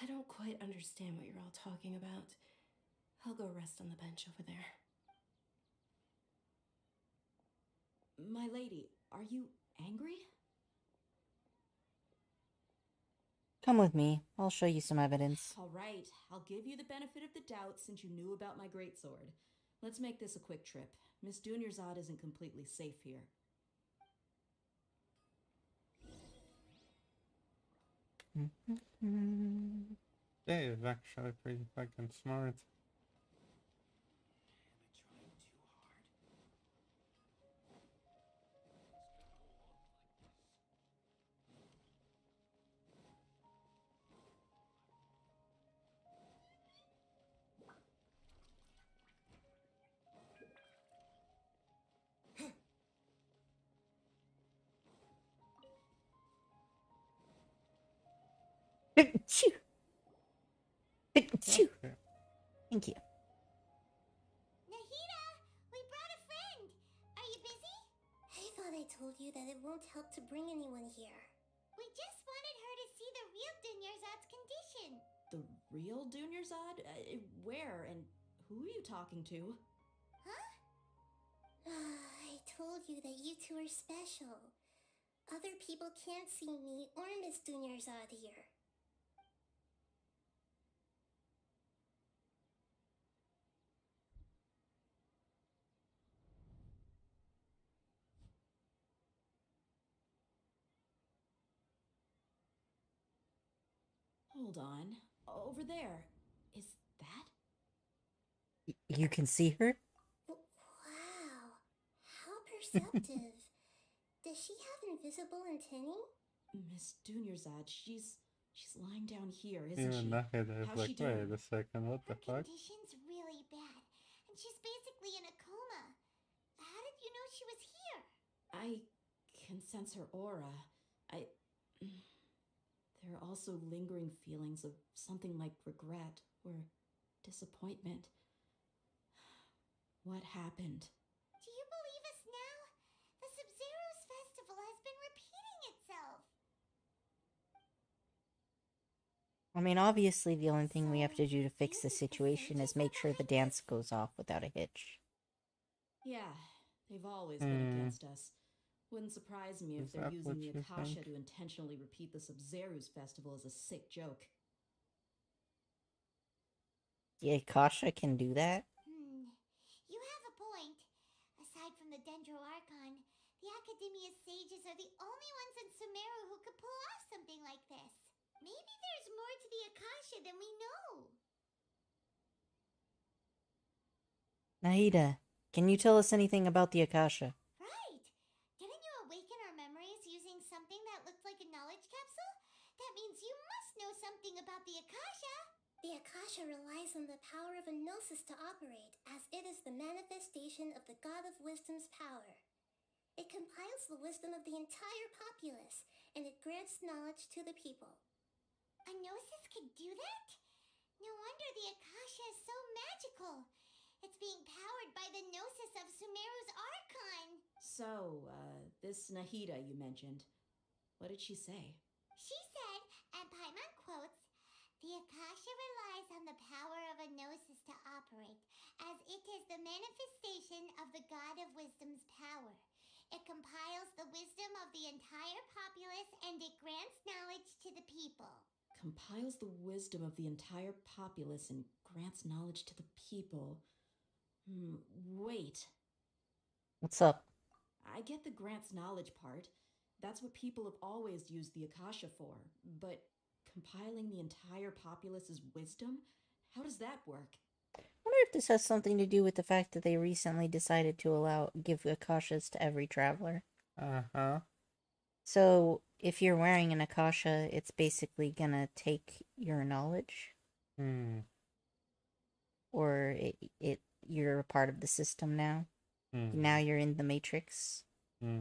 I don't quite understand what you're all talking about. I'll go rest on the bench over there. My lady, are you angry? Come with me. I'll show you some evidence. All right, I'll give you the benefit of the doubt since you knew about my greatsword. Let's make this a quick trip. Miss Dunyazad isn't completely safe here. They is actually pretty fucking smart. Achoo! Achoo! Okay. Thank you. Nahida, we brought a friend. Are you busy? I thought I I told you that it won't help to bring anyone here. We just wanted her to see the real Dunyarzad's condition. The real Dunyarzad? Where and who are you talking to? Huh? I told you that you two are special. Other people can't see me or Miss Dunyarzad here. Hold on. Over there. Is that? You can see her? Wow. How perceptive. Does she have invisible antennae? Miss Dunyarzad, she's lying down here, isn't Even she? Nahida is How's like, she doing? wait a second, what the Her fuck? condition's really bad, and she's basically in a coma. How did you know she was here? I can sense her aura. There are also lingering feelings of something like regret or disappointment. What happened? Do you believe us now? The Sub-Zero's festival has been repeating itself. I mean, obviously, the only thing we have to do to fix the situation is make sure the dance goes off without a hitch. Yeah, they've always been against us. Wouldn't surprise me if Is they're that using what the you Akasha think? to intentionally repeat the Sub-Zero's festival as a sick joke. The Akasha can do that? You have a point. Aside from the Dendro Archon, the Academia's sages are the only ones in Sumeru who could pull off something like this. Maybe there's more to the Akasha than we know. Nahida, can you tell us anything about the Akasha? Right. Didn't you awaken our memories using something that looked like a knowledge capsule? That means you must know something about the Akasha. The Akasha relies on the power of a gnosis to operate, as it is the manifestation of the God of Wisdom's power. It compiles the wisdom of the entire populace, and it grants knowledge to the people. A gnosis could do that? No wonder the Akasha is so magical. It's being powered by the gnosis of Sumeru's Archon. So, this Nahida you mentioned, what did she say? She said, and Paimon quotes, "The Akasha relies on the power of a gnosis to operate, as it is the manifestation of the God of Wisdom's power. It compiles the wisdom of the entire populace, and it grants knowledge to the people." Compiles the wisdom of the entire populace and grants knowledge to the people. Wait. What's up? I get the grants knowledge part. That's what people have always used the Akasha for. But compiling the entire populace's wisdom? How does that work? I wonder if this has something to do with the fact that they recently decided to give Akashas to every traveler. Uh-huh. So, if you're wearing an Akasha, it's basically gonna take your knowledge. Or you're a part of the system now. Now you're in the Matrix. Did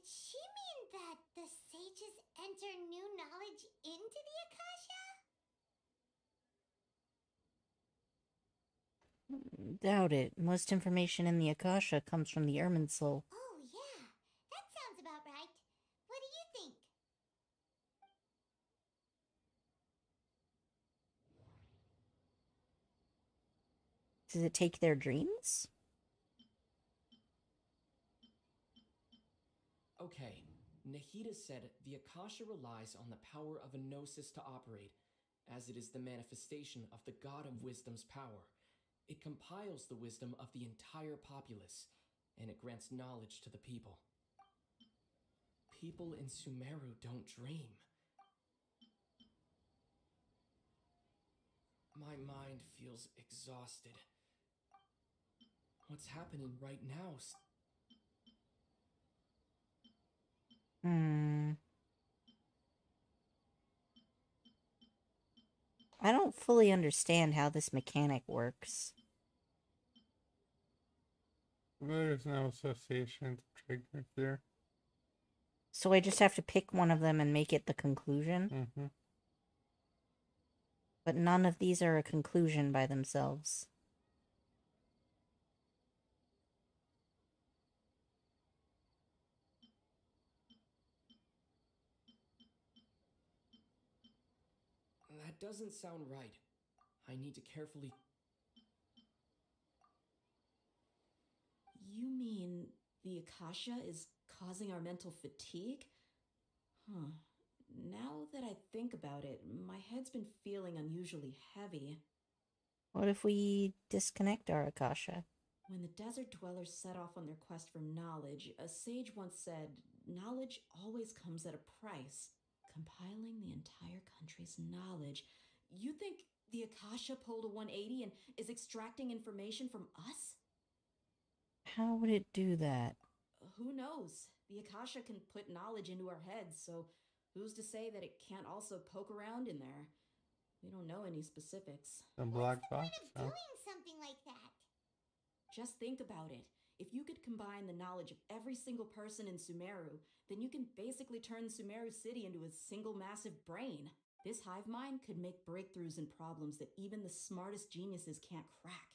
she mean that the sages enter new knowledge into the Akasha? Doubt it. Most information in the Akasha comes from the Ermin Soul. Oh, yeah. That sounds about right. What do you think? Does it take their dreams? Okay, Nahida said the Akasha relies on the power of a gnosis to operate, as it is the manifestation of the God of Wisdom's power. It compiles the wisdom of the entire populace, and it grants knowledge to the people. People in Sumeru don't dream. My mind feels exhausted. What's happening right now? I don't fully understand how this mechanic works. There's no association to trigger here. So I just have to pick one of them and make it the conclusion? But none of these are a conclusion by themselves. That doesn't sound right. I need to carefully. You mean the Akasha is causing our mental fatigue? Huh. Now that I think about it, my head's been feeling unusually heavy. What if we disconnect our Akasha? When the desert dwellers set off on their quest for knowledge, a sage once said, knowledge always comes at a price. Compiling the entire country's knowledge. You think the Akasha pulled a 180 and is extracting information from us? How would it do that? Who knows? The Akasha can put knowledge into our heads, so who's to say that it can't also poke around in there? We don't know any specifics. The black box, What's the point of doing something like that? Just think about it. If you could combine the knowledge of every single person in Sumeru, then you can basically turn Sumeru City into a single massive brain. This hive mind could make breakthroughs in problems that even the smartest geniuses can't crack.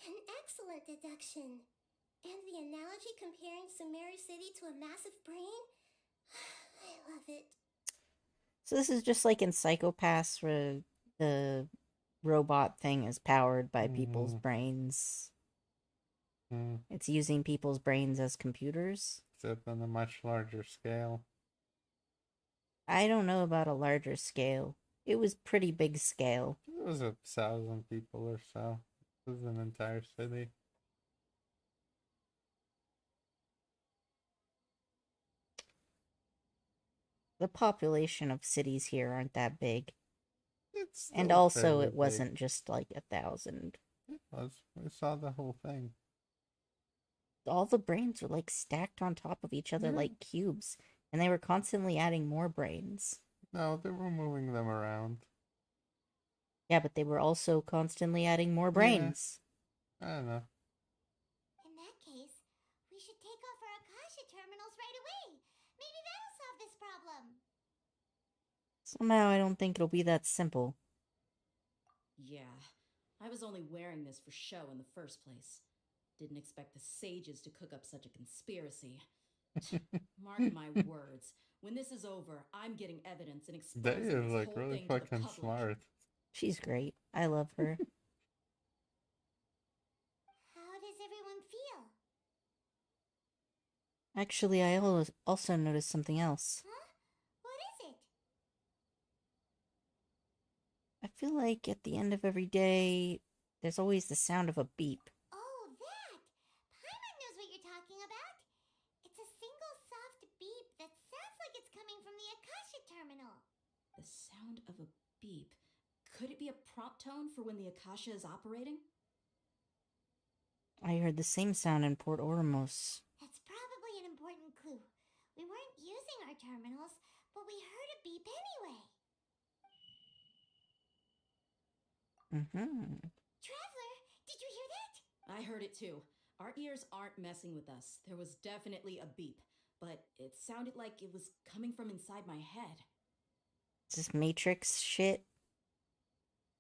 An excellent deduction. And the analogy comparing Sumeru City to a massive brain? I love it. So this is just like in Psychopaths where the robot thing is powered by people's brains. It's using people's brains as computers. Except on a much larger scale. I don't know about a larger scale. It was pretty big scale. It was 1,000 people or so. It was an entire city. The population of cities here aren't that big. It's And still also fairly it wasn't big. just like 1,000. It was. We saw the whole thing. All the brains were like stacked on top of each other like cubes, and they were constantly adding more brains. No, they were moving them around. Yeah, but they were also constantly adding more brains. I don't know. In that case, we should take off our Akasha terminals right away. Maybe that'll solve this problem. Somehow I don't think it'll be that simple. Yeah, I was only wearing this for show in the first place. Didn't expect the sages to cook up such a conspiracy. Mark my words. When this is over, I'm getting evidence and exposing They are this like whole really thing to the fucking public. smart. She's great. I love her. How does everyone feel? Actually, I also noticed something else. Huh? What is it? I feel like at the end of every day, there's always the sound of a beep. Oh, that! Paimon knows what you're talking about. It's a single soft beep that sounds like it's coming from the Akasha terminal. The sound of a beep. Could it be a prompt tone for when the Akasha is operating? I heard the same sound in Port Ormos. That's probably an important clue. We weren't using our terminals, but we heard a beep anyway. Traveler, did you hear that? I heard it too. Our ears aren't messing with us. There was definitely a beep, but it sounded like it was coming from inside my head. Is this Matrix shit?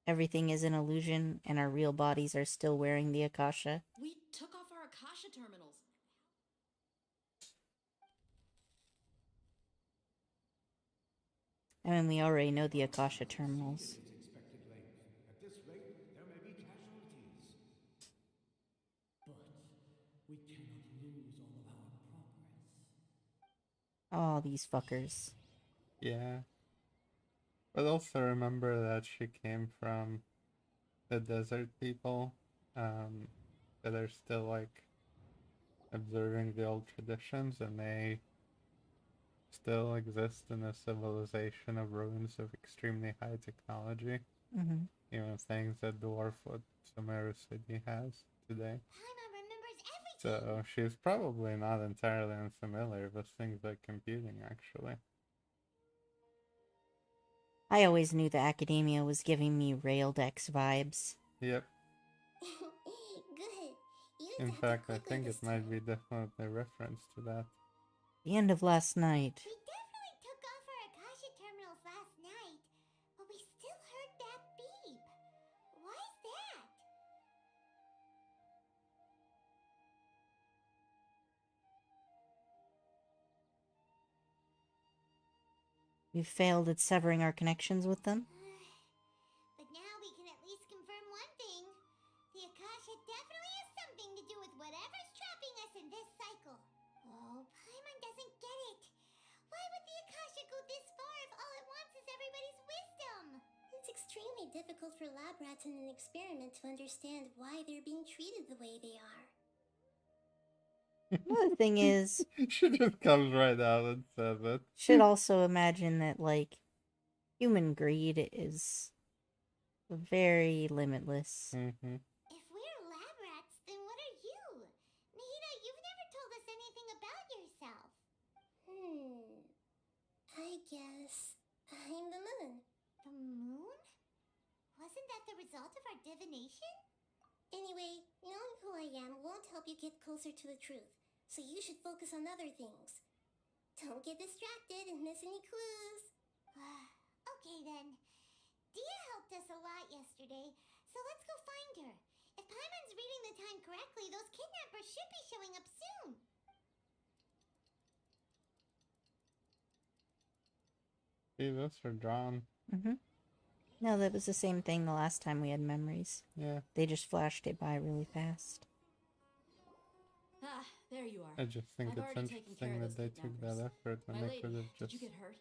Everything is an illusion, and our real bodies are still wearing the Akasha? We took off our Akasha terminals. I mean, we already know the Akasha terminals. Its expected length. At this rate, there may be casualties. But we cannot lose all of our progress. Oh, these fuckers. Yeah. But also remember that she came from the desert people that are still like observing the old traditions, and they still exist in a civilization of ruins of extremely high technology. Even things that dwarf what Sumeru City has today. Paimon remembers everything. So she's probably not entirely unfamiliar with things like computing, actually. I always knew that academia was giving me Raildex vibes. Yep. Good. You In acted fact, I quickly think this it might time. be definitely a reference to that. The end of last night. We definitely took off our Akasha terminals last night, but we still heard that beep. Why is that? We failed at severing our connections with them. But now we can at least confirm one thing. The Akasha definitely has something to do with whatever's trapping us in this cycle. Oh, Paimon doesn't get it. Why would the Akasha go this far if all it wants is everybody's wisdom? It's extremely difficult for lab rats in an experiment to understand why they're being treated the way they are. Another thing is, She just comes right out and says it. should also imagine that, like, human greed is very limitless. Mm-hmm. If we're lab rats, then what are you? Nahida, you've never told us anything about yourself. I guess I'm the moon. The moon? Wasn't that the result of our divination? Anyway, knowing who I am won't help you get closer to the truth, so you should focus on other things. Don't get distracted and miss any clues. Okay then. Dia helped us a lot yesterday, so let's go find her. If Paimon's reading the time correctly, those kidnappers should be showing up soon. See, those are drawn. Mm-hmm. No, that was the same thing the last time we had memories. Yeah. They just flashed it by really fast. Ah, there you are. I just think I've it's already taken care interesting of that those they took that kidnappers. effort when My they lady, could have did just you get hurt?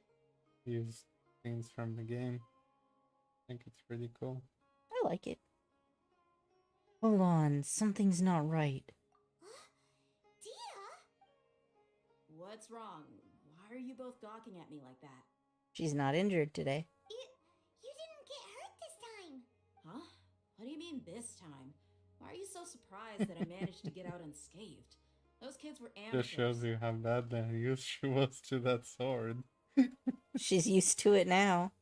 used scenes from the game. I think it's pretty cool. I like it. Hold on, something's not right. Dia? What's wrong? Why are you both gawking at me like that? She's not injured today. You didn't get hurt this time. Huh? What do you mean this time? Why are you so surprised that I managed to get out unscathed? Those kids were amateurs. Just shows you how badly used she was to that sword. She's used to it now.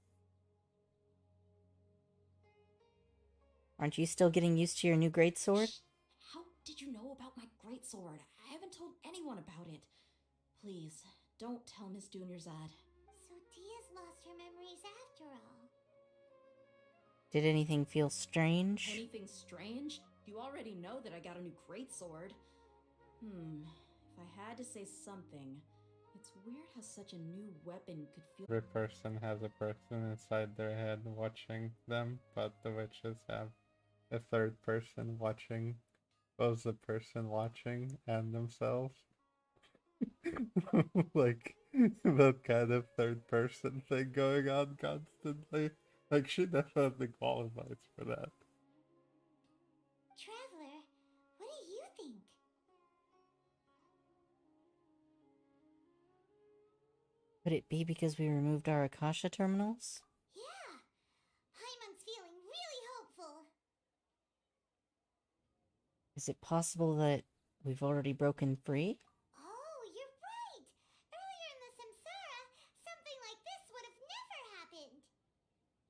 Aren't you still getting used to your new greatsword? How did you know about my greatsword? I haven't told anyone about it. Please, don't tell Miss Dunyarzad. So Dia's lost her memories after all. Did anything feel strange? Anything strange? You already know that I got a new greatsword. If I had to say something, it's weird how such a new weapon could feel. Every person has a person inside their head watching them, but the witches have a third person watching both the person watching and themselves. Like that kind of third person thing going on constantly. Like she definitely qualifies for that. Traveler, what do you think? Could it be because we removed our Akasha terminals? Yeah, Paimon's feeling really hopeful. Is it possible that we've already broken free? Oh, you're right. Earlier in the Samsara, something like this would have never happened.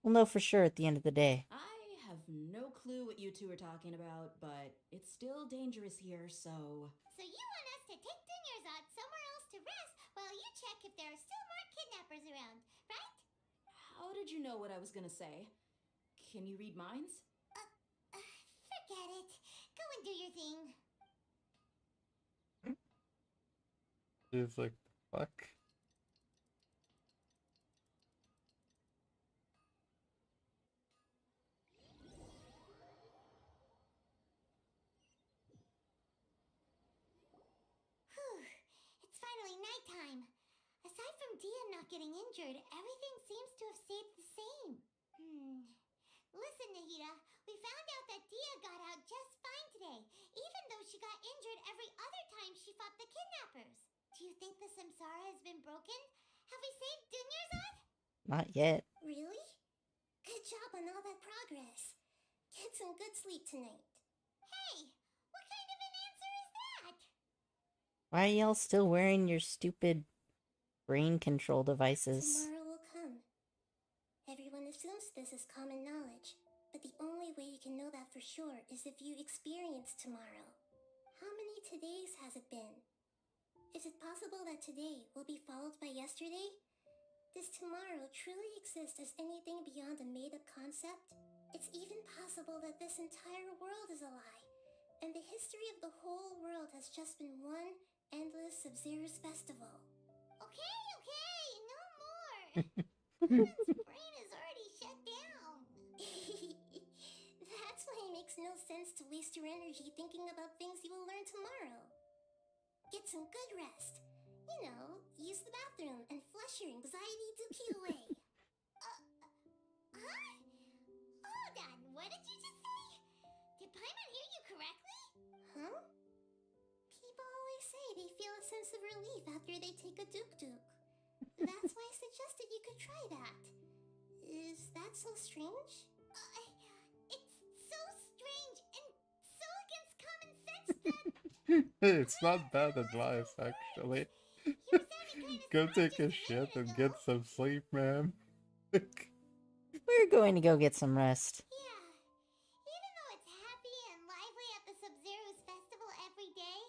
We'll know for sure at the end of the day. I have no clue what you two are talking about, but it's still dangerous here, so... So you want us to take Dunyarzad somewhere else to rest while you check if there are still more kidnappers around, right? How did you know what I was gonna say? Can you read minds? Forget it. Go and do your thing. She's like, fuck. Whew. It's finally nighttime. Aside from Dia not getting injured, everything seems to have stayed the same. Listen, Nahida, we found out that Dia got out just fine today, even though she got injured every other time she fought the kidnappers. Do you think the Samsara has been broken? Have we saved Dunyarzad? Not yet. Really? Good job on all that progress. Get some good sleep tonight. Hey, what kind of an answer is that? Why are y'all still wearing your stupid brain control devices? Tomorrow will come. Everyone assumes this is common knowledge, but the only way you can know that for sure is if you experience tomorrow. How many todays has it been? Is it possible that today will be followed by yesterday? Does tomorrow truly exist as anything beyond a made-up concept? It's even possible that this entire world is a lie, and the history of the whole world has just been one endless Sub-Zero's festival. Okay, no more. Paimon's brain is already shut down. That's why it makes no sense to waste your energy thinking about things you will learn tomorrow. Get some good rest. You know, use the bathroom and flush your anxiety dookie away. Huh? Hold on, what did you just say? Did Paimon hear you correctly? Huh? People always say they feel a sense of relief after they take a duk. That's why I suggested you could try that. Is that so strange? It's so strange and so against common sense that... It's not bad advice, actually. You were sounding kind of Go smart take a just shit minute and ago. get some sleep, man. We're going to go get some rest. Yeah. Even though it's happy and lively at the Sub-Zero's festival every day,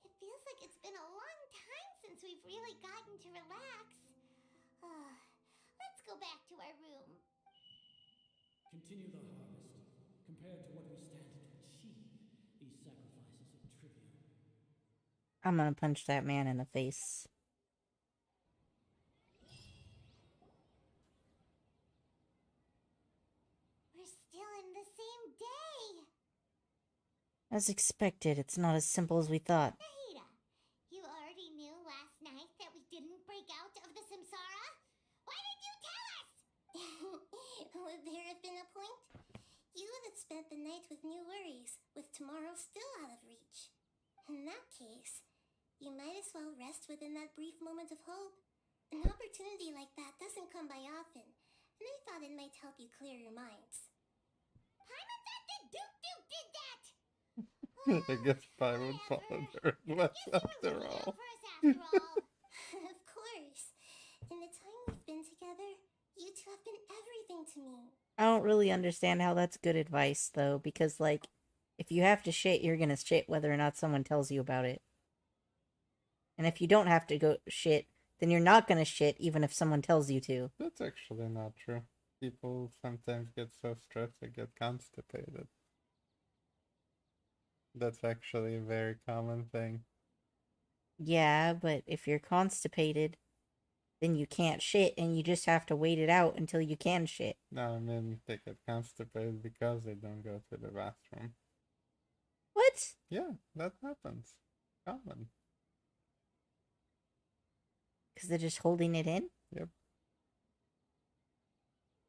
it feels like it's been a long time since we've really gotten to relax. Let's go back to our room. Continue the harvest. Compared to what we stand to achieve, these sacrifices are trivial. I'm gonna punch that man in the face. We're still in the same day. As expected, it's not as simple as we thought. Nahida, you already knew last night that we didn't break out of the samsara? Why did you tell us? Would there have been a point? You would have spent the night with new worries, with tomorrow still out of reach. In that case, you might as well rest within that brief moment of hope. An opportunity like that doesn't come by often, and I thought it might help you clear your minds. Paimon thought that Duk did that! I guess Paimon followed her advice after all. Of course. In the time we've been together, you two have been everything to me. I don't really understand how that's good advice, though, because, like, if you have to shit, you're gonna shit whether or not someone tells you about it. And if you don't have to go shit, then you're not gonna shit even if someone tells you to. That's actually not true. People sometimes get so stressed they get constipated. That's actually a very common thing. Yeah, but if you're constipated, then you can't shit and you just have to wait it out until you can shit. No, I mean, they get constipated because they don't go to the bathroom. What? Yeah, that happens. Common. Because they're just holding it in? Yep.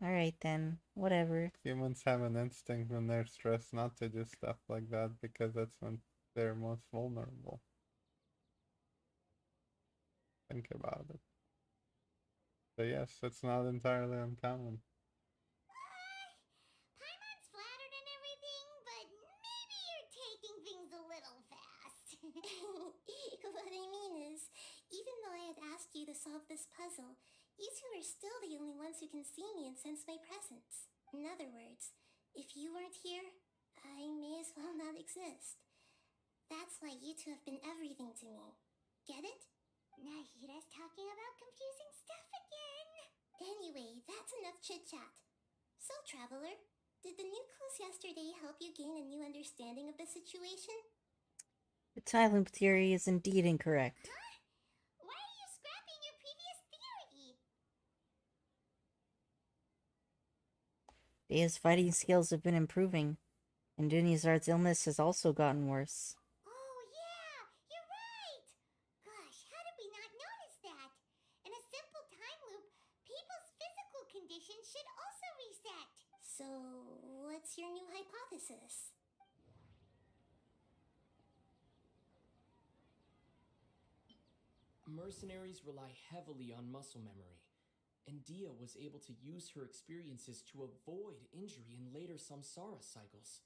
Alright then, whatever. Humans have an instinct when they're stressed not to do stuff like that because that's when they're most vulnerable. Think about it. So yes, it's not entirely uncommon. Paimon's flattered and everything, but maybe you're taking things a little fast. What I mean is, even though I had asked you to solve this puzzle, you two are still the only ones who can see me and sense my presence. In other words, if you weren't here, I may as well not exist. That's why you two have been everything to me. Get it? Nahida's talking about confusing stuff again. Anyway, that's enough chit-chat. So, Traveler, did the new clues yesterday help you gain a new understanding of the situation? The time loop theory is indeed incorrect. Huh? Why are you scrapping your previous theory? Daya's fighting skills have been improving, and Dunyarzad's illness has also gotten worse. Oh, yeah, you're right. Gosh, how did we not notice that? In a simple time loop, people's physical condition should also reset. So, what's your new hypothesis? Mercenaries rely heavily on muscle memory, and Dia was able to use her experiences to avoid injury in later samsara cycles.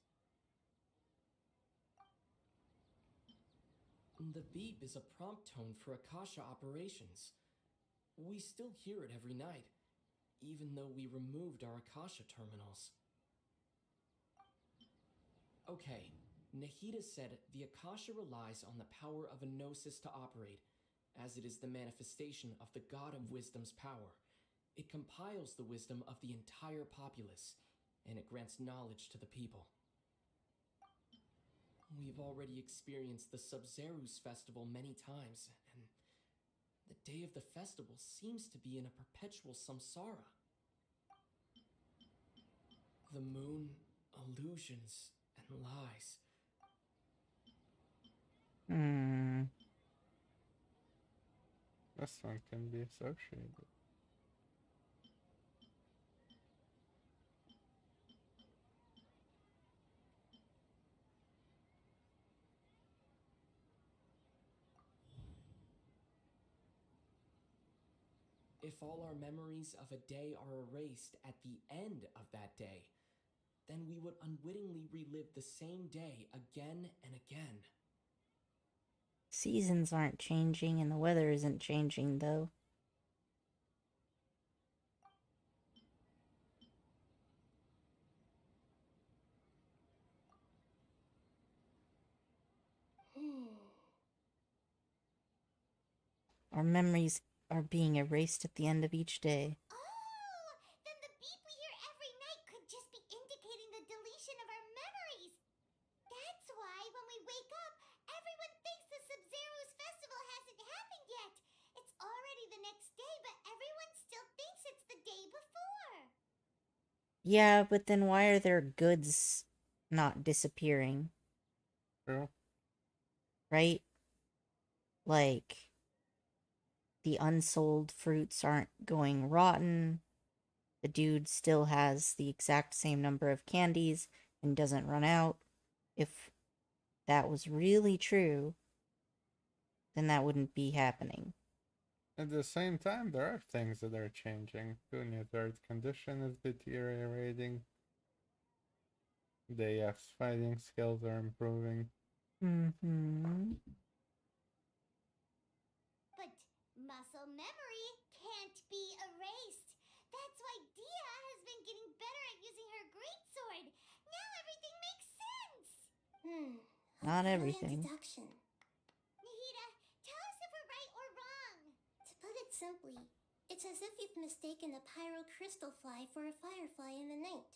The beep is a prompt tone for Akasha operations. We still hear it every night, even though we removed our Akasha terminals. Okay, Nahida said the Akasha relies on the power of a gnosis to operate, as it is the manifestation of the God of Wisdom's power. It compiles the wisdom of the entire populace, and it grants knowledge to the people. We've already experienced the Sub-Zero's festival many times, and The day of the festival seems to be in a perpetual samsara. The moon, illusions, and lies. This one can be associated. If all our memories of a day are erased at the end of that day, then we would unwittingly relive the same day again and again. Seasons aren't changing and the weather isn't changing, though. Our memories are being erased at the end of each day. Oh, then the beep we hear every night could just be indicating the deletion of our memories. That's why when we wake up, everyone thinks the Sub-Zero's festival hasn't happened yet. It's already the next day, but everyone still thinks it's the day before. Yeah, but then why are their goods not disappearing? True. Right? Like, the unsold fruits aren't going rotten. The dude still has the exact same number of candies and doesn't run out. If that was really true, then that wouldn't be happening. At the same time, there are things that are changing. Dunya's condition is deteriorating. Dayaf's fighting skills are improving. Mm-hmm. But muscle memory can't be erased. That's why Dia has been getting better at using her greatsword. Now everything makes sense. Not everything. Deduction. Nahida, tell us if we're right or wrong. To put it simply, it's as if you've mistaken a pyro crystal fly for a firefly in the night.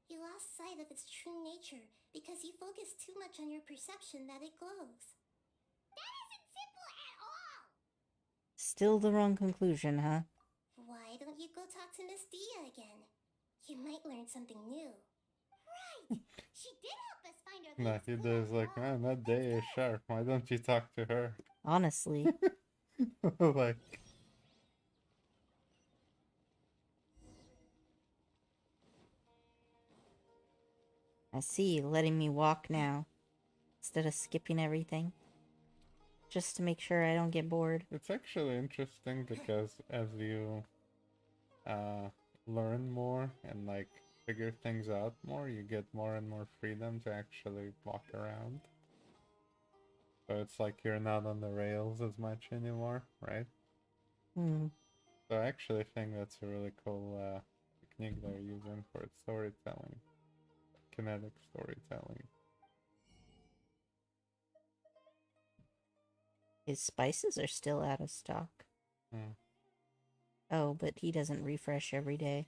You lost sight of its true nature because you focused too much on your perception that it glows. That isn't simple at all. Still the wrong conclusion, huh? Why don't you go talk to Miss Dia again? You might learn something new. Right. She did help us find our Nahida's like, man, that day is sharp. Why don't you talk to her? Honestly. Like, I see, letting me walk now. Instead of skipping everything. Just to make sure I don't get bored. it's actually interesting because as you learn more and like figure things out more, you get more and more freedom to actually walk around. So it's like you're not on the rails as much anymore, right? So I actually think that's a really cool technique they're using for storytelling. Kinetic storytelling. His spices are still out of stock. Oh, but he doesn't refresh every day.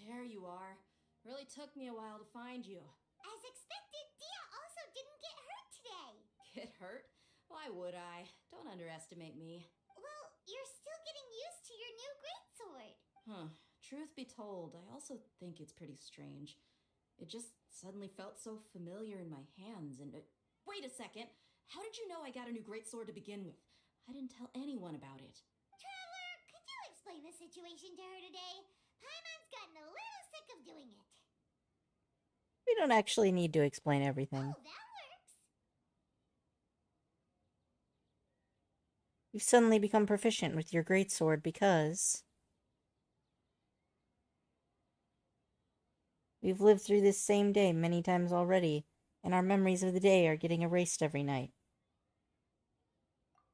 There you are. Really took me a while to find you. As expected, Dia also didn't get hurt today. Get hurt? Why would I? Don't underestimate me. Well, you're still getting used to your new greatsword. Huh. Truth be told, I also think it's pretty strange. It just suddenly felt so familiar in my hands and... wait a second! How did you know I got a new greatsword to begin with? I didn't tell anyone about it. Traveler, could you explain the situation to her today? Paimon's gotten a little sick of doing it. We don't actually need to explain everything. Oh, that works. You've suddenly become proficient with your greatsword because... we've lived through this same day many times already, and our memories of the day are getting erased every night.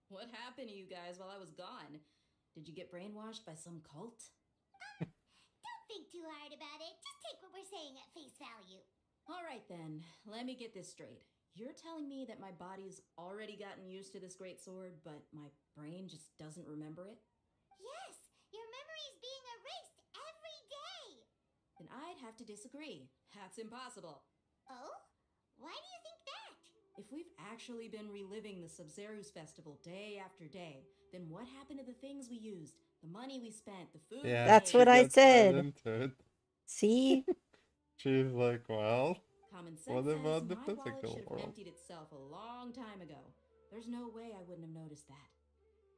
What happened to you guys while I was gone? Did you get brainwashed by some cult? Don't think too hard about it. Just take what we're saying at face value. Alright then, let me get this straight. You're telling me that my body's already gotten used to this greatsword, but my Brain just doesn't remember it? Yes, your memory's being erased every day. Then I'd have to disagree. That's impossible. Oh? Why do you think that? If we've actually been reliving the Sub-Zero's festival day after day, then what happened to the things we used? The money we spent, the food we Yeah, That's she what I gets right said. into it. See? She's like, well, Common sense what says about the my wallet physical should have world? emptied itself a long time ago. There's no way I wouldn't have noticed that.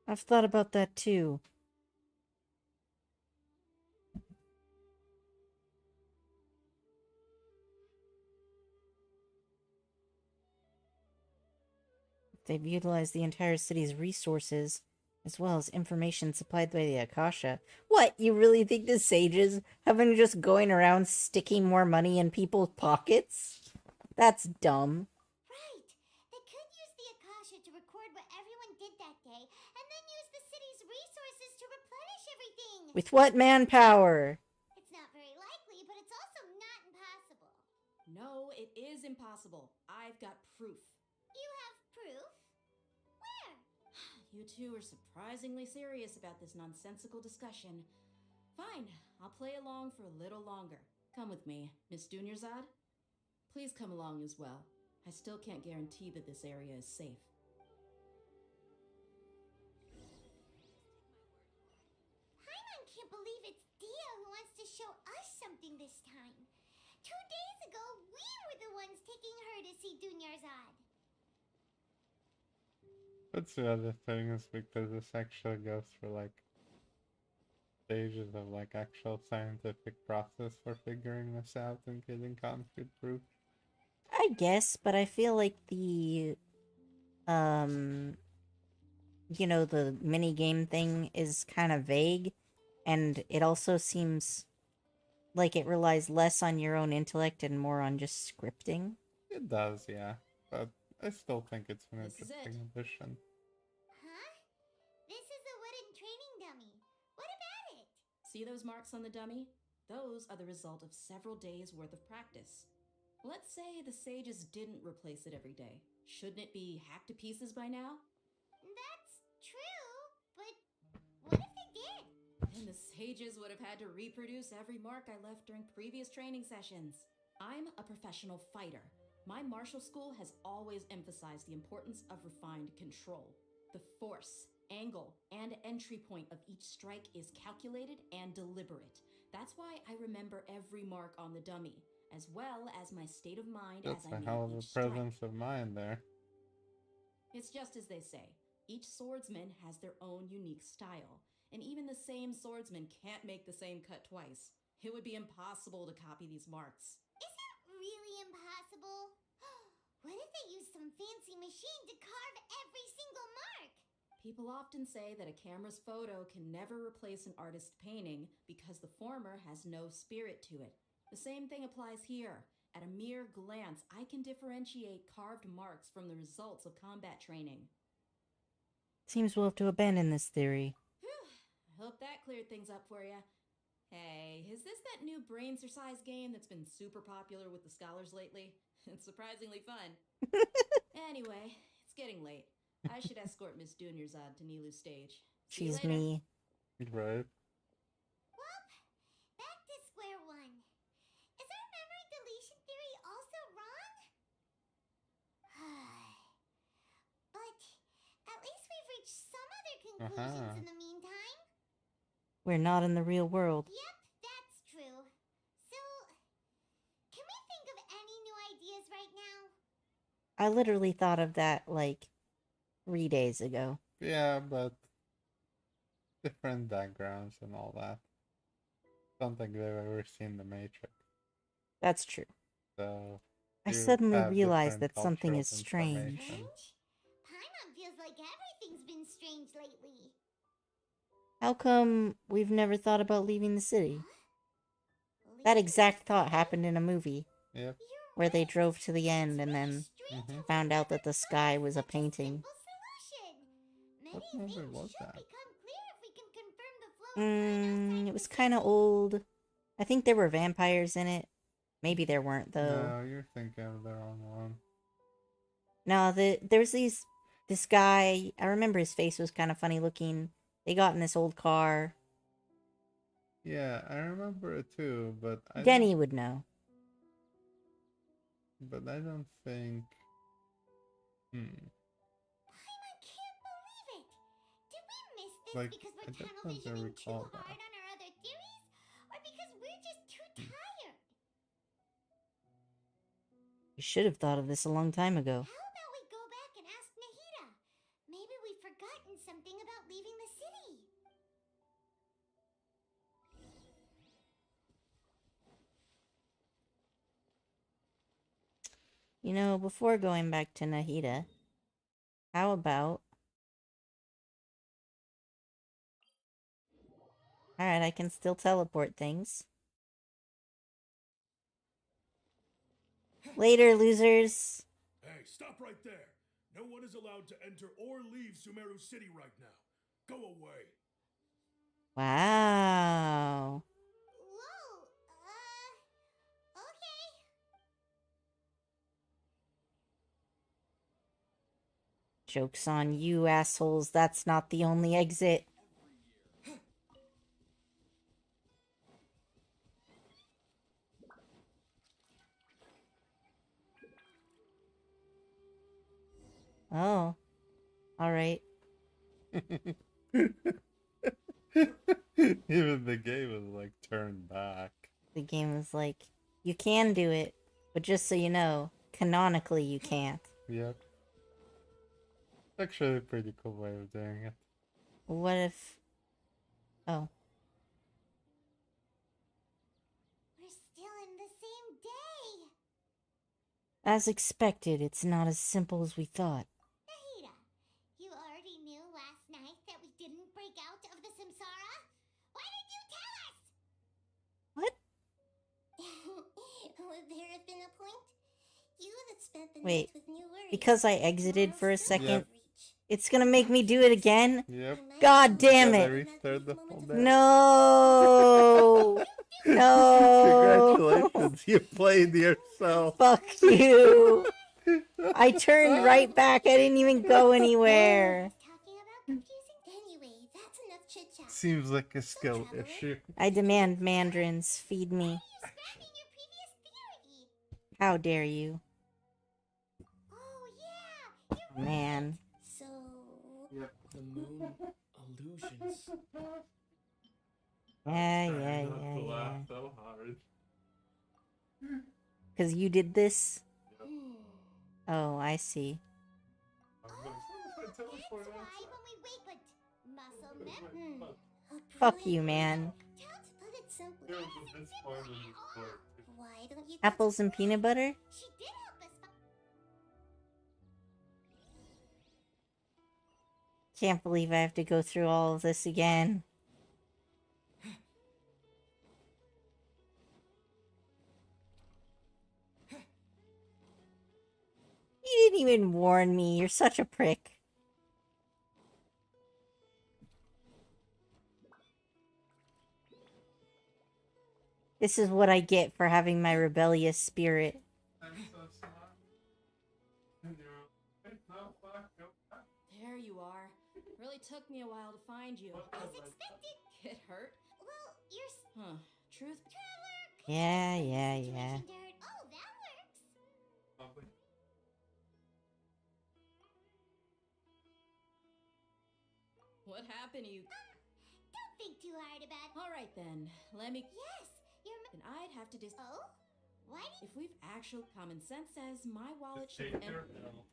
I've thought about that too. They've utilized the entire city's resources, as well as information supplied by the Akasha. What, you really think the sages have been just going around sticking more money in people's pockets? That's dumb. Right. They could use the Akasha to record what everyone did that day, and then use the city's resources to replenish everything. With what manpower? It's not very likely, but it's also not impossible. No, it is impossible. I've got proof. You have proof? Where? You two are surprisingly serious about this nonsensical discussion. Fine, I'll play along for a little longer. Come with me, Miss Dunyarzad. Please come along as well. I still can't guarantee that this area is safe. Paimon can't believe it's Dia who wants to show us something this time. 2 days ago, we were the ones taking her to see Dunyarzad. That's the other thing is because this actually goes through like stages of like actual scientific process for figuring this out and getting concrete proof. I guess, but I feel like the you know, the mini game thing is kind of vague, and it also seems like it relies less on your own intellect and more on just scripting. It does, yeah, but I still think it's an This is interesting addition. Huh? This is a wooden training dummy. What about it? See those marks on the dummy? Those are the result of several days' worth of practice. Let's say the sages didn't replace it every day. Shouldn't it be hacked to pieces by now? That's true, but what if they did? And the sages would have had to reproduce every mark I left during previous training sessions. I'm a professional fighter. My martial school has always emphasized the importance of refined control. The force, angle, and entry point of each strike is calculated and deliberate. That's why I remember every mark on the dummy, as well as my state of mind That's as I a made hell of a each strike. presence of mind there. It's just as they say. Each swordsman has their own unique style, and even the same swordsman can't make the same cut twice. It would be impossible to copy these marks. Is that really impossible? What if they use some fancy machine to carve every single mark? People often say that a camera's photo can never replace an artist's painting because the former has no spirit to it. The same thing applies here. At a mere glance, I can differentiate carved marks from the results of combat training. Seems we'll have to abandon this theory. Whew, I hope that cleared things up for you. Hey, is this that new brain exercise game that's been super popular with the scholars lately? It's surprisingly fun. Anyway, it's getting late. I should escort Miss Dunyarzad to Nilu's stage. See you She's later. me. Right. Well, back to square one. Is our memory deletion theory also wrong? But at least we've reached some other conclusions in the meantime. We're not in the real world. Yep, that's true. So, can we think of any new ideas right now? I literally thought of that like 3 days ago. Yeah, but different backgrounds and all that. Don't think they've ever seen The Matrix. That's true. So I you suddenly have realized different that something cultural is strange. information. Paimon feels like everything's been strange lately. How come we've never thought about leaving the city? That exact thought happened in a movie Yep. where they drove to the end and then found out that the sky was a painting. What movie was that? It was kind of old. I think there were vampires in it. Maybe there weren't though. No, you're thinking of the wrong one. No, there's these This guy, I remember his face was kind of funny looking. They got in this old car. Yeah, I remember it too, but Denny would know. But I don't think. I can't believe it! Did we miss this Like, because I we're just tunnel don't visioning too recall hard that. on our other theories? Or because we're just too tired? You should have thought of this a long time ago. How about we go back and ask Nahida? Maybe we've forgotten something about leaving the city. You know, before going back to Nahida, how about... Alright, I can still teleport things. Later, losers. Hey, stop right there! No one is allowed to enter or leave Sumeru City right now. Go away. Wow. Whoa, okay. Joke's on you, assholes. That's not the only exit. Oh. Alright. Even the game was like turned back. The game was like, you can do it, but just so you know, canonically you can't. Yep. Actually, a pretty cool way of doing it. What if... Oh. We're still in the same day. As expected, it's not as simple as we thought. Nahida, you already knew last night that we didn't break out of the samsara? Why did you tell us? What? Would there have been a point? You that spent the Wait, night with new worries. because I exited for a second, Yep. it's gonna make me do it again? Yep. God damn Gotta it! restart the whole day. No! No! Congratulations, you played yourself. Fuck you! I turned right back, I didn't even go anywhere. Talking about confusing. Anyway, that's enough chit chat. Seems like a skill issue. I demand mandarins, feed me. Scrapping your previous theory. How dare you? Oh yeah, you're Man. So, The moon illusions. Yeah. So hard. Because you did this? Oh, I see. That's why when we wake, but muscle memory. Fuck you, man. to put it simply, There was this point in the story. why don't you Apples and peanut butter? She did help us. Can't believe I have to go through all of this again. You didn't even warn me. You're such a prick. This is what I get for having my rebellious spirit. I'm so smart. There you are. Really took me a while to find you. As expected. Get hurt? Well, you're Huh. Truth? traveler. Yeah. Situation dirt. Oh, that works. What happened to you? Don't think too hard about it. Alright then, let me... Yes, you're. Then I'd have to dis... Oh, why did? If we've actual common sense says my wallet Just should... take your pill.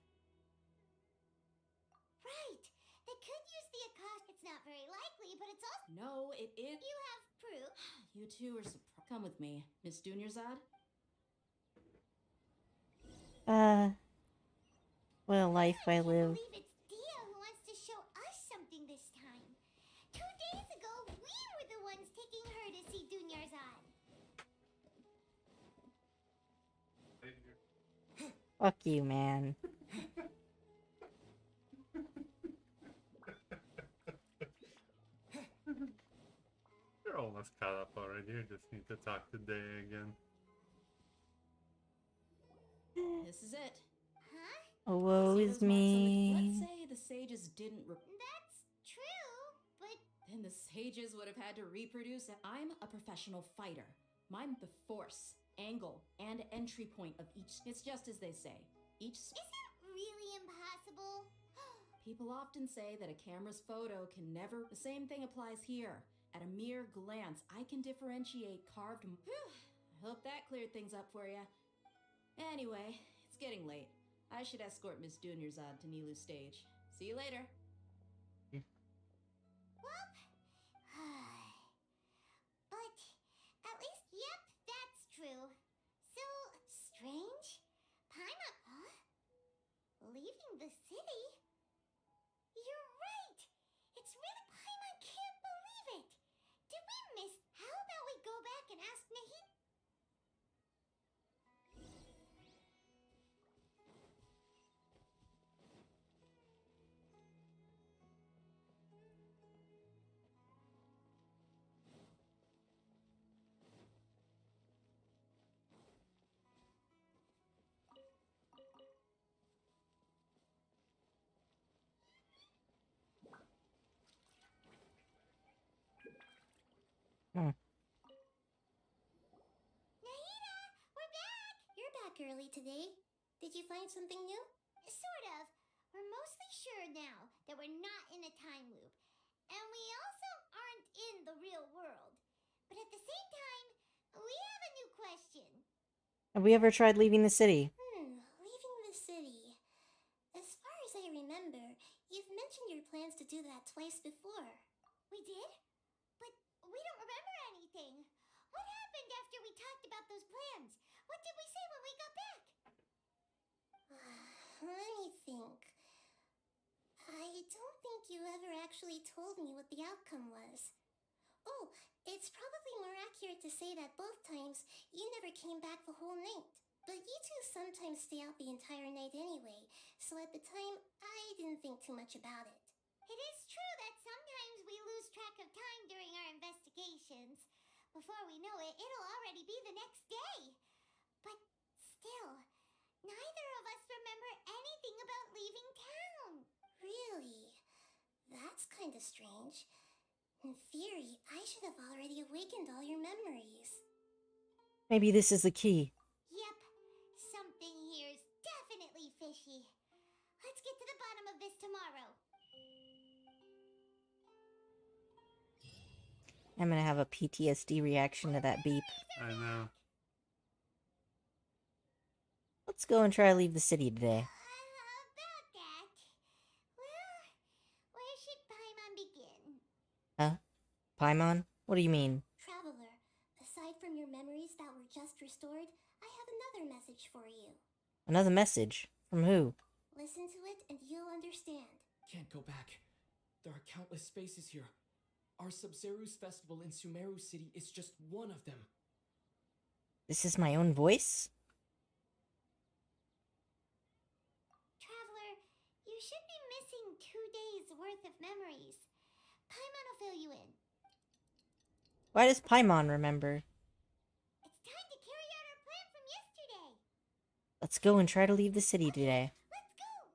Right. They could use the Akash. It's not very likely, but it's also. No, it is... You have proof. You two are Come with me, Miss Dunyarzad. What a life I live. Believe it's Dia who wants to show us something this time. 2 days ago, we were the ones taking her to see Dunyarzad. Fuck you, man. You're almost caught up already. You just need to talk to Day again. This is it. Huh? Oh, woe See is those marks on the- me. Let's say the sages didn't. That's true, but Then the sages would have had to reproduce. I'm a professional fighter. I'm the force, angle, and entry point of each. It's just as they say. is it really impossible? People often say that a camera's photo can never. The same thing applies here. At a mere glance, I can differentiate carved. I hope that cleared things up for you. Anyway, it's getting late. I should escort Miss Dunyarzad to Nilu's stage. See you later. Well, but at least, yep, that's true. So strange. Paimon, huh? Leaving the city? You're right. It's really Paimon. Can't believe it. Did we miss? How about we go back and ask Nahid? Hmm. Nahida, we're back. You're back early today. Did you find something new? Sort of. We're mostly sure now that we're not in a time loop. And we also aren't in the real world. But at the same time, we have a new question. Have we ever tried leaving the city? Leaving the city. As far as I remember, you've mentioned your plans to do that twice before. We did? But we don't remember anything. What happened after we talked about those plans? What did we say when we got back? Let me think. I don't think you ever actually told me what the outcome was. Oh, it's probably more accurate to say that both times you never came back the whole night. But you two sometimes stay out the entire night anyway, so at the time, I didn't think too much about it. It is true that sometimes we lose track of time during our investigations. Before we know it, it'll already be the next day. But still, neither of us remember anything about leaving town. Really? That's kind of strange. In theory, I should have already awakened all your memories. Maybe this is the key. Yep, something here's definitely fishy. Let's get to the bottom of this tomorrow. I'm gonna have a PTSD reaction to that beep. I know. Let's go and try to leave the city today. About that. Well, where should Paimon begin? Huh? Paimon? What do you mean? Traveler, aside from your memories that were just restored, I have another message for you. Another message? From who? Listen to it and you'll understand. Can't go back. There are countless spaces here. Our Sub-Zeru's festival in Sumeru City is just one of them. This is my own voice? Traveler, you should be missing 2 days worth of memories. Paimon will fill you in. Why does Paimon remember? It's time to carry out our plan from yesterday. Let's go and try to leave the city today. Let's go!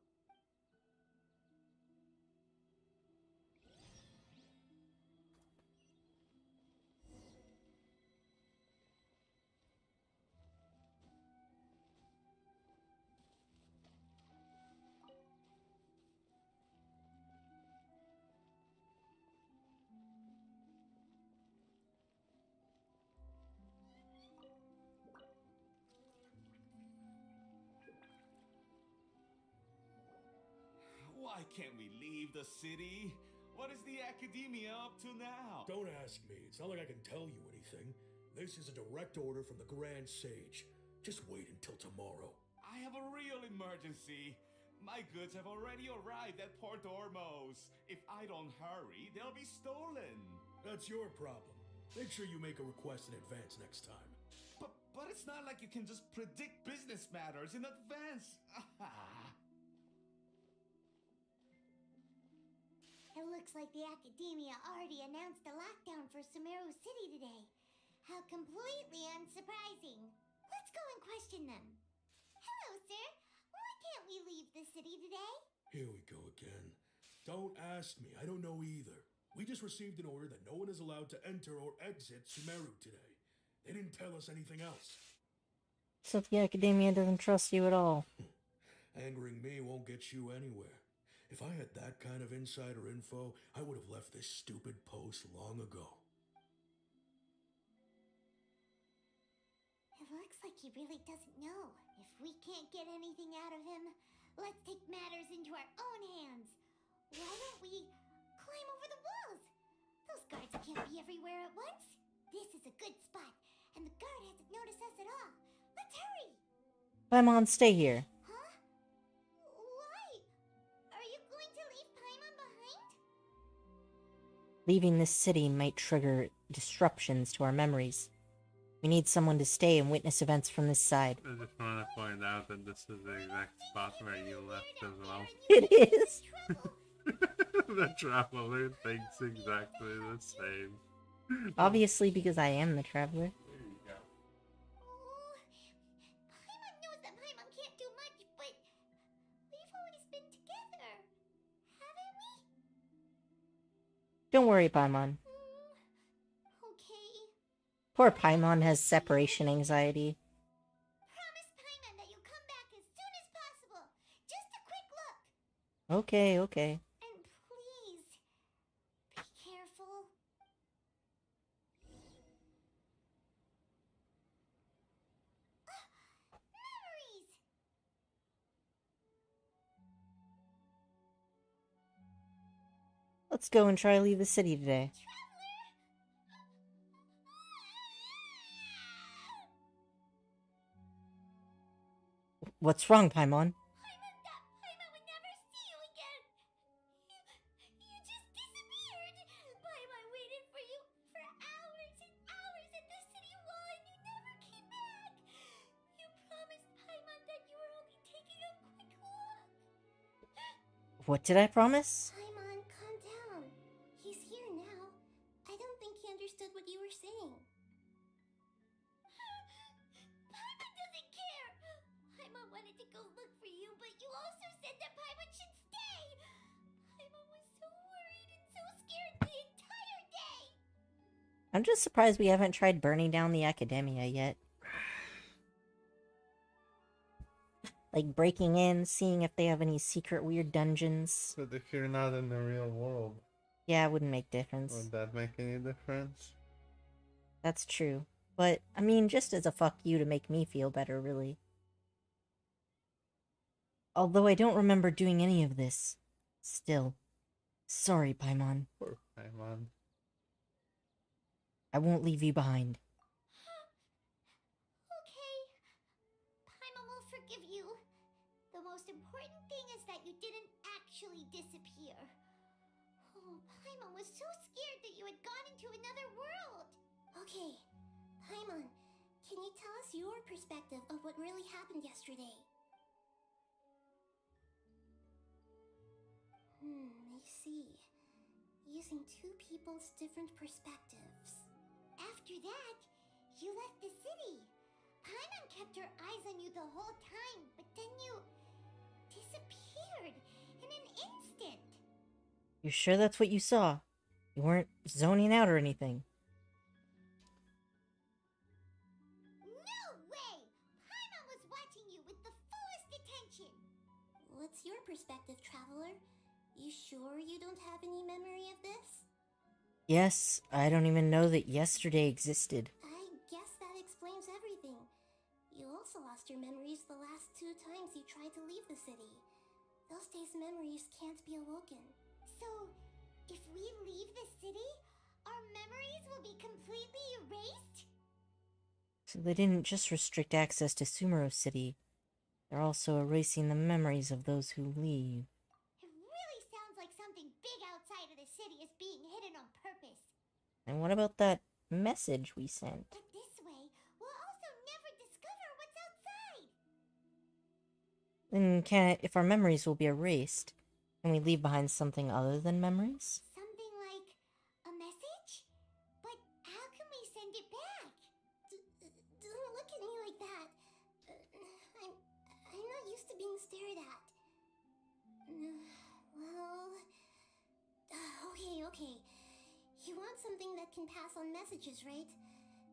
Why can't we leave the city? What is the academia up to now? Don't ask me. It's not like I can tell you anything. This is a direct order from the Grand Sage. Just wait until tomorrow. I have a real emergency. My goods have already arrived at Port Ormos. If I don't hurry, they'll be stolen. That's your problem. Make sure you make a request in advance next time. But it's not like you can just predict business matters in advance. It looks like the Academia already announced a lockdown for Sumeru City today. How completely unsurprising. Let's go and question them. Hello, sir. Why can't we leave the city today? Here we go again. Don't ask me. I don't know either. We just received an order that no one is allowed to enter or exit Sumeru today. They didn't tell us anything else. So the Academia doesn't trust you at all. Angering me won't get you anywhere. If I had that kind of insider info, I would have left this stupid post long ago. It looks like he really doesn't know. If we can't get anything out of him, let's take matters into our own hands. Why don't we climb over the walls? Those guards can't be everywhere at once. This is a good spot, and the guard hasn't noticed us at all. Let's hurry! Paimon, stay here. Huh? Why? Are you going to leave Paimon behind? Leaving this city might trigger disruptions to our memories. We need someone to stay and witness events from this side. I just want to point out that this is the exact spot where you left as well. It is! The traveler thinks exactly the same. Obviously, because I am the traveler. There you go. Paimon knows that Paimon can't do much, but we've always been together, haven't we? Don't worry, Paimon. Okay. Poor Paimon has separation anxiety. Promise Paimon that you'll come back as soon as possible. Just a quick look. Okay, okay. And please, be careful. Memories! Let's go and try to leave the city today. What's wrong, Paimon? Paimon would never see you again. You just disappeared. Paimon waited for you for hours and hours at the city wall and you never came back. You promised Paimon that you were only taking a quick look. What did I promise? Paimon, calm down. He's here now. I don't think he understood what you were saying. Paimon doesn't care. Paimon wanted to go look for you, but you also said that Paimon should stay. Paimon was so worried and so scared the entire day. I'm just surprised we haven't tried burning down the Academia yet. Like breaking in, seeing if they have any secret weird dungeons. But if you're not in the real world, Yeah, it wouldn't make difference. would that make any difference? That's true. But, I mean, just as a fuck you to make me feel better, really. Although I don't remember doing any of this. Still. Sorry, Paimon. Poor Paimon. I won't leave you behind. Okay. Paimon will forgive you. The most important thing is that you didn't actually disappear. Oh, Paimon was so scared that you had gone into another world. Okay, Paimon, can you tell us your perspective of what really happened yesterday? I see. Using two people's different perspectives. After that, you left the city. Paimon kept her eyes on you the whole time, but then you disappeared in an instant. You sure that's what you saw? You weren't zoning out or anything. No way! Paimon was watching you with the fullest attention. What's your perspective, Traveler? You sure you don't have any memory of this? Yes, I don't even know that yesterday existed. I guess that explains everything. You also lost your memories the last 2 times you tried to leave the city. Those days' memories can't be awoken. So, if we leave the city, our memories will be completely erased? So they didn't just restrict access to Sumeru City. They're also erasing the memories of those who leave. It really sounds like something big outside of the city is being hidden on purpose. And what about that message we sent? But this way, we'll also never discover what's outside. Then if our memories will be erased, can we leave behind something other than memories? Something like a message? But how can we send it back? Don't look at me like that. I'm not used to being stared at. can pass on messages, right?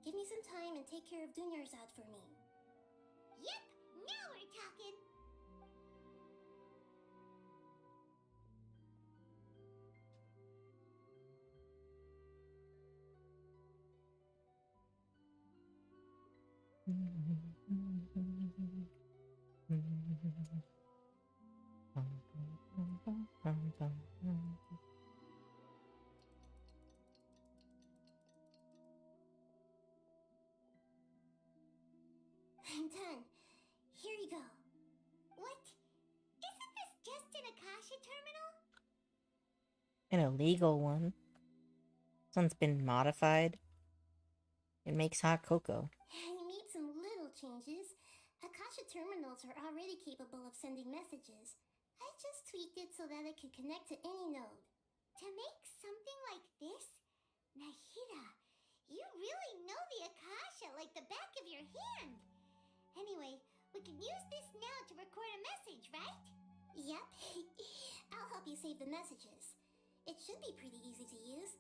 Give me some time and take care of Dunyarzad for me. Yep, now we're talking. I'm done. Here you go. What? Isn't this just an Akasha terminal? An illegal one. This one's been modified. It makes hot cocoa. I made some little changes. Akasha terminals are already capable of sending messages. I just tweaked it so that it could connect to any node. To make something like this? Nahida, you really know the Akasha like the back of your hand. Anyway, we can use this now to record a message, right? Yep. I'll help you save the messages. It should be pretty easy to use.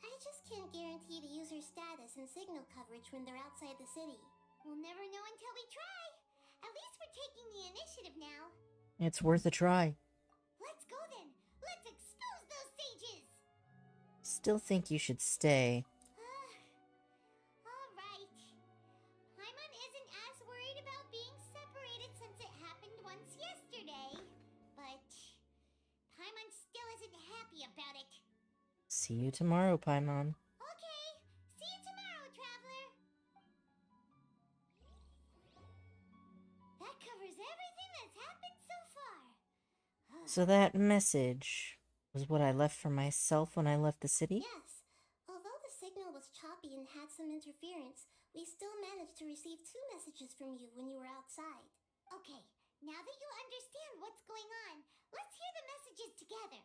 I just can't guarantee the user's status and signal coverage when they're outside the city. We'll never know until we try. At least we're taking the initiative now. It's worth a try. Let's go then. Let's expose those sages. Still think you should stay. All right. Paimon isn't as worried about being separated since it happened once yesterday. But Paimon still isn't happy about it. See you tomorrow, Paimon. Okay. See you tomorrow, Traveler. That covers everything that's happened so far. So that message was what I left for myself when I left the city? Yes. Although the signal was choppy and had some interference, we still managed to receive 2 messages from you when you were outside. Okay, now that you understand what's going on, let's hear the messages together.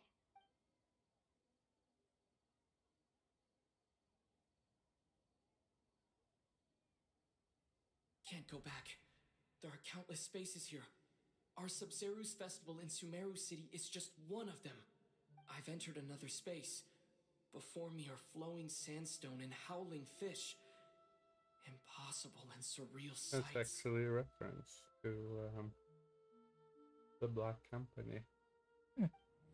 Can't go back. There are countless spaces here. Our Sub-Zeru's festival in Sumeru City is just one of them. I've entered another space. Before me are flowing sandstone and howling fish. Impossible and surreal sights. That's actually a reference to the Black Company.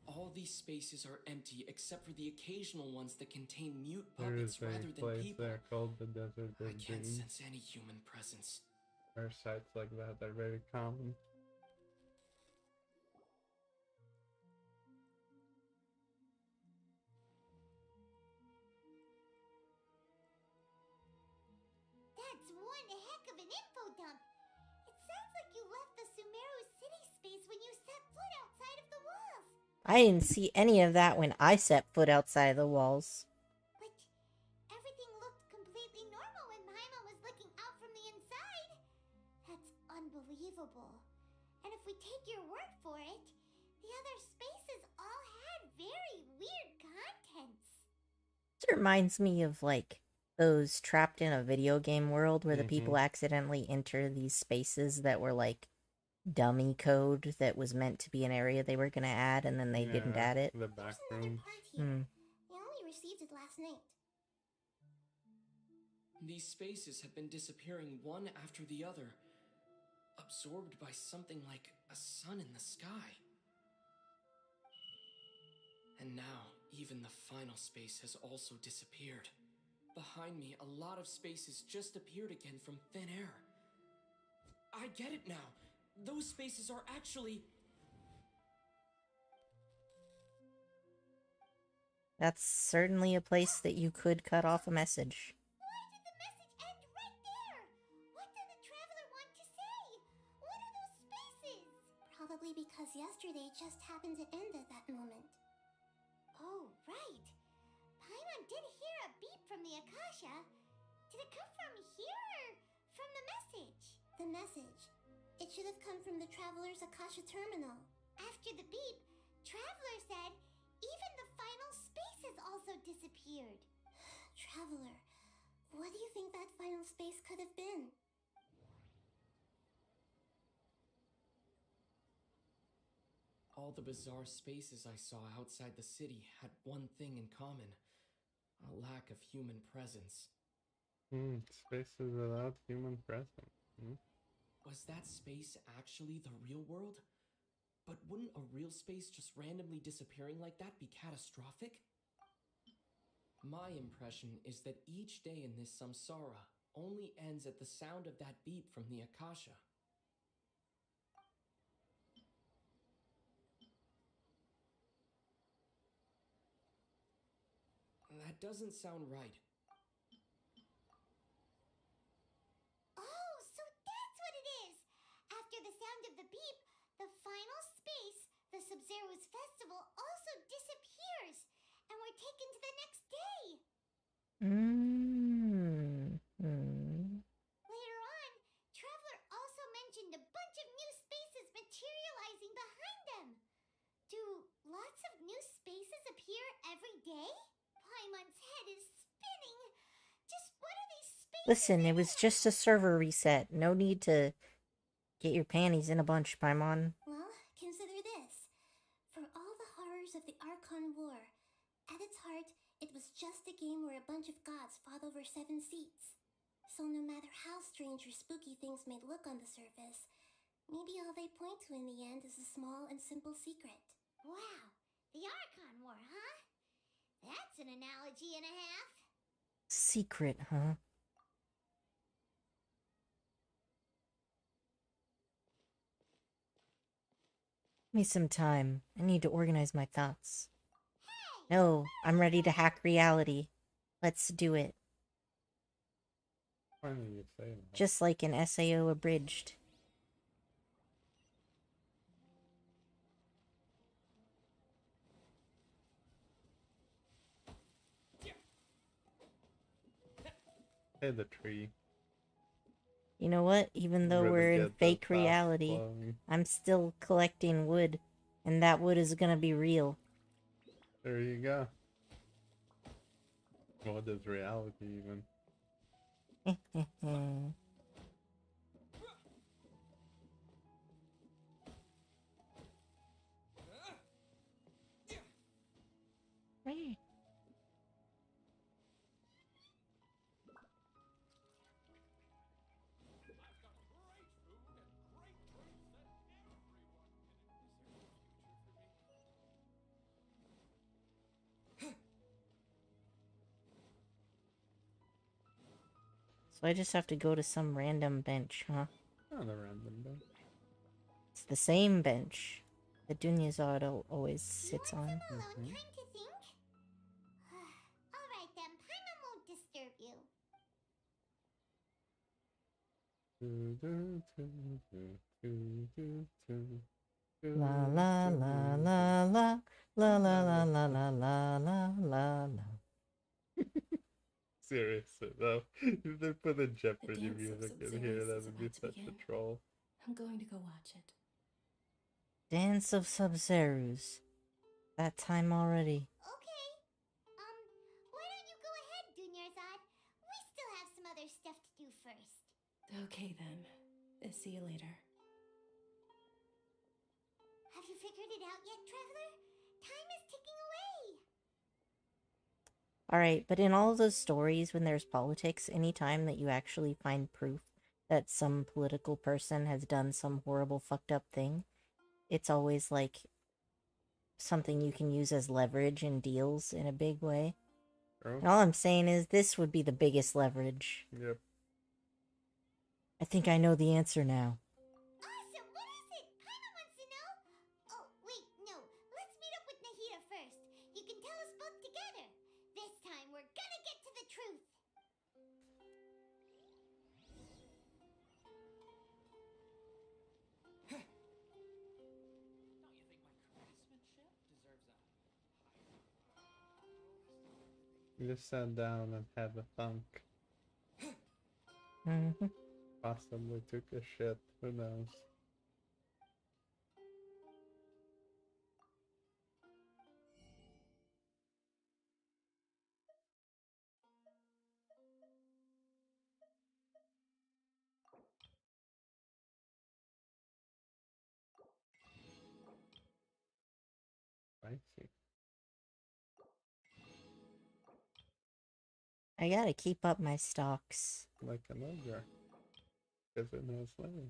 All these spaces are empty except for the occasional ones that contain mute There is puppets rather a than place people. there called the Desert I of can't Dreams. sense any human presence. Where sites like that are very common. That's one heck of an info dump. It sounds like you left the Sumeru city space when you set foot outside of the walls. I didn't see any of that when I set foot outside the walls. But everything looked completely normal when Paimon was looking out from the inside. That's unbelievable. And if we take your word for it, the other spaces all had very weird contents. This reminds me of, like, those trapped in a video game world where the people accidentally enter these spaces that were, like, dummy code that was meant to be an area they were going to add, and then they didn't add it. The back There's another rooms. part here. I only received it last night. These spaces have been disappearing one after the other, absorbed by something like a sun in the sky. And now, even the final space has also disappeared. Behind me, a lot of spaces just appeared again from thin air. I get it now. Those spaces are actually... That's certainly a place that you could cut off a message. Why did the message end right there? What did the Traveler want to say? What are those spaces? Probably because yesterday just happened to end at that moment. Oh, right. Paimon did hear a beep from the Akasha. Did it come from here or from the message? The message. It should have come from the Traveler's Akasha terminal. After the beep, Traveler said even the final spaces also disappeared. Traveler, what do you think that final space could have been? All the bizarre spaces I saw outside the city had one thing in common. A lack of human presence. Spaces without human presence. Was that space actually the real world? But wouldn't a real space just randomly disappearing like that be catastrophic? My impression is that each day in this samsara only ends at the sound of that beep from the Akasha. That doesn't sound right. Oh, so that's what it is! After the sound of the beep, the final space, the Sub-Zero's festival, also disappears, and we're taken to the next day! Later on, Traveler also mentioned a bunch of new spaces materializing behind them. Do lots of new spaces appear every day? Paimon's head is spinning. Just what are these spaces? Listen, it was just a server reset. No need to get your panties in a bunch, Paimon. Well, consider this. For all the horrors of the Archon War, at its heart, it was just a game where a bunch of gods fought over 7 seats. So no matter how strange or spooky things may look on the surface, maybe all they point to in the end is a small and simple secret. Wow, the Archon War, huh? That's an analogy and a half. Secret, huh? Give me some time. I need to organize my thoughts. No, I'm ready to hack reality. Let's do it. Funny you say that. Just like an SAO abridged. Hey, the tree. You know what? Even though Really we're in get those fake thoughts reality, flowing. I'm still collecting wood. And that wood is gonna be real. There you go. What is reality even? So I just have to go to some random bench, huh? Not a random bench. It's the same bench that Dunyazad always sits on. Time to think? Alright then, Paimon won't disturb you. La la la la la la la la la la la la la la. Seriously though, if they put a Jeopardy dance of music in Sub-Zeros here, that is would be about to such begin. a troll. I'm going to go watch it. Dance of Sub-Zerus. That time already. Okay. Why don't you go ahead, Dunyarzad? We still have some other stuff to do first. Okay then. See you later. Have you figured it out yet, Traveler? Time is ticking away. Alright, but in all of those stories, when there's politics, anytime that you actually find proof that some political person has done some horrible fucked up thing, it's always like something you can use as leverage in deals in a big way. True. And all I'm saying is this would be the biggest leverage. Yep. I think I know the answer now. Awesome, what is it? Paimon wants to know. Oh, wait, no. Let's meet up with Nahida first. You can tell us both together. This time, we're gonna get to the truth. Just sat down and had a thunk. Possibly took a shit. Who knows? Spicy. I gotta keep up my stocks. Like an ogre. Because it has lineage.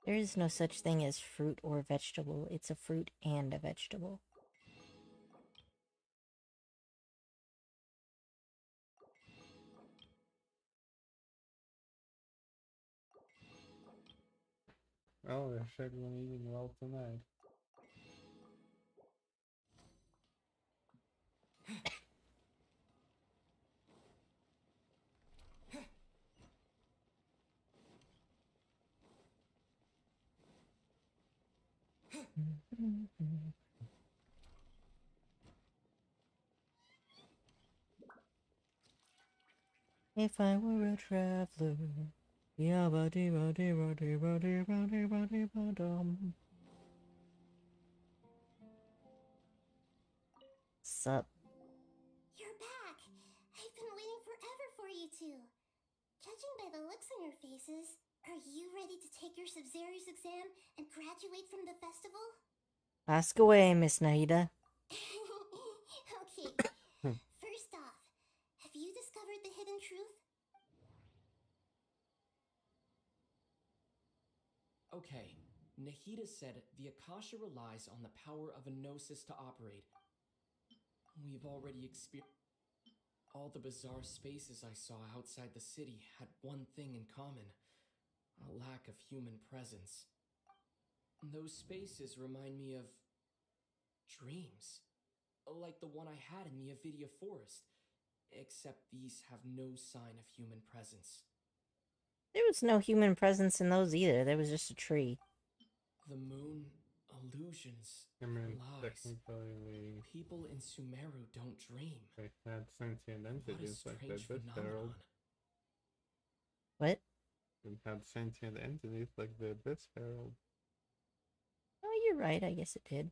There is no such thing as fruit or vegetable. It's a fruit and a vegetable. Oh, I should have been eating well tonight. If I were a traveler, yabba dee ba dee ba dee ba dee ba dee ba dee ba dum. Sup? You're back. I've been waiting forever for you two. Judging by the looks on your faces, are you ready to take your Sub-Zero's exam and graduate from the festival? Ask away, Miss Naida. Okay. First off, have you discovered the hidden truth? Okay, Nahida said the Akasha relies on the power of a gnosis to operate. We've already experienced. All the bizarre spaces I saw outside the city had one thing in common: a lack of human presence. Those spaces remind me of dreams, like the one I had in the Avidia Forest, except these have no sign of human presence. There was no human presence in those either. There was just a tree. The moon, illusions, I mean, lies. technically, People in Sumeru don't dream. they had sentient entities like the Abyss Herald. What? They had sentient entities like the Abyss Herald. Oh, you're right. I guess it did.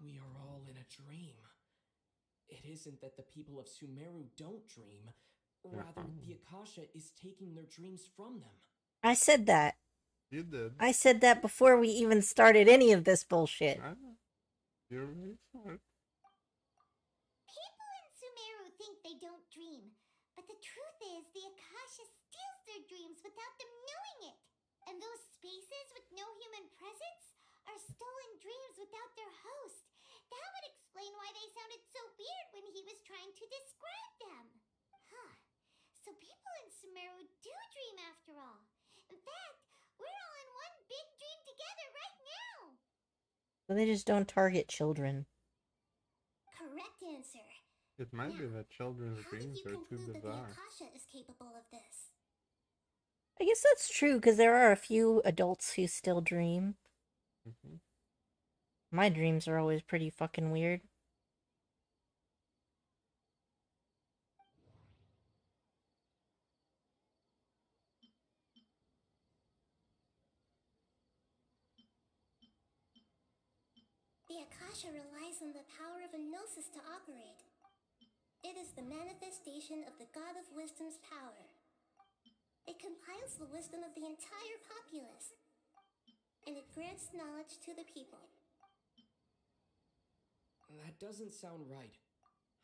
We are all in a dream. It isn't that the people of Sumeru don't dream. Rather, the Akasha is taking their dreams from them. I said that. You did. I said that before we even started any of this bullshit. I know. You're really smart. People in Sumeru think they don't dream, but the truth is the Akasha steals their dreams without them knowing it. And those spaces with no human presence are stolen dreams without their host. That would explain why they sounded so weird when he was trying to describe them. Huh. So people in Sumeru do dream after all. In fact, we're all in one big dream together right now. So they just don't target children. Correct answer. It might be that children's How did dreams you are too conclude that the bizarre. Akasha is capable of this? I guess that's true, because there are a few adults who still dream. My dreams are always pretty fucking weird. The Akasha relies on the power of a gnosis to operate. It is the manifestation of the God of Wisdom's power. It compiles the wisdom of the entire populace, and it grants knowledge to the people. That doesn't sound right.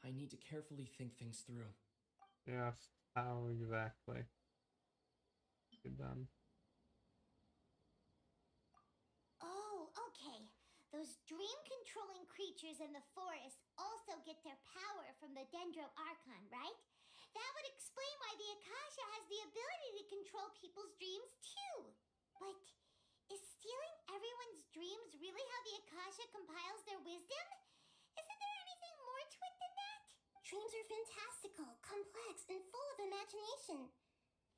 I need to carefully think things through. Yes, how exactly? Be done. Oh, okay. Those dream-controlling creatures in the forest also get their power from the Dendro Archon, right? That would explain why the Akasha has the ability to control people's dreams too. But is stealing everyone's dreams really how the Akasha compiles their wisdom? Isn't there anything more to it than that? Dreams are fantastical, complex, and full of imagination.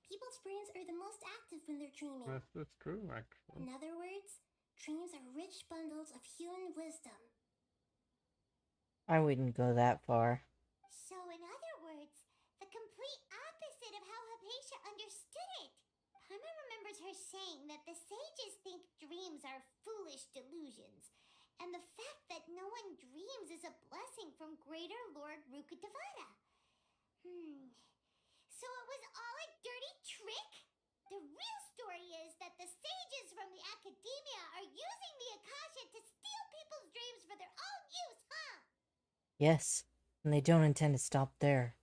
People's brains are the most active when they're dreaming. That's true, actually. In other words, dreams are rich bundles of human wisdom. I wouldn't go that far. So in other words, the complete opposite of how Hypatia understood it. Paimon remembers her saying that the sages think dreams are foolish delusions, and the fact that no one dreams is a blessing from Greater Lord Rukkhadevata. So it was all a dirty trick? The real story is that the sages from the academia are using the Akasha to steal people's dreams for their own use, huh? Yes, and they don't intend to stop there.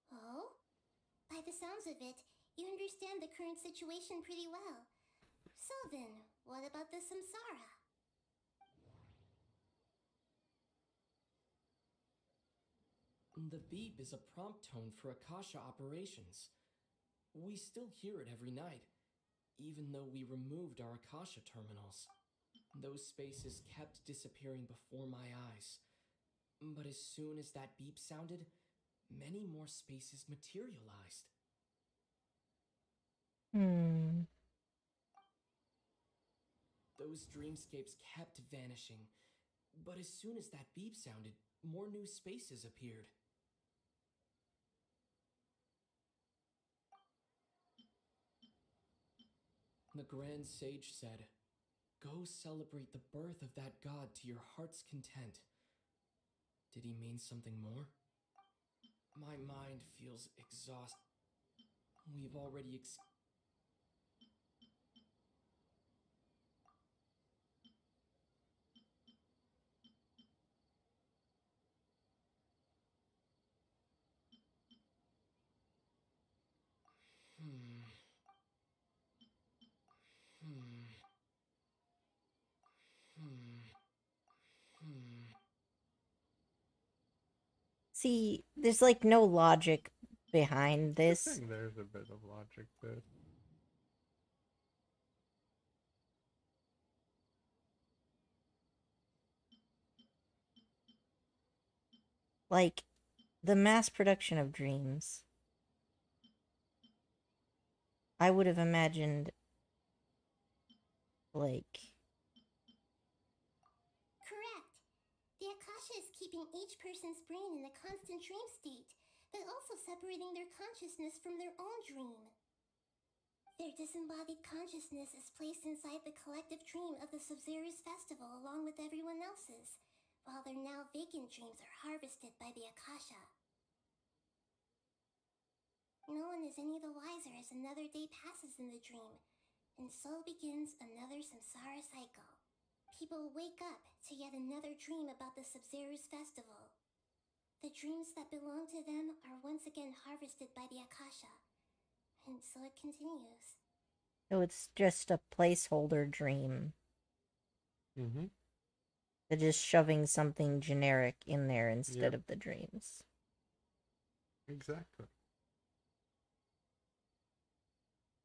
Oh? By the sounds of it, you understand the current situation pretty well. So then, what about the samsara? The beep is a prompt tone for Akasha operations. We still hear it every night, even though we removed our Akasha terminals. Those spaces kept disappearing before my eyes. But as soon as that beep sounded, many more spaces materialized. Those dreamscapes kept vanishing, but as soon as that beep sounded, more new spaces appeared. The Grand Sage said, "Go celebrate the birth of that god to your heart's content." Did he mean something more? My mind feels exhausted. We've already See, there's like no logic behind I this. think there's a bit of logic to it. Like, the mass production of dreams. I would have imagined, like... Correct. The Akasha is keeping each person's brain in a constant dream state, but also separating their consciousness from their own dream. Their disembodied consciousness is placed inside the collective dream of the Sub-Zero's festival along with everyone else's, while their now vacant dreams are harvested by the Akasha. No one is any the wiser as another day passes in the dream, and so begins another samsara cycle. People wake up to yet another dream about the Sub-Zero's festival. The dreams that belong to them are once again harvested by the Akasha, and so it continues. So it's just a placeholder dream. Mm-hmm. They're just shoving something generic in there instead of the dreams. Exactly.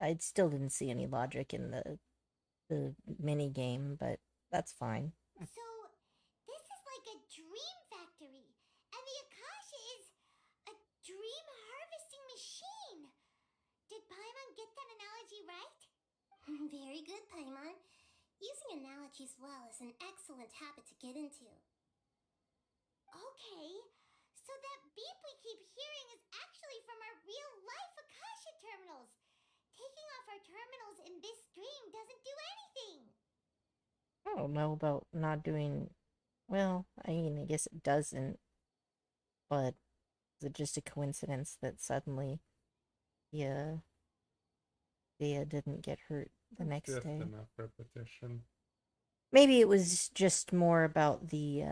I still didn't see any logic in the mini game, but that's fine. So, this is like a dream factory, and the Akasha is a dream harvesting machine. Did Paimon get that analogy right? Very good, Paimon. Using analogies well is an excellent habit to get into. Okay, so that beep we keep hearing is actually from our real-life Akasha terminals. Taking off our terminals in this dream doesn't do anything. I don't know about not doing... Well, I mean, I guess it doesn't. But is it just a coincidence that suddenly, Dea didn't get hurt the next Just day? enough repetition. Maybe it was just more about the,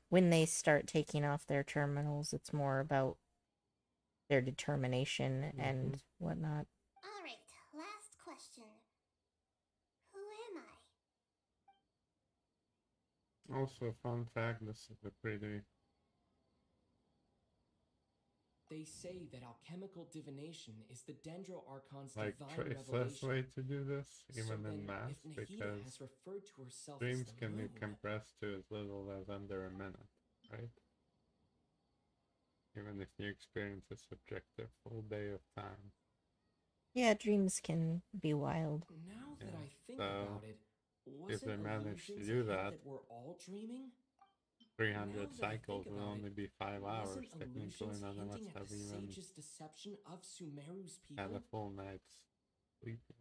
when they start taking off their terminals, it's more about their determination and whatnot. Alright, last question. Who am I? Also, fun fact, this is a pretty... They say that alchemical divination is the Dendro Archon's like divine choiceless revelation. way to do this, even So in then, math, if Nahida because has referred to herself dreams as the can be moon, compressed to as little as under a minute, right? Even if you experience a subjective full day of time. Yeah, dreams can be wild. Now that I think so about it, if they wasn't manage to illusions do a hint that, we're all dreaming? 300 Now that I cycles think will about only it, be 5 hours, wasn't technically. illusions None of us hinting at have the even sage's deception of Sumeru's had people? a full night's sleeping.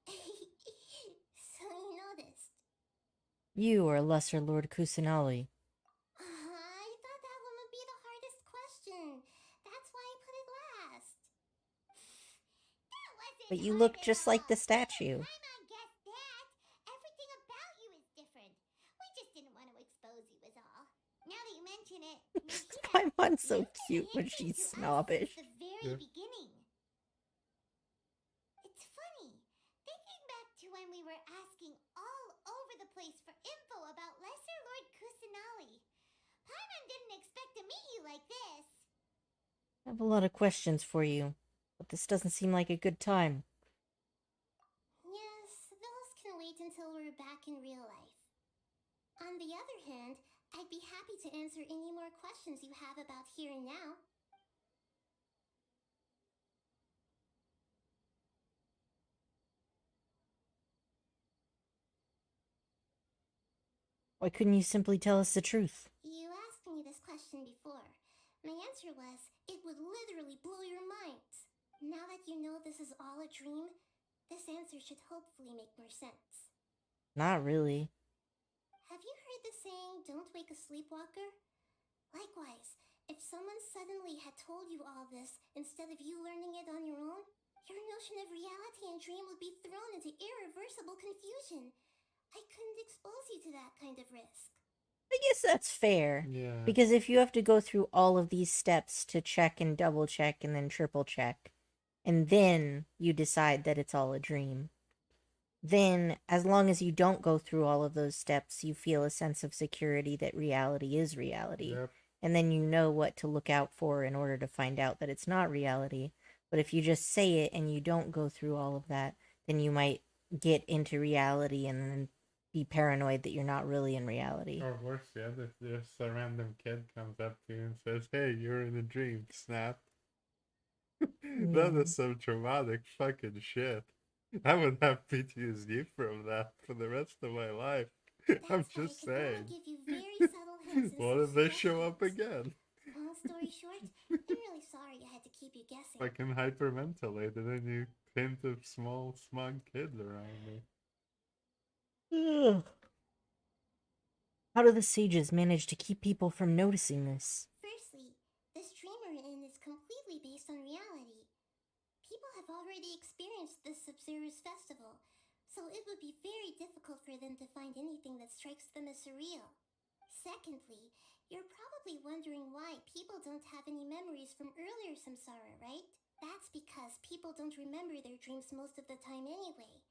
So you noticed. You are Lesser Lord Kusanali. I thought that one would be the hardest question. That's why I put it last. That wasn't But you hard look at just all. like the statue. Paimon guessed that. Everything about you is different. We just didn't want to expose you is all. Now that you mention it, Nishida, Paimon's so you've been cute when hinting she's to us snobbish. since the very Yeah. beginning. It's funny. Thinking back to when we were asking all over the place for info about Lesser Lord Kusanali. Paimon didn't expect to meet you like this. I have a lot of questions for you, but this doesn't seem like a good time. Yes, those can wait until we're back in real life. On the other hand, I'd be happy to answer any more questions you have about here and now. Why couldn't you simply tell us the truth? You asked me this question before. My answer was, it would literally blow your minds. Now that you know this is all a dream, this answer should hopefully make more sense. Not really. Have you heard the saying, don't wake a sleepwalker? Likewise, if someone suddenly had told you all this instead of you learning it on your own, your notion of reality and dream would be thrown into irreversible confusion. I couldn't expose you to that kind of risk. I guess that's fair. Yeah. Because if you have to go through all of these steps to check and double check and then triple check, and then you decide that it's all a dream, then as long as you don't go through all of those steps, you feel a sense of security that reality is reality. Yep. And then you know what to look out for in order to find out that it's not reality. But if you just say it and you don't go through all of that, then you might get into reality and then be paranoid that you're not really in reality. Or worse yet, if just a random kid comes up to you and says, "Hey, you're in a dream," snap. That is some traumatic fucking shit. I would have PTSD from that for the rest of my life. I'm just saying. Give you very subtle hints and What if they show up again? Long story short, I'm really sorry I had to keep you guessing. I can hyperventilate and then you hint of small, smug kids around me. Ugh. How do the sages manage to keep people from noticing this? Firstly, this dream we're in is completely based on reality. People have already experienced this Sub-Zero's festival, so it would be very difficult for them to find anything that strikes them as surreal. Secondly, you're probably wondering why people don't have any memories from earlier samsara, right? That's because people don't remember their dreams most of the time anyway.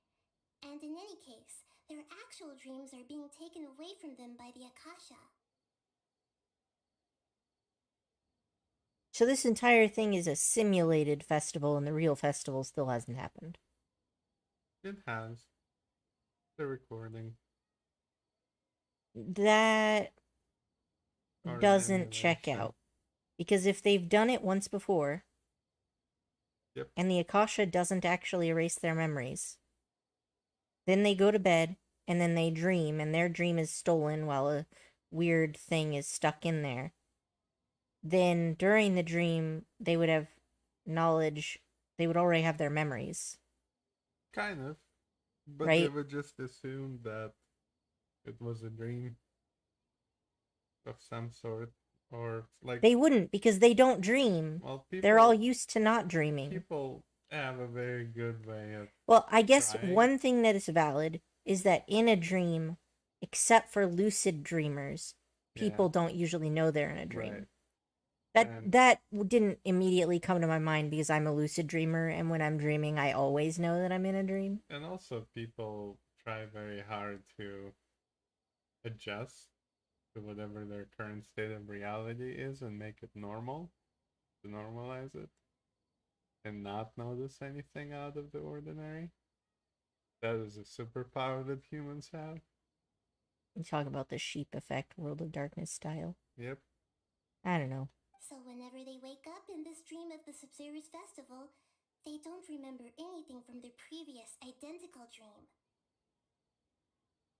And in any case, their actual dreams are being taken away from them by the Akasha. So this entire thing is a simulated festival and the real festival still hasn't happened. It has. The recording. That Or an doesn't check emulation. out. Because if they've done it once before, Yep. and the Akasha doesn't actually erase their memories, then they go to bed, and then they dream, and their dream is stolen while a weird thing is stuck in there. Then during the dream, they would have knowledge, they would already have their memories. Kind of. But Right? they would just assume that it was a dream of some sort. Or like They wouldn't, because they don't dream. well, They're all people- used to not dreaming. people have a very good way of Well, I guess trying. one thing that is valid is that in a dream, except for lucid dreamers, people Yeah. don't usually know they're in a dream. Right. That And- that didn't immediately come to my mind because I'm a lucid dreamer, and when I'm dreaming, I always know that I'm in a dream. And also people try very hard to adjust to whatever their current state of reality is and make it normal, to normalize it, and not notice anything out of the ordinary. That is a superpower that humans have. You talk about the sheep effect, World of Darkness style. Yep. I don't know. So whenever they wake up in this dream of the Sub-Zero's festival, they don't remember anything from their previous identical dream.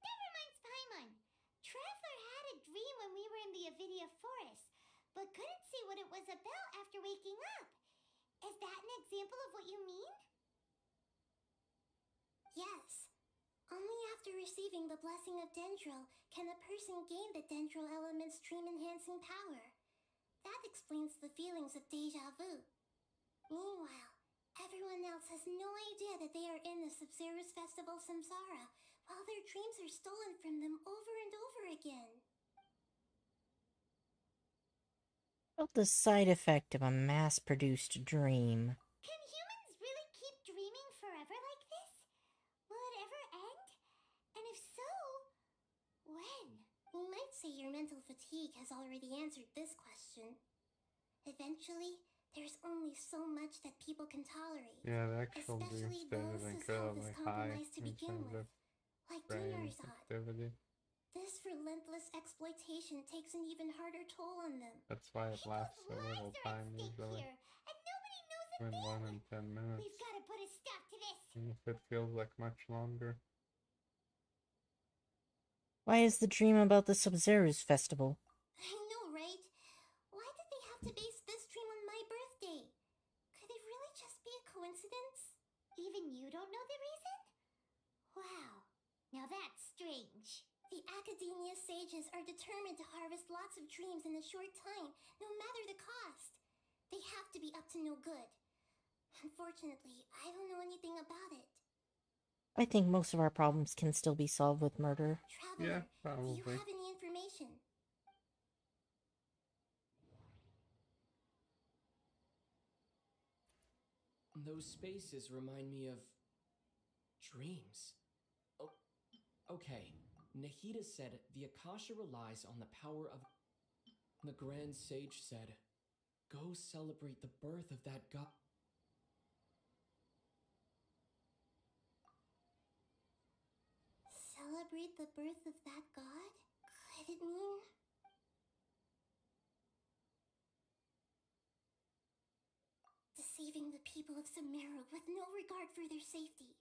Never mind Paimon. Traveler had a dream dream when we were in the Avidia forest, but couldn't see what it was about after waking up. Is that an example of what you mean? Yes. Only after receiving the blessing of Dendro can a person gain the Dendro element's dream-enhancing power. That explains the feelings of deja vu. Meanwhile, everyone else has no idea that they are in the Sub-Zero's Festival Samsara, while their dreams are stolen from them over and over again. About the side effect of a mass-produced dream. Can humans really keep dreaming forever like this? Will it ever end? And if so, when? You might say your mental fatigue has already answered this question. Eventually, there's only so much that people can tolerate. Yeah, the actual dream especially state those is whose health incredibly is high compromised to in begin terms of with, like brain Dunyarzad. activity. This relentless exploitation takes an even harder toll on them. That's why it lasts so little time usually. Here, and nobody knows a Between 1 thing. and 10 minutes. We've got to put a stop to this. And if it feels like much longer. Why is the dream about the Sub-Zero's festival? I know, right? Why did they have to base this dream on my birthday? Could it really just be a coincidence? Even you don't know the reason? Wow, now that's strange. The Academia sages are determined to harvest lots of dreams in a short time, no matter the cost. They have to be up to no good. Unfortunately, I don't know anything about it. I think most of our problems can still be solved with murder. Traveler, Yeah, probably. do you have any information? Those spaces remind me of dreams. Oh, okay. Nahida said the Akasha relies on the power of. The Grand Sage said, "Go celebrate the birth of that god." Celebrate the birth of that god? Could it mean... deceiving the people of Sumeru with no regard for their safety?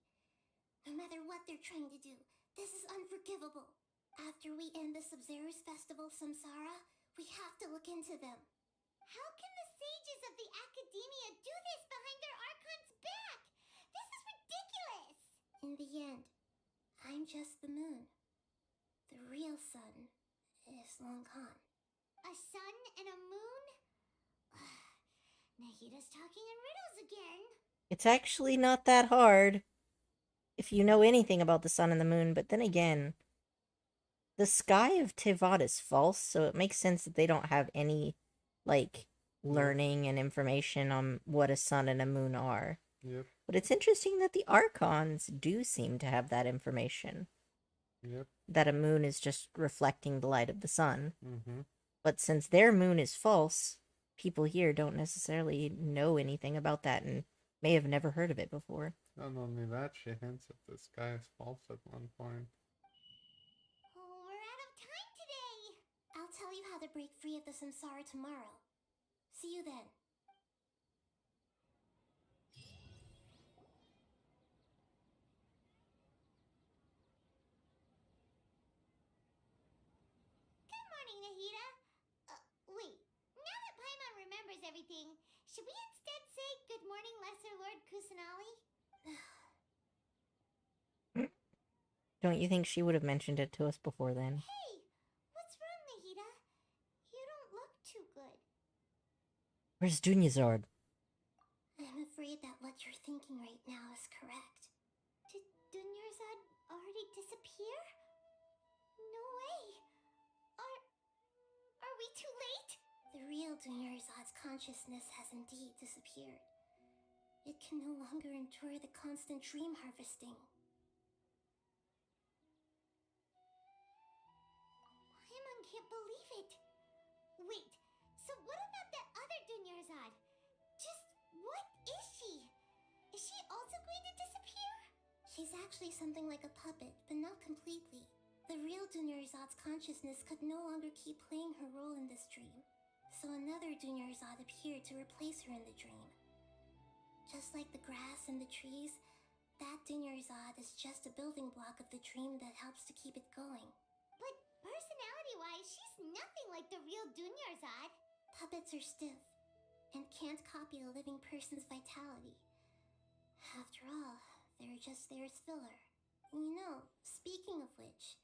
No matter what they're trying to do, this is unforgivable. After we end the Sub-Zero's Festival Samsara, we have to look into them. How can the sages of the Academia do this behind their archon's back? This is ridiculous! In the end, I'm just the moon. The real sun is long gone. A sun and a moon? Nahida's talking in riddles again. It's actually not that hard if you know anything about the sun and the moon, but then again, the sky of Tivat is false, so it makes sense that they don't have any, like, learning and information on what a sun and a moon are. Yep. But it's interesting that the archons do seem to have that information. Yep. That a moon is just reflecting the light of the sun. Mm-hmm. But since their moon is false, people here don't necessarily know anything about that and may have never heard of it before. Not only that, she hints that the sky is false at one point. Oh, we're out of time today. I'll tell you how to break free of the samsara tomorrow. See you then. Good morning, Nahida. Wait. Now that Paimon remembers everything, should we instead say good morning, Lesser Lord Kusanali? Don't you think she would have mentioned it to us before then? Hey, what's wrong, Nahida? You don't look too good. Where's Dunyazard? I'm afraid that what you're thinking right now is correct. Did Dunyarzad already disappear? No way. Are we too late? The real Dunyarzad's consciousness has indeed disappeared. It can no longer endure the constant dream harvesting. Paimon can't believe it. Wait, so what about that other Dunyarzad? Just what is she? Is she also going to disappear? She's actually something like a puppet, but not completely. The real Dunyarzad's consciousness could no longer keep playing her role in this dream. So another Dunyarzad appeared to replace her in the dream. Just like the grass and the trees, that Dunyarzad is just a building block of the dream that helps to keep it going. But personality-wise, she's It's nothing like the real Dunyarzad. Puppets are stiff and can't copy a living person's vitality. After all, they're just there as filler. You know, speaking of which,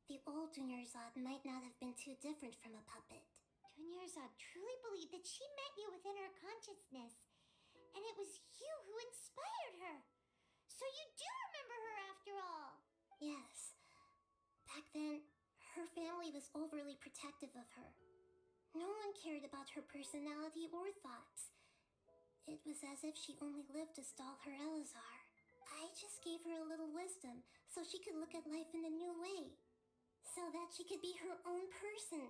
the old Dunyarzad might not have been too different from a puppet. Dunyarzad truly believed that she met you within her consciousness, and it was you who inspired her. So you do remember her after all. Yes. Back then, her family was overly protective of her. No one cared about her personality or thoughts. It was as if she only lived to stall her Elazar. I just gave her a little wisdom so she could look at life in a new way. So that she could be her own person.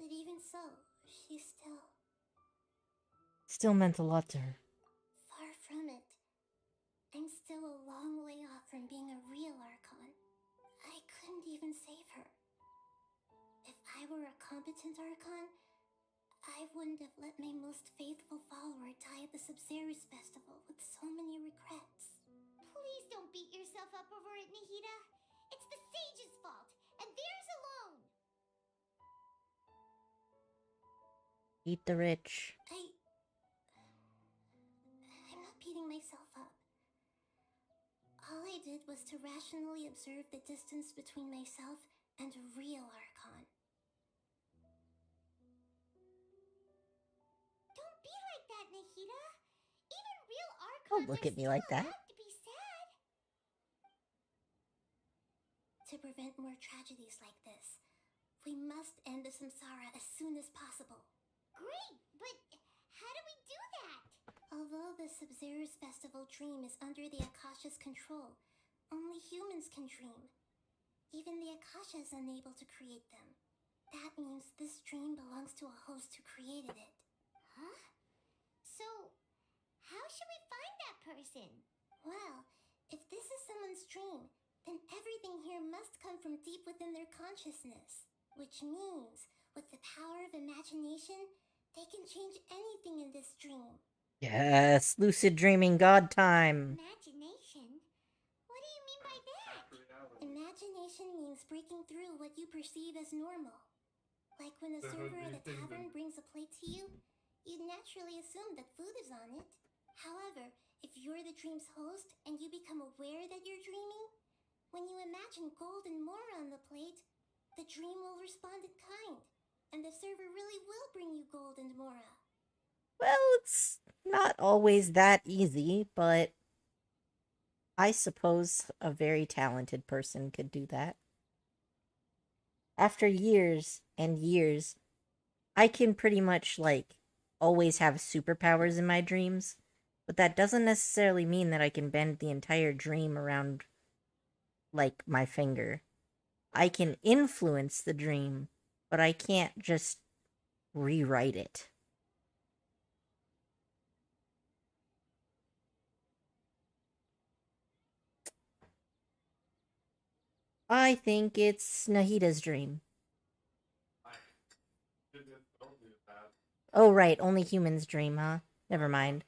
But even so, she Still meant a lot to her. far from it. I'm still a long way off from being a real Archon. I couldn't even save her. If I were a competent Archon, I wouldn't have let my most faithful follower die at the Sub-Zerus Festival with so many regrets. Please don't beat yourself up over it, Nahida. It's the sage's fault, and theirs alone. Eat the rich. I'm not beating myself up. All I did was to rationally observe the distance between myself and a real Archon. Don't be like that, Nahida. Even real Archons Don't look at me like that. allowed to be sad. To prevent more tragedies like this, we must end the samsara as soon as possible. Great, but how do we do that? Although the Sub-Zerus Festival dream is under the Akasha's control, only humans can dream. Even the Akasha is unable to create them. That means this dream belongs to a host who created it. Huh? So, how should we find that person? Well, if this is someone's dream, then everything here must come from deep within their consciousness. Which means, with the power of imagination, they can change anything in this dream. Yes, lucid dreaming god time. Imagination? What do you mean by that? Imagination means breaking through what you perceive as normal. Like when a server at a tavern brings a plate to you, you'd naturally assume that food is on it. However, if you're the dream's host and you become aware that you're dreaming, when you imagine gold and more on the plate, the dream will respond in kind, and the server really will bring you gold and mora. Well, it's not always that easy, but I suppose a very talented person could do that. After years and years, I can pretty much, always have superpowers in my dreams, but that doesn't necessarily mean that I can bend the entire dream around, my finger. I can influence the dream, but I can't just rewrite it. I think it's Nahida's dream. Oh, right, only humans dream, huh? Never mind.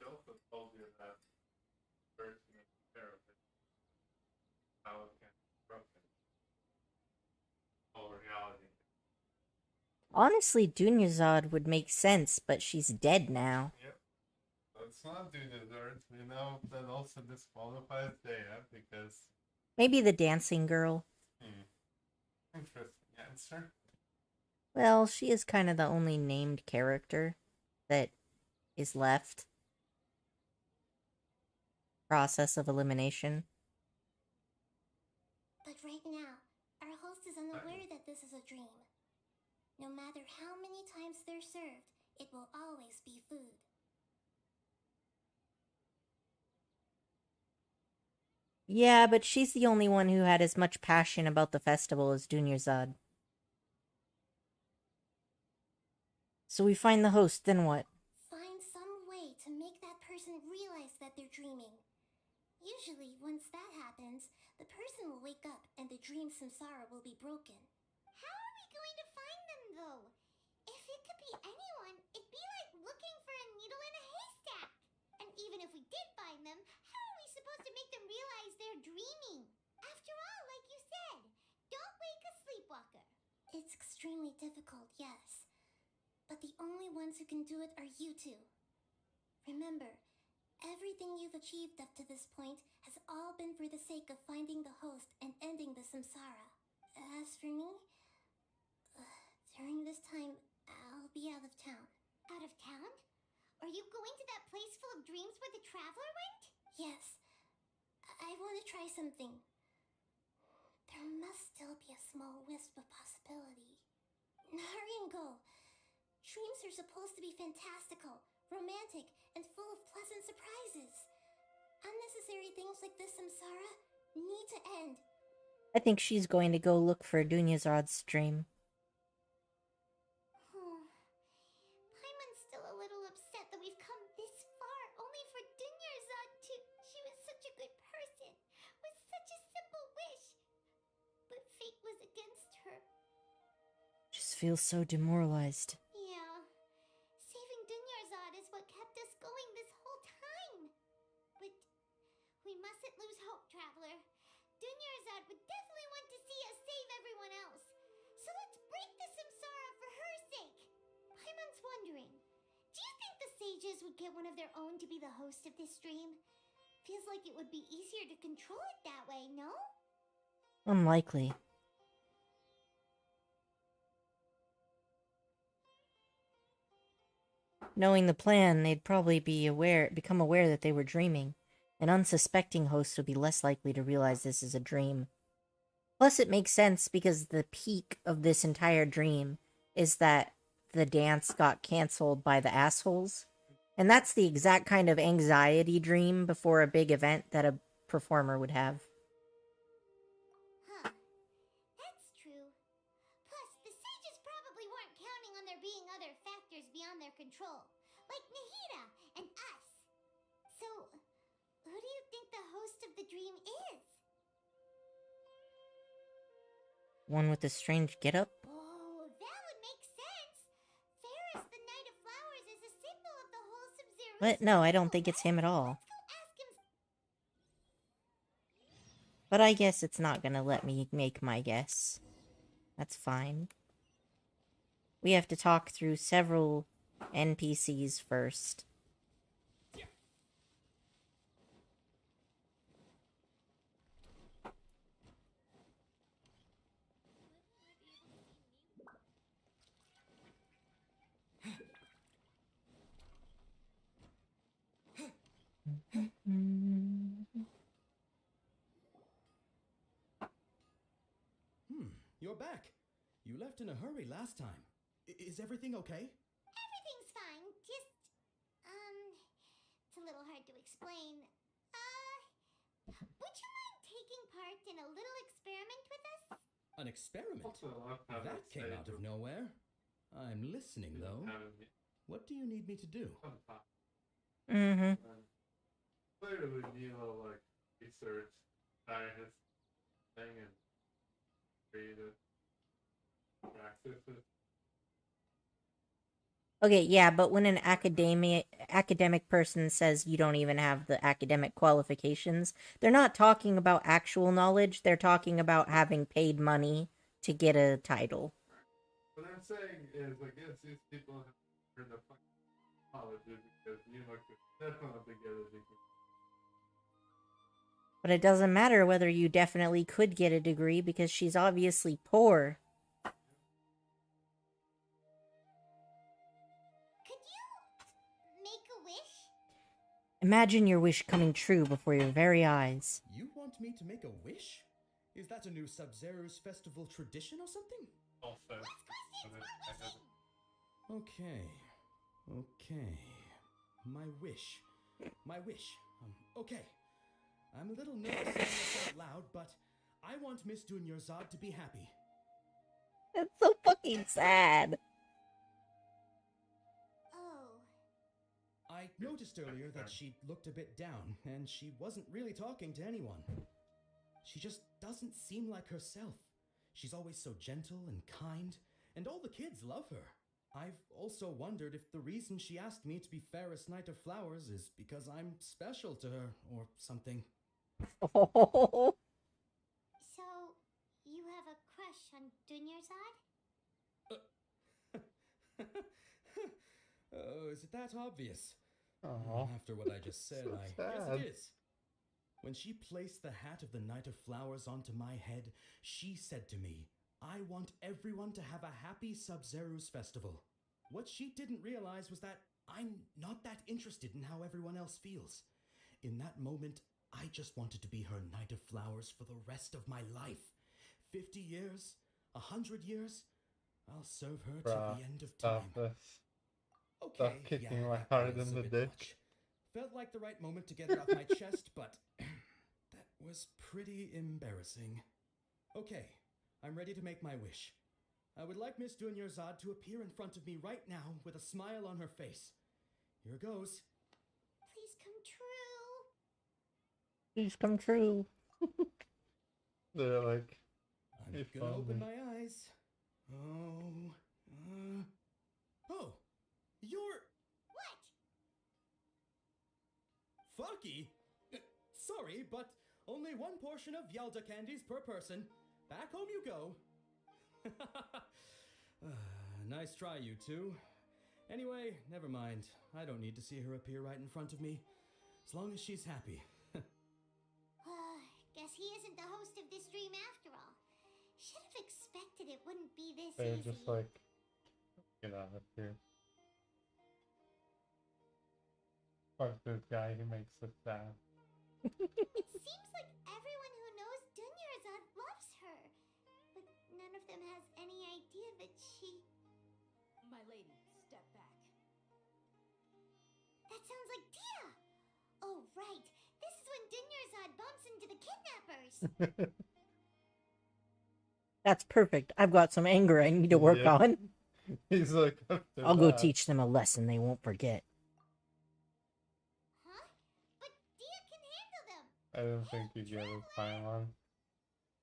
Honestly, Dunyazad would make sense, but she's dead now. Yep. Let's not do desserts. You know, that also disqualifies Daya because... Maybe the dancing girl. Interesting answer. Well, she is kind of the only named character that is left. Process of elimination. But right now, our host is unaware that this is a dream. No matter how many times they're served, it will always be food. Yeah, but she's the only one who had as much passion about the festival as Dunyazad. So we find the host, then what? Find some way to make that person realize that they're dreaming. Usually, once that happens, the person will wake up and the dream samsara will be broken. How are we going to find them, though? If it could be anyone, it'd be like looking for a needle in a haystack. And even if we did find them, how are we supposed to make them realize they're dreaming? After all, like you said, don't wake a sleepwalker. It's extremely difficult, yes. But the only ones who can do it are you two. Remember, everything you've achieved up to this point has all been for the sake of finding the host and ending the samsara. As for me, during this time, I'll be out of town. Out of town? Are you going to that place full of dreams where the traveler went? Yes. I want to try something. There must still be a small wisp of possibility. Hurry and go. Dreams are supposed to be fantastical, romantic, and full of pleasant surprises. Unnecessary things like this samsara need to end. I think she's going to go look for Dunyazad's dream. Paimon's still a little upset that we've come this far only for Dunyazad to... She was such a good person, with such a simple wish. But fate was against her. Just feels so demoralized. Yeah. Saving Dunyazad is what kept us going this whole time. But we mustn't lose hope, Traveler. Dunyazad would definitely want to see us save everyone else. So let's break the samsara for her sake. Paimon's wondering, do you think the sages would get one of their own to be the host of this stream? Feels like it would be easier to control it that way, no? Unlikely. Knowing the plan, they'd probably become aware that they were dreaming. An unsuspecting host would be less likely to realize this is a dream. Plus, it makes sense because the peak of this entire dream is that the dance got canceled by the assholes. And that's the exact kind of anxiety dream before a big event that a performer would have. Huh. That's true. Plus, the sages probably weren't counting on there being other factors beyond their control, like Nahida and us. So, who do you think the host of the dream is? One with a strange getup? Oh, that would make sense. Ferris, the Knight of Flowers, is a symbol of the whole Sub-Zero. But no, I don't think it's him at all. But I guess it's not gonna let me make my guess. That's fine. We have to talk through several NPCs first. You're back. You left in a hurry last time. Is everything okay? Everything's fine. Just, it's a little hard to explain. Would you mind taking part in a little experiment with us? An experiment? That came out of nowhere. I'm listening, though. What do you need me to do? Mm-hmm. Clearly, Nilo, like, research, scientist thing, and creative practices. Okay, yeah, but when an academic person says you don't even have the academic qualifications, they're not talking about actual knowledge, they're talking about having paid money to get a title. What I'm saying is, I guess these people have earned a fucking college because Nilo could definitely get a degree. But it doesn't matter whether you definitely could get a degree because she's obviously poor. Could you make a wish? Imagine your wish coming true before your very eyes. You want me to make a wish? Is that a new Sub-Zero's festival tradition or something? Also, Okay. My wish. Okay. I'm a little nervous saying this out loud, but I want Miss Dunyazad to be happy. That's so fucking sad. Oh. I noticed earlier that she looked a bit down, and she wasn't really talking to anyone. She just doesn't seem like herself. She's always so gentle and kind, and all the kids love her. I've also wondered if the reason she asked me to be Ferris Knight of Flowers is because I'm special to her, or something. Oh. So, you have a crush on Dunyazad? Oh, is it that obvious? Oh, After what I just said, so I sad. guess it is. When she placed the hat of the Knight of Flowers onto my head, she said to me, I want everyone to have a happy Sub-Zero's festival. What she didn't realize was that I'm not that interested in how everyone else feels. In that moment, I just wanted to be her Knight of Flowers for the rest of my life. 50 years, 100 years, I'll serve her till Bruh, the end of stop time. this. Okay, Stop kicking my that heart was in a the bit dick. much. Felt like the right moment to get it off my chest, but that was pretty embarrassing. Okay, I'm ready to make my wish. I would like Miss Dunyarzad to appear in front of me right now with a smile on her face. Here goes. Please come true. Please come true. They're like, I'm if gonna open only. my eyes. Oh, you're What? Fucky. Sorry, but only one portion of Yalda candies per person. Back home you go. Nice try, you two. Anyway, never mind. I don't need to see her appear right in front of me. As long as she's happy. Guess he isn't the host of this dream after all. Should have expected it wouldn't be this They're easy. just like, get out of here. Fuck this guy, he makes us sad. It seems like everyone who knows Dunyarzad loves her. But none of them has any idea that she... My lady, step back. That sounds like Dia! Oh, right. This is when Dunyarzad bumps into the kidnappers. That's perfect. I've got some anger I need to work Yeah. on. He's like, after I'll go that. teach them a lesson they won't forget. Huh? But Dia can handle them. I don't think you get his time on.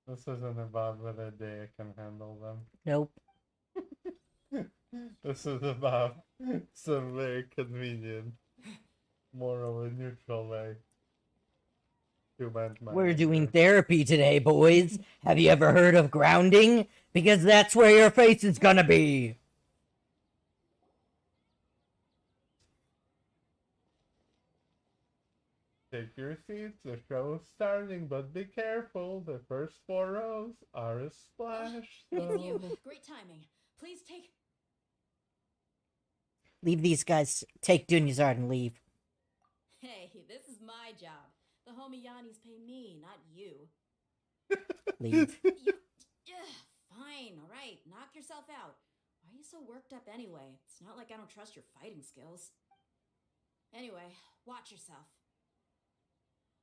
This isn't about whether they can handle them. Nope. This is about some very convenient, more of a neutral way to vent my We're doing anger. therapy today, boys. Have you ever heard of grounding? Because that's where your face is gonna be. Take your seats, the show's starting, but be careful, the first 4 rows are a splash It's you. zone. Great timing. Please take. Leave these guys. Take Dunyarzad and leave. Hey, this is my job. The homie Yannis pay me, not you. Leave. Fine, all right. Knock yourself out. Why are you so worked up anyway? It's not like I don't trust your fighting skills. Anyway, watch yourself.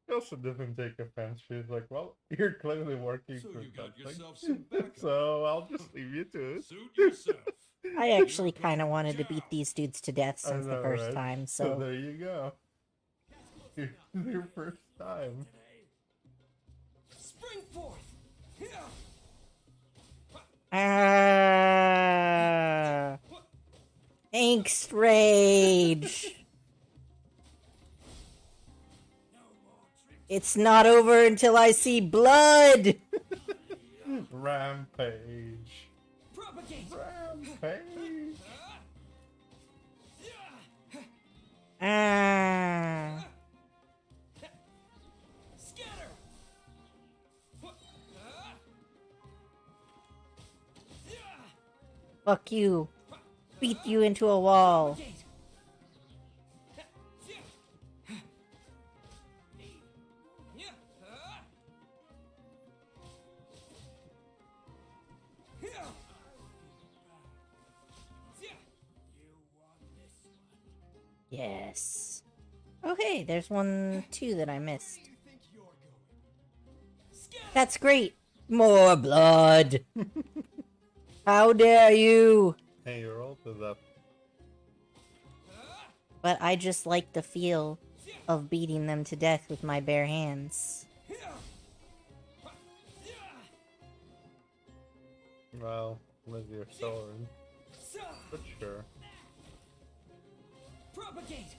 She also doesn't take offense. She's like, well, you're clearly working So for you got something. yourself some backup. So I'll just leave you to it. Suit yourself. I actually kind of wanted to beat these dudes to death I since the know, first right? time, So so... there you go. Your first time. Spring forth! Angst rage! It's not over until I see blood! Rampage. Propagate! Rampage. Ah. Scatter! Fuck you. Beat you into a wall. Yes. Okay, there's 1, 2 that I missed. That's great. More blood. How dare you? Hey, your ult is up. But I just like the feel of beating them to death with my bare hands. Well, with your sword. But sure. Propagate!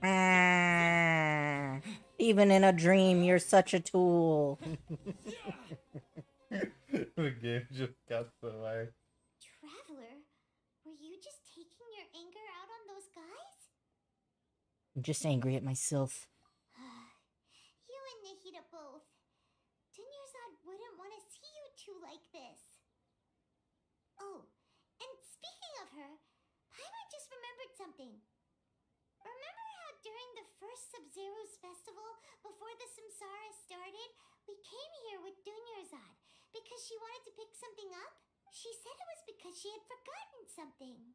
Ah. Even in a dream, you're such a tool. The game just got away. Traveler, were you just taking your anger out on those guys? I'm just angry at myself. You and Nihida both. Dunyarzad wouldn't want to see you two like this. Oh, and speaking of her, Paimon just remembered something. Remember how during the first Sub-Zero's festival, before the Samsara started, we came here with Dunyarzad because she wanted to pick something up? She said it was because she had forgotten something.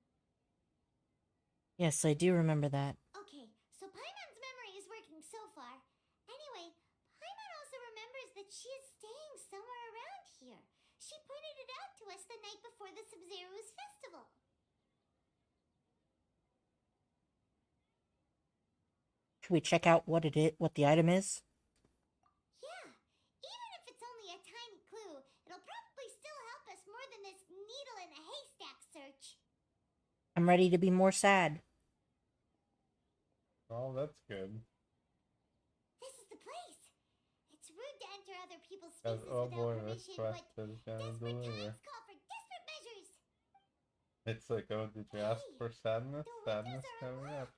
Yes, I do remember that. Okay, so Paimon's memory is working so far. Anyway, Paimon also remembers that she is staying somewhere around here. She pointed it out to us the night before the Sub-Zero's festival. Should we check out what the item is? Yeah, even if it's only a tiny clue, it'll probably still help us more than this needle in a haystack search. I'm ready to be more sad. Oh, that's good. This is the place. It's rude to enter other people's As spaces oh without boy, this permission, quest but is gonna desperate deliver. times call for desperate measures. It's like, oh, did you ask for sadness? Sadness coming up.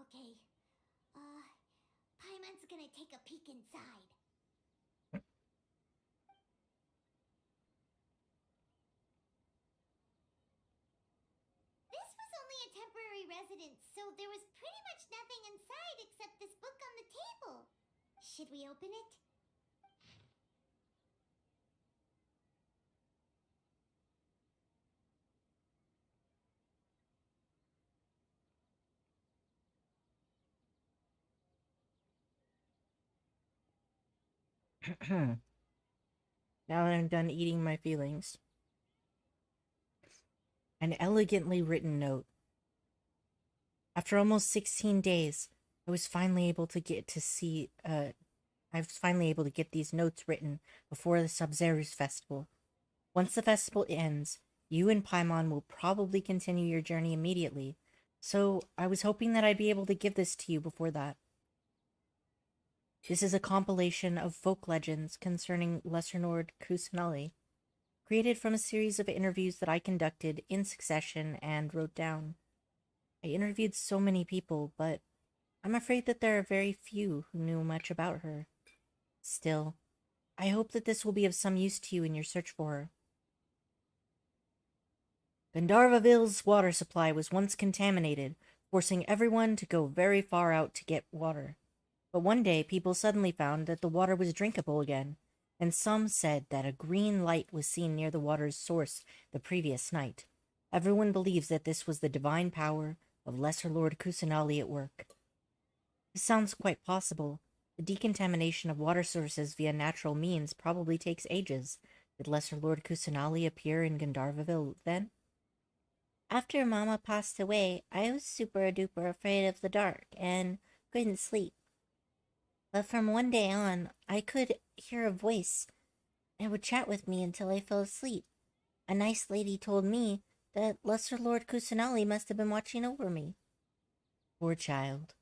Okay, Paimon's gonna take a peek inside. This was only a temporary residence, so there was pretty much nothing inside except this book on the table. Should we open it? Now that I'm done eating my feelings. An elegantly written note. After almost 16 days, I was finally able to get these notes written before the Sub-Zero's festival. Once the festival ends, you and Paimon will probably continue your journey immediately, so I was hoping that I'd be able to give this to you before that. This is a compilation of folk legends concerning Lesser Lord Kusanali, created from a series of interviews that I conducted in succession and wrote down. I interviewed so many people, but I'm afraid that there are very few who knew much about her. Still, I hope that this will be of some use to you in your search for her. Gandharvaville's water supply was once contaminated, forcing everyone to go very far out to get water. But one day, people suddenly found that the water was drinkable again, and some said that a green light was seen near the water's source the previous night. Everyone believes that this was the divine power of Lesser Lord Kusanali at work. This sounds quite possible. The decontamination of water sources via natural means probably takes ages. Did Lesser Lord Kusanali appear in Gandharvaville then? After Mama passed away, I was super duper afraid of the dark and couldn't sleep. But from one day on, I could hear a voice and would chat with me until I fell asleep. A nice lady told me that Lesser Lord Kusanali must have been watching over me. Poor child.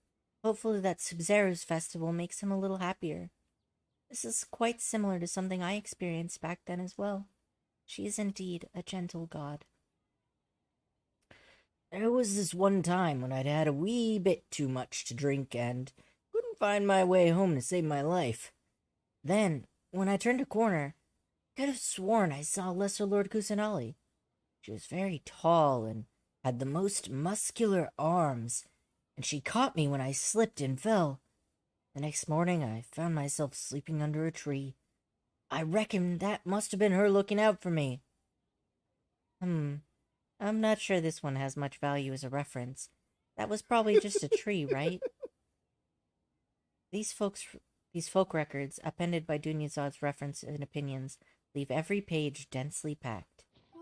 Hopefully that Sub-Zero's festival makes him a little happier. This is quite similar to something I experienced back then as well. She is indeed a gentle god. There was this one time when I'd had a wee bit too much to drink and couldn't find my way home to save my life. Then, when I turned a corner, I could have sworn I saw Lesser Lord Kusanali. She was very tall and had the most muscular arms, and she caught me when I slipped and fell. The next morning, I found myself sleeping under a tree. I reckon that must have been her looking out for me. I'm not sure this one has much value as a reference. That was probably just a tree, right? These folk records, appended by Dunyarzad's reference and opinions, leave every page densely packed. Wow,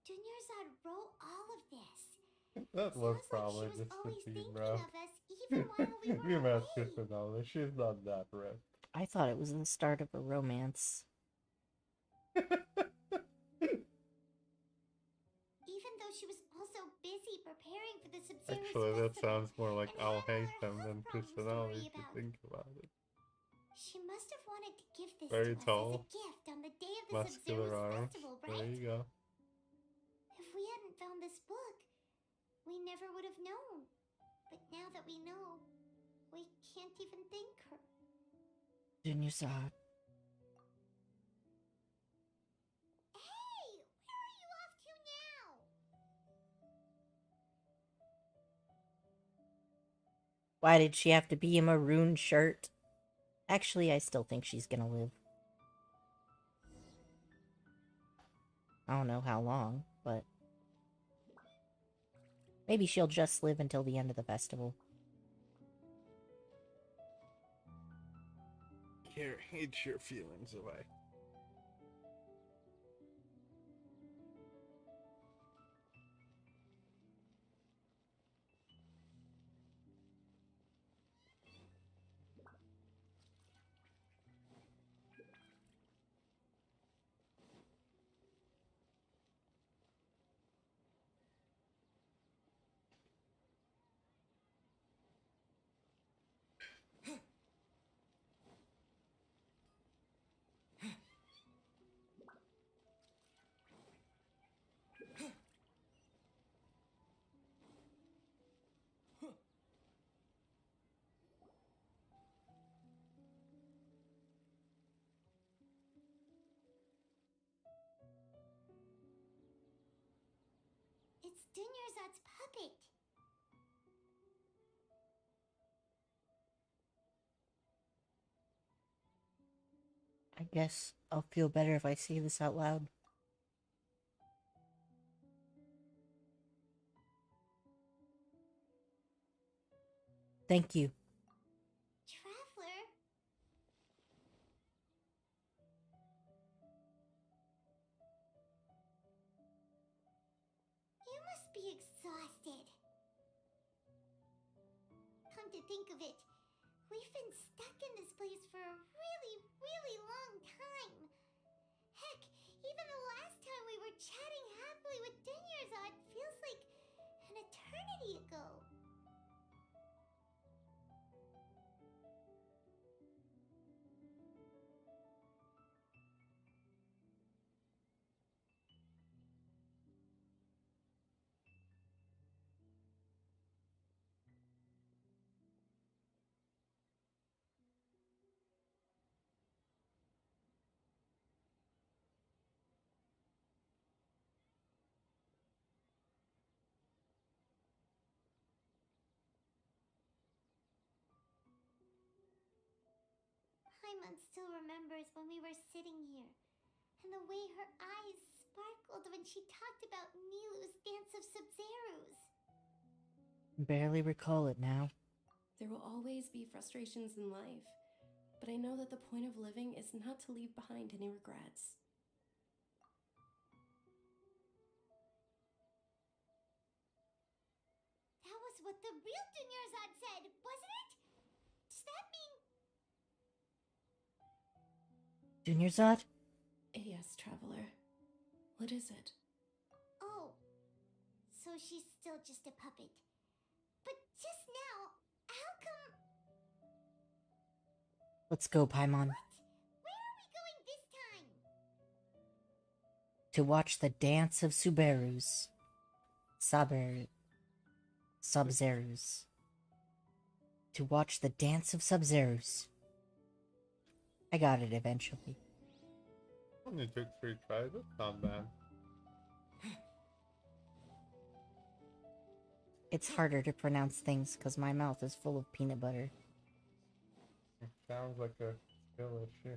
Dunyarzad wrote all of this. That was Sounds probably like she was just always a team, thinking bro. of us, even while we were You away. met Kusanali. She's not that ripped. I thought it was the start of a romance. Even though she was also busy preparing for the Sub-Zero Actually, that festival. sounds more like and I'll had all hate her them health than problems to personality worry if you about. think about it. She must have wanted to give this Very to us tall, as a gift on the day of the muscular Sub-Zero's arms. festival, There right? you go. If we hadn't found this book, we never would have known. But now that we know, we can't even thank her. Dunyarzad. Hey! Where are you off to now? Why did she have to be a maroon shirt? Actually, I still think she's gonna live. I don't know how long, but maybe she'll just live until the end of the festival. Here, eat your feelings away. It's Dunyarzad's puppet. I guess I'll feel better if I say this out loud. Thank you. Traveler? You must be exhausted. Come to think of it, we've been stuck in this place for a really, really long time. Heck, even the last time we were chatting happily with Dunyarzad feels like an eternity ago. Paimon still remembers when we were sitting here, and the way her eyes sparkled when she talked about Nilu's Dance of Sub-Zeros. Barely recall it now. There will always be frustrations in life, but I know that the point of living is not to leave behind any regrets. That was what the real Dunyarzad said, wasn't it? Does that mean... Dunyarzad? Yes, Traveler. What is it? Oh, so she's still just a puppet. But just now, how come... Let's go, Paimon. Where are we going this time? To watch the dance of Subarus. Sub-Zerus. To watch the dance of Sub-Zerus. I got it eventually. Only took 3 tries, that's not bad. It's harder to pronounce things because my mouth is full of peanut butter. It sounds like a skill issue.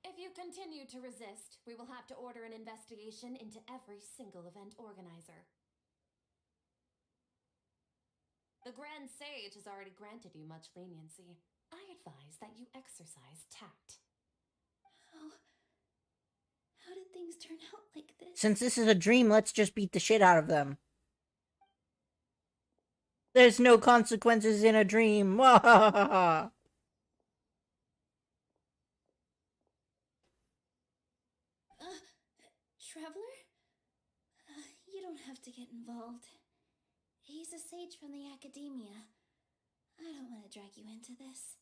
If you continue to resist, we will have to order an investigation into every single event organizer. The Grand Sage has already granted you much leniency. I advise that you exercise tact. How did things turn out like this? Since this is a dream, let's just beat the shit out of them. There's no consequences in a dream. Wahahaha. Traveler? You don't have to get involved. He's a sage from the academia. I don't want to drag you into this.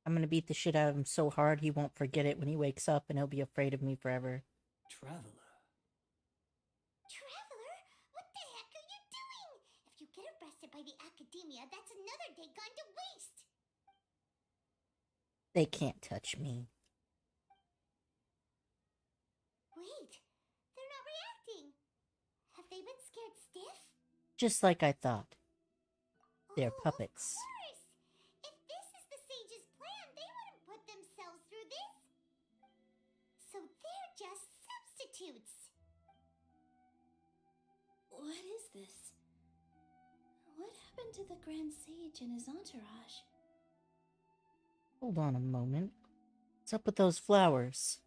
I'm gonna beat the shit out of him so hard he won't forget it when he wakes up and he'll be afraid of me forever. Traveler? Traveler, what the heck are you doing? If you get arrested by the academia, that's another day gone to waste. They can't touch me. Wait, they're not reacting. Have they been scared stiff? Just like I thought. They're puppets. Of course! If this is the sage's plan, they wouldn't put themselves through this. So they're just substitutes. What is this? What happened to the Grand Sage and his entourage? Hold on a moment. What's up with those flowers?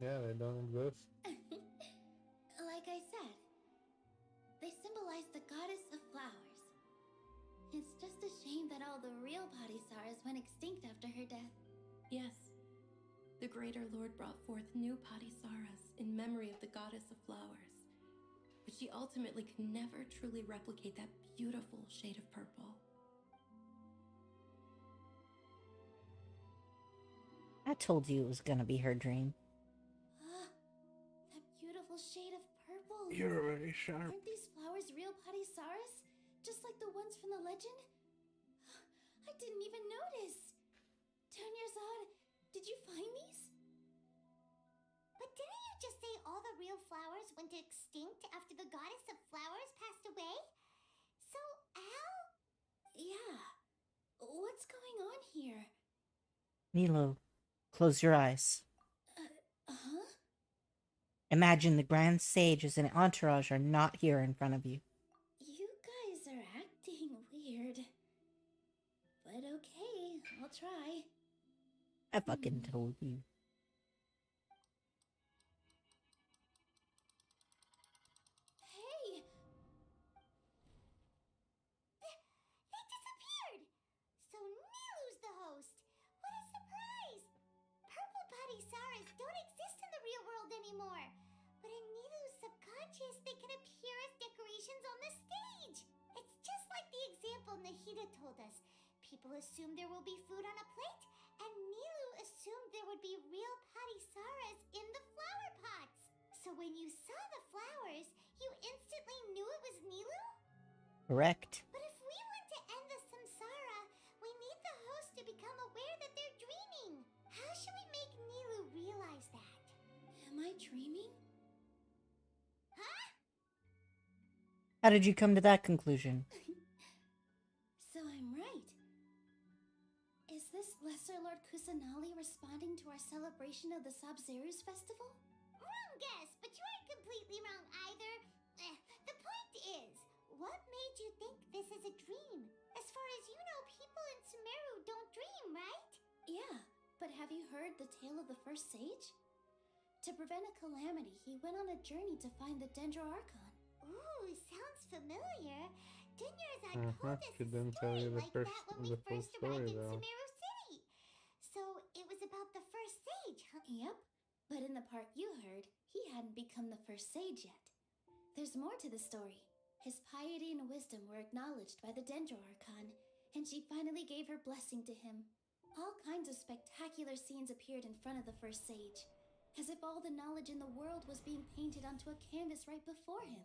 Yeah, they don't exist. Like I said, they symbolize the goddess of flowers. It's just a shame that all the real Padisaras went extinct after her death. Yes. The Greater Lord brought forth new Padisaras in memory of the goddess of flowers. But she ultimately could never truly replicate that beautiful shade of purple. I told you it was gonna be her dream. That beautiful shade of purple. You're very sharp. Aren't these flowers real Padisaras? Just like the ones from the legend? I didn't even notice. Dunyarzad, did you find these? But didn't you just say all the real flowers went extinct after the goddess of flowers passed away? So, how? Yeah. What's going on here? Nilo, close your eyes. Huh? Imagine the Grand Sages and entourage are not here in front of you. You guys are acting weird. But okay, I'll try. I fucking told you. Hey! They disappeared! So Nilu's the host! What a surprise! Purple Padisaras don't exist in the real world anymore. But in Nilu's subconscious, they can appear as decorations on the stage. It's just like the example Nahida told us. People assume there will be food on a plate, and Nilu assumed there would be real Padisaras in the flower pots. So when you saw the flowers, you instantly knew it was Nilu? Correct. But if we want to end the samsara, we need the host to become aware that they're dreaming. How should we make Nilu realize that? Am I dreaming? Huh? How did you come to that conclusion? So I'm right. Is this Lesser Lord Kusanali responding to our celebration of the Sabzerus festival? Wrong guess, but you aren't completely wrong either. The point is, what made you think this is a dream? As far as you know, people in Sumeru don't dream, right? Yeah, but have you heard the tale of the first sage? To prevent a calamity, he went on a journey to find the Dendro Archon. Ooh, sounds familiar. Dunyarzad told us She a didn't tell story you the like first, that when we the full first arrived story, in though. Sumeru City. So it was about the first sage, huh? Yep, but in the part you heard, he hadn't become the first sage yet. There's more to the story. His piety and wisdom were acknowledged by the Dendro Archon, and she finally gave her blessing to him. All kinds of spectacular scenes appeared in front of the first sage, as if all the knowledge in the world was being painted onto a canvas right before him.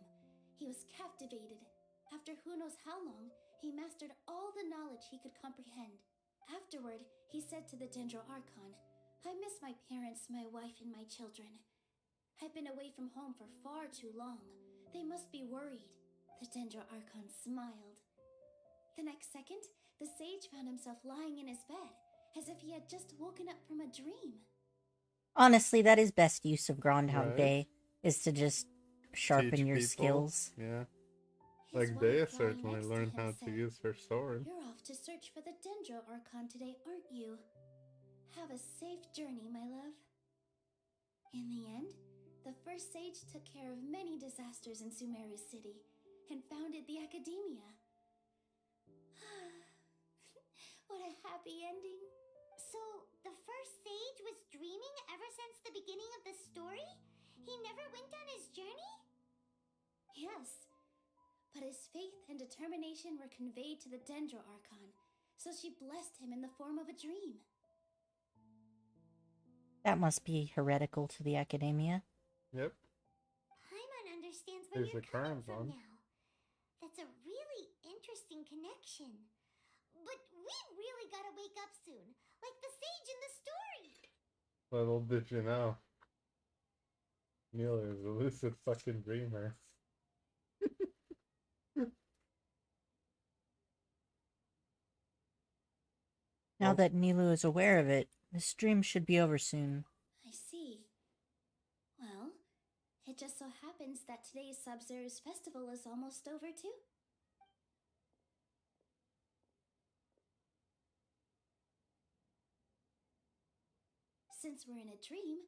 He was captivated. After who knows how long, he mastered all the knowledge he could comprehend. Afterward, he said to the Dendro Archon, "I miss my parents, my wife, and my children. I've been away from home for far too long. They must be worried." The Dendro Archon smiled. The next second, the sage found himself lying in his bed, as if he had just woken up from a dream. Honestly, that is best use of Groundhog Right. Day, is to just sharpen Teach your people. skills. Yeah. His Like wife, Dea lying certainly next to learned him, how to said, use her sword. "You're off to search for the Dendro Archon today, aren't you? Have a safe journey, my love." In the end, the first sage took care of many disasters in Sumeru City, and founded the academia. What a happy ending. So, the first sage was dreaming ever since the beginning of the story? He never went on his journey? Yes, but his faith and determination were conveyed to the Dendro Archon, so she blessed him in the form of a dream. That must be heretical to the academia. Yep. Paimon understands where There's you're a coming current from one. now. That's a really interesting connection. But we really gotta wake up soon, like the sage in the story. Little did you know. Neil is a lucid fucking dreamer. Now Oh. that Nilu is aware of it, this dream should be over soon. I see. Well, it just so happens that today's Sub-Zero's festival is almost over too. Since we're in a dream,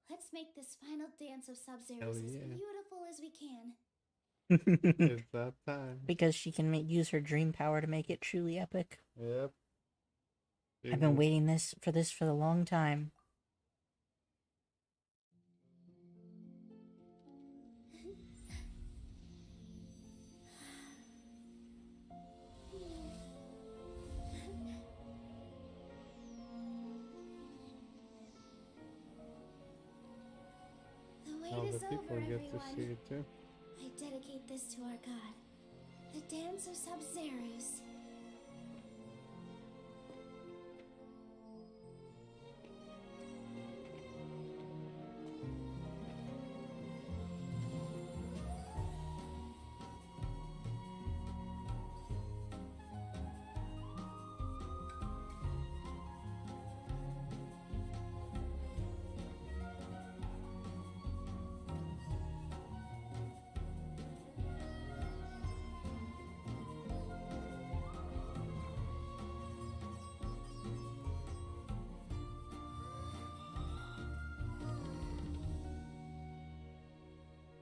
let's make this final dance of Sub-Zero's as yeah. beautiful as we can. It's that time. Because she can use her dream power to make it truly epic. Yep. I've been waiting for this for a long time. The wait All is the people over, get to everyone. see it too. I dedicate this to our god, the dance of Sub-Zeros.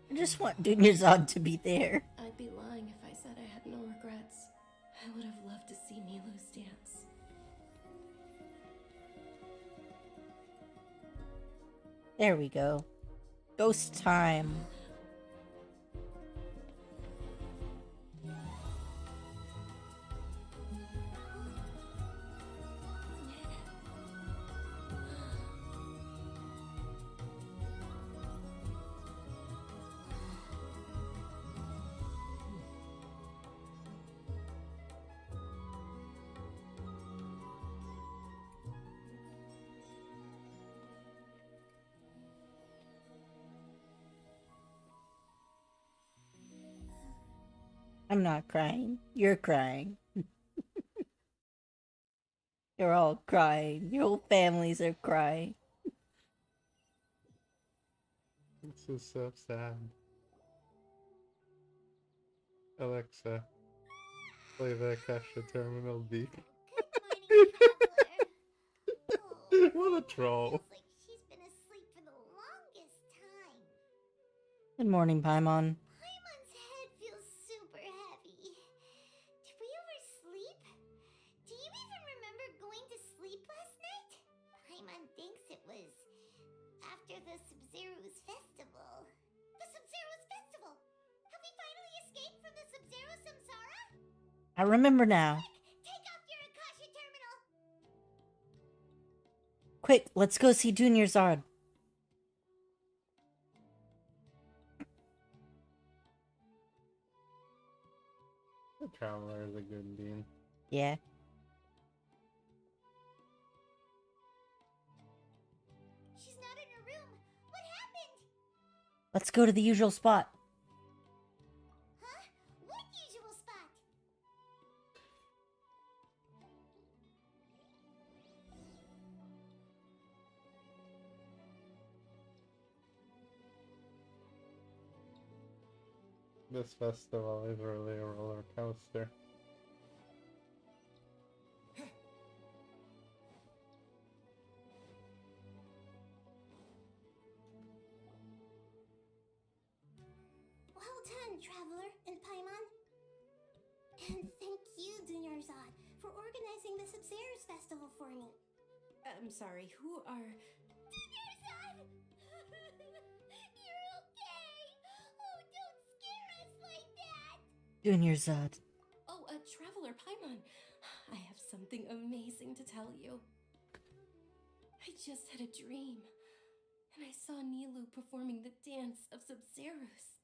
I just want Dunyarzad to be there. I'd be lying if I said I had no regrets. I would have loved to see Nilu's dance. There we go. Ghost time. I'm not crying. You're crying. You're all crying. Your whole families are crying. This is so sad. Alexa, play the Akasha Terminal beat. What a troll. Feels like she's been asleep for the longest time. Good morning, Paimon. Paimon's head feels super heavy. Did we oversleep? Do you even remember going to sleep last night? Paimon thinks it was after the Sub-Zero's festival. The Sub-Zero's festival! Have we finally escaped from the Sub-Zero samsara? I remember now. Take off your Akasha terminal! Quick, let's go see Dunyarzad. The Traveler is a good bean. Yeah. She's not in her room. What happened? Let's go to the usual spot. Huh? What usual spot? This festival is really a roller coaster. Well done, Traveler and Paimon. And thank you, Dunyarzad, for organizing the Sub-Zero's festival for me. I'm sorry, who are... Dunyarzad! You're okay! Oh, don't scare us like that! Dunyarzad. Oh, Traveler Paimon. I have something amazing to tell you. I just had a dream, and I saw Nilu performing the dance of Sub-Zeros.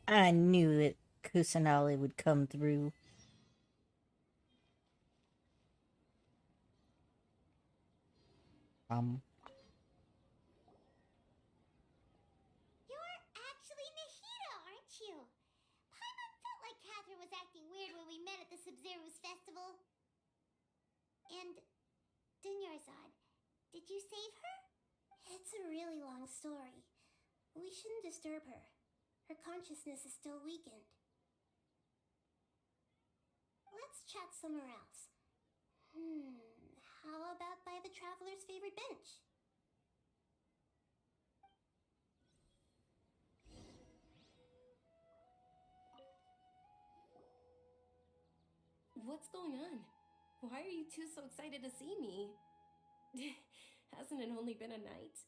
I knew that Kusanali would come through. You're actually Nahida, aren't you? Paimon felt like Catherine was acting weird when we met at the Sub-Zero's festival. And Dunyarzad, did you save her? It's a really long story. We shouldn't disturb her. Her consciousness is still weakened. Let's chat somewhere else. How about by the Traveler's favorite bench? What's going on? Why are you two so excited to see me? Hasn't it only been a night?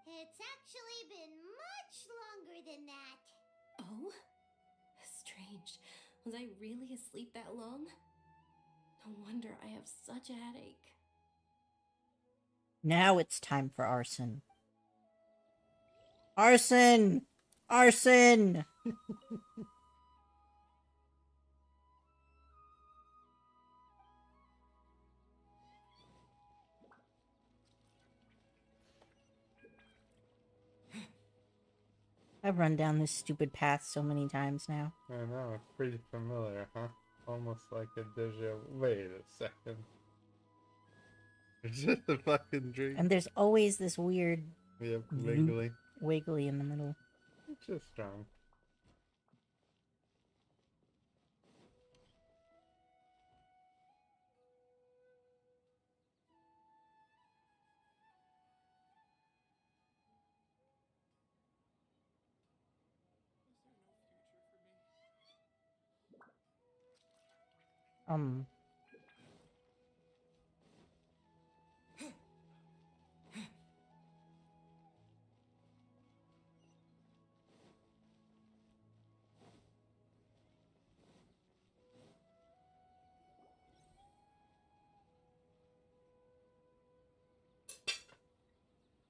It's actually been much longer than that. Oh? Strange. Was I really asleep that long? No wonder I have such a headache. Now it's time for arson. Arson! Arson! I've run down this stupid path so many times now. I know, it's pretty familiar, huh? Almost like a deja. Wait a second. Is it a fucking dream? And there's always this weird wiggly. Wiggly in the middle. It's just strong.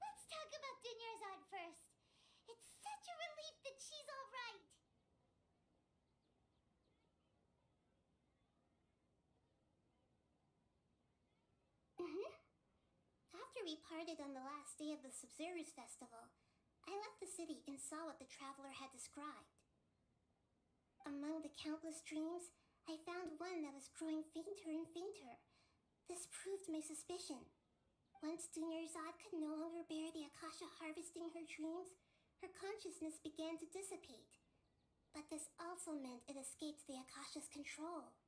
Let's talk about Dunyarzad first. It's such a relief that she's all right. After we parted on the last day of the Sub-Zero's festival, I left the city and saw what the Traveler had described. Among the countless dreams, I found one that was growing fainter and fainter. This proved my suspicion. Once Dunyarzad could no longer bear the Akasha harvesting her dreams, her consciousness began to dissipate. But this also meant it escaped the Akasha's control.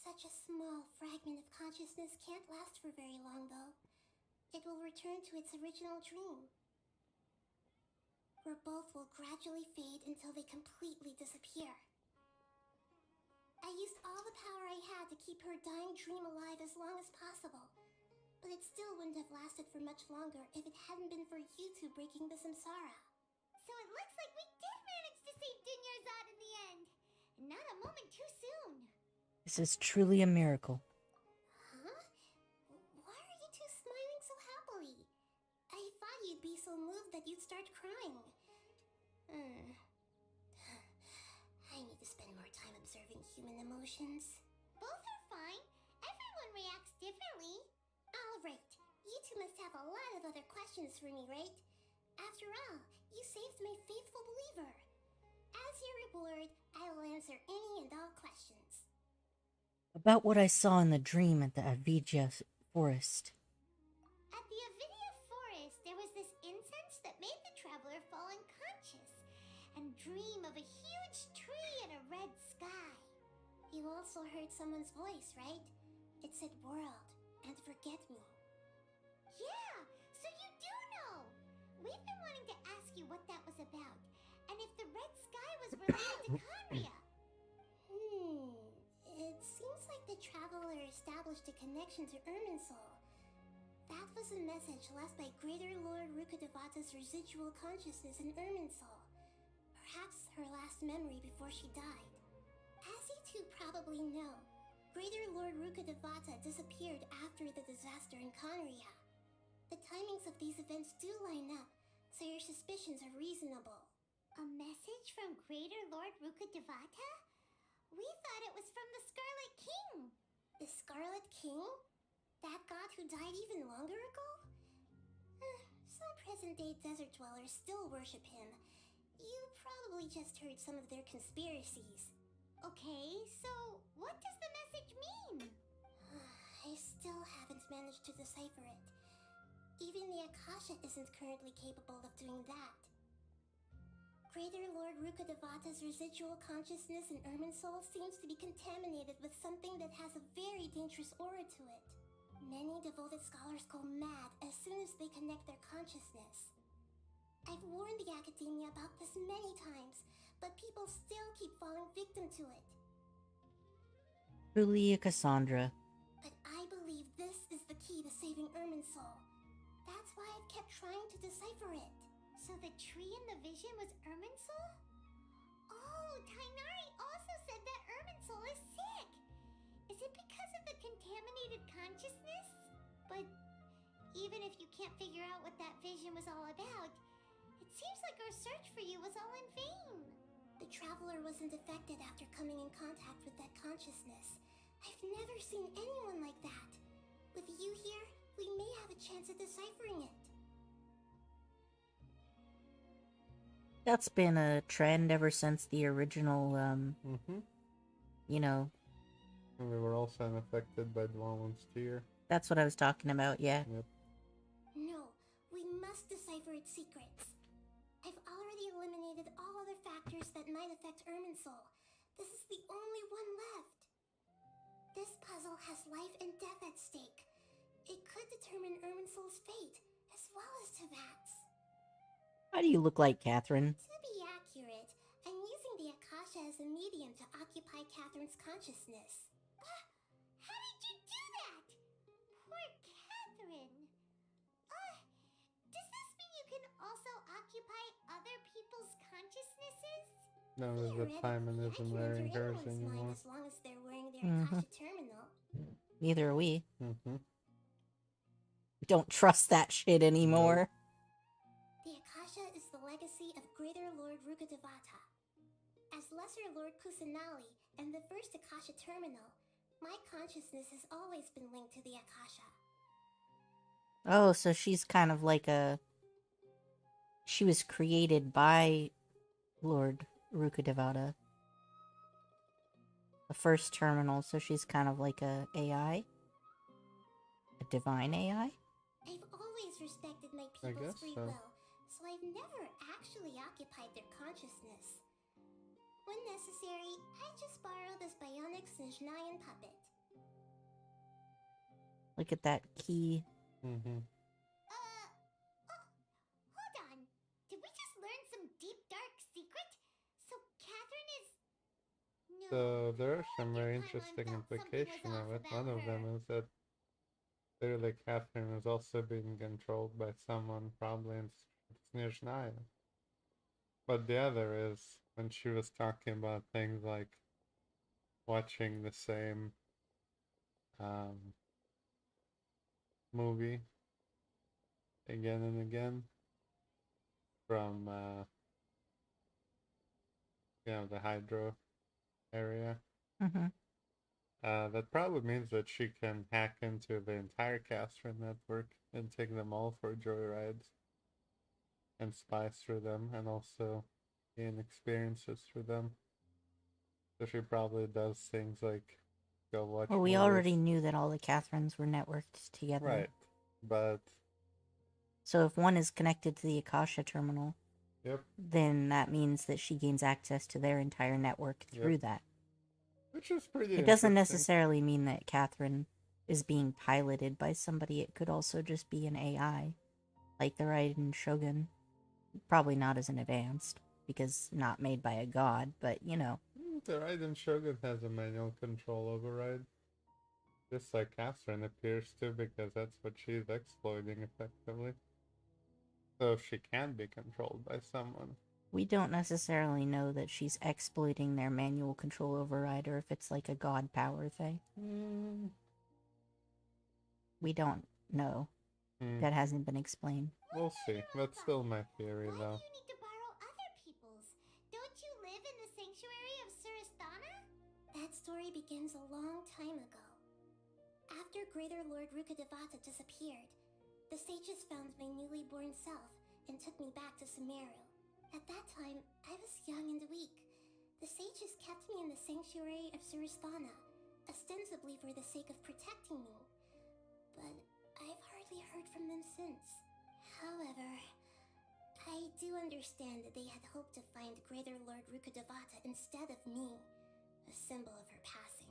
Such a small fragment of consciousness can't last for very long, though. It will return to its original dream, where both will gradually fade until they completely disappear. I used all the power I had to keep her dying dream alive as long as possible, but it still wouldn't have lasted for much longer if it hadn't been for you two breaking the samsara. So it looks like we did manage to save Dunyarzad in the end. Not a moment too soon. This is truly a miracle. Huh? Why are you two smiling so happily? I thought you'd be so moved that you'd start crying. I need to spend more time observing human emotions. Both are fine. Everyone reacts differently. All right. You two must have a lot of other questions for me, right? After all, you saved my faithful believer. As your reward, I will answer any and all questions. About what I saw in the dream at the Avidya forest. At the Avidya forest, there was this incense that made the traveler fall unconscious and dream of a huge tree and a red sky. You also heard someone's voice, right? It said world and forget me. Yeah, so you do know! We've been wanting to ask you what that was about, and if the red Red Sky was related to Conria. It seems like the Traveler established a connection to Irminsul. That was a message left by Greater Lord Rukkhadevata's residual consciousness in Irminsul. Perhaps her last memory before she died. As you two probably know, Greater Lord Rukkhadevata disappeared after the disaster in Conria. The timings of these events do line up, so your suspicions are reasonable. A message from Greater Lord Rukkhadevata? We thought it was from the Scarlet King. The Scarlet King? That god who died even longer ago? Some present-day desert dwellers still worship him. You probably just heard some of their conspiracies. Okay, so what does the message mean? I still haven't managed to decipher it. Even the Akasha isn't currently capable of doing that. Greater Lord Rukkhadevata's residual consciousness in Irminsul seems to be contaminated with something that has a very dangerous aura to it. Many devoted scholars go mad as soon as they connect their consciousness. I've warned the academia about this many times, but people still keep falling victim to it. Truly a Cassandra. But I believe this is the key to saving Irminsul. That's why I've kept trying to decipher it. So the tree in the vision was Irminsul? Oh, Tainari also said that Irminsul is sick. Is it because of the contaminated consciousness? But even if you can't figure out what that vision was all about, it seems like our search for you was all in vain. The Traveler wasn't affected after coming in contact with that consciousness. I've never seen anyone like that. With you here, we may have a chance at deciphering it. That's been a trend ever since the original, you know. And we were also unaffected by Dwalin's tear. That's what I was talking about, yeah. Yep. No, we must decipher its secrets. I've already eliminated all other factors that might affect Irminsul. This is the only one left. This puzzle has life and death at stake. It could determine Irminsul's fate, as well as Tevat's. How do you look like Catherine? To be accurate, I'm using the Akasha as a medium to occupy Catherine's consciousness. How did you do that? Poor Catherine. Does this mean you can also occupy other people's consciousnesses? No, there's a time and isn't wearing hers anymore. As long as they're wearing their Akasha terminal. Neither are we. Mm-hmm. Don't trust that shit anymore. The Akasha is the legacy of Greater Lord Rukkhadevata. As Lesser Lord Kusanali and the first Akasha terminal, my consciousness has always been linked to the Akasha. Oh, so she's kind of like a... She was created by Lord Rukkhadevata. The first terminal, so she's kind of like a AI? A divine AI? I've always respected my people's free will, so I've never actually occupied their consciousness. When necessary, I just borrow this bionic Snezhnayan puppet. Look at that key. Hold on. Did we just learn some deep, dark secret? So Catherine is... No. So there are some very interesting implications of it. One of them is that clearly Catherine is also being controlled by someone, probably in Snezhnaya. But the other is when she was talking about things like watching the same movie again and again from the hydro area. That probably means that she can hack into the entire Catherine network and take them all for joyrides and spy through them and also gain experiences through them. So she probably does things like go watch Well, we movies. already knew that all the Catherines were networked together. Right, but... So if one is connected to the Akasha terminal, then that means that she gains access to their entire network through that. Which is pretty It doesn't necessarily mean that Catherine is being piloted by somebody. It could also just be an AI, like the Raiden Shogun. Probably not as an advanced. because not made by a god, but you know. The Raiden Shogun has a manual control override. Just like Catherine appears to, because that's what she's exploiting effectively. So she can be controlled by someone. We don't necessarily know that she's exploiting their manual control override or if it's like a god power thing. We don't know. That hasn't been explained. We'll see. That's still my theory, though. Why do you need to borrow other people's? Don't you live in the sanctuary of Suristana? That story begins a long time ago. After Greater Lord Rukkhadevata disappeared, the sages found my newly born self and took me back to Sumeru. At that time, I was young and weak. The sages kept me in the sanctuary of Suristana, ostensibly for the sake of protecting me. But I've hardly heard from them since. However, I do understand that they had hoped to find Greater Lord Rukkhadevata instead of me, a symbol of her passing.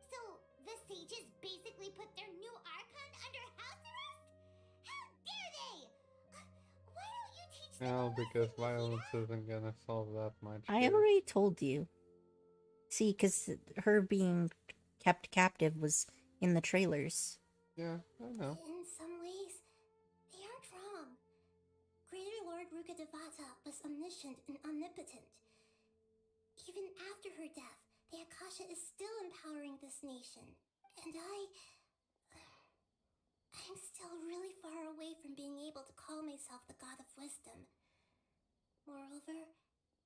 So, the sages basically put their new archon under house arrest? How dare they! Why don't you teach them No, because violence isn't gonna solve that much. I already told you. See, because her being kept captive was in the trailers. Yeah, I know. In some ways, they aren't wrong. Greater Lord Rukkhadevata was omniscient and omnipotent. Even after her death, the Akasha is still empowering this nation. And I'm still really far away from being able to call myself the God of Wisdom. Moreover,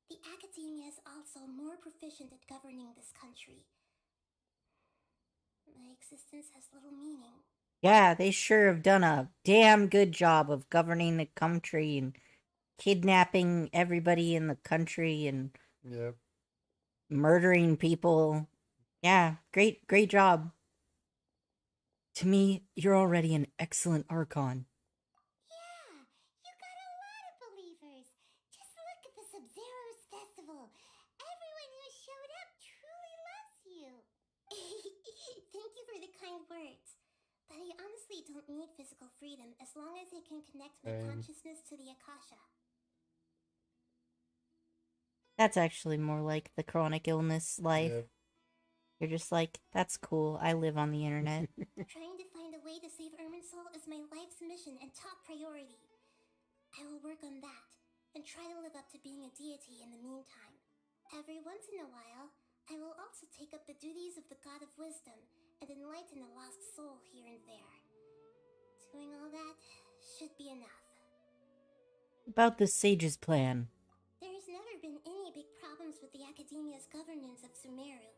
the Academia is also more proficient at governing this country. My existence has little meaning. Yeah, they sure have done a damn good job of governing the country and kidnapping everybody in the country and murdering people. Yeah, great job. To me, you're already an excellent archon. Yeah, you got a lot of believers. Just look at the Sub-Zero's festival. Everyone who showed up truly loves you. Thank you for the kind words. But I honestly don't need physical freedom as long as I can connect my consciousness to the Akasha. That's actually more like the chronic illness life. Yep. You're just like, that's cool. I live on the internet. Trying to find a way to save Irminsul is my life's mission and top priority. I will work on that and try to live up to being a deity in the meantime. Every once in a while, I will also take up the duties of the God of Wisdom and enlighten a lost soul here and there. Doing all that should be enough. About the sage's plan. There's never been any big problems with the Academia's governance of Sumeru.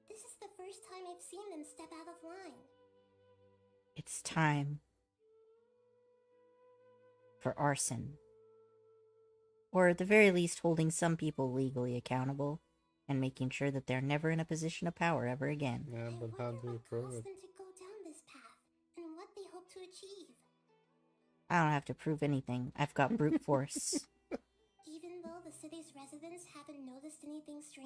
This is the first time I've seen them step out of line. It's time for arson. Or at the very least, holding some people legally accountable and making sure that they're never in a position of power ever again. Yeah, but how do you prove it? Them to go down this path and what they hope to achieve. I don't have to prove anything. I've got brute force. Even though the city's residents haven't noticed anything strange.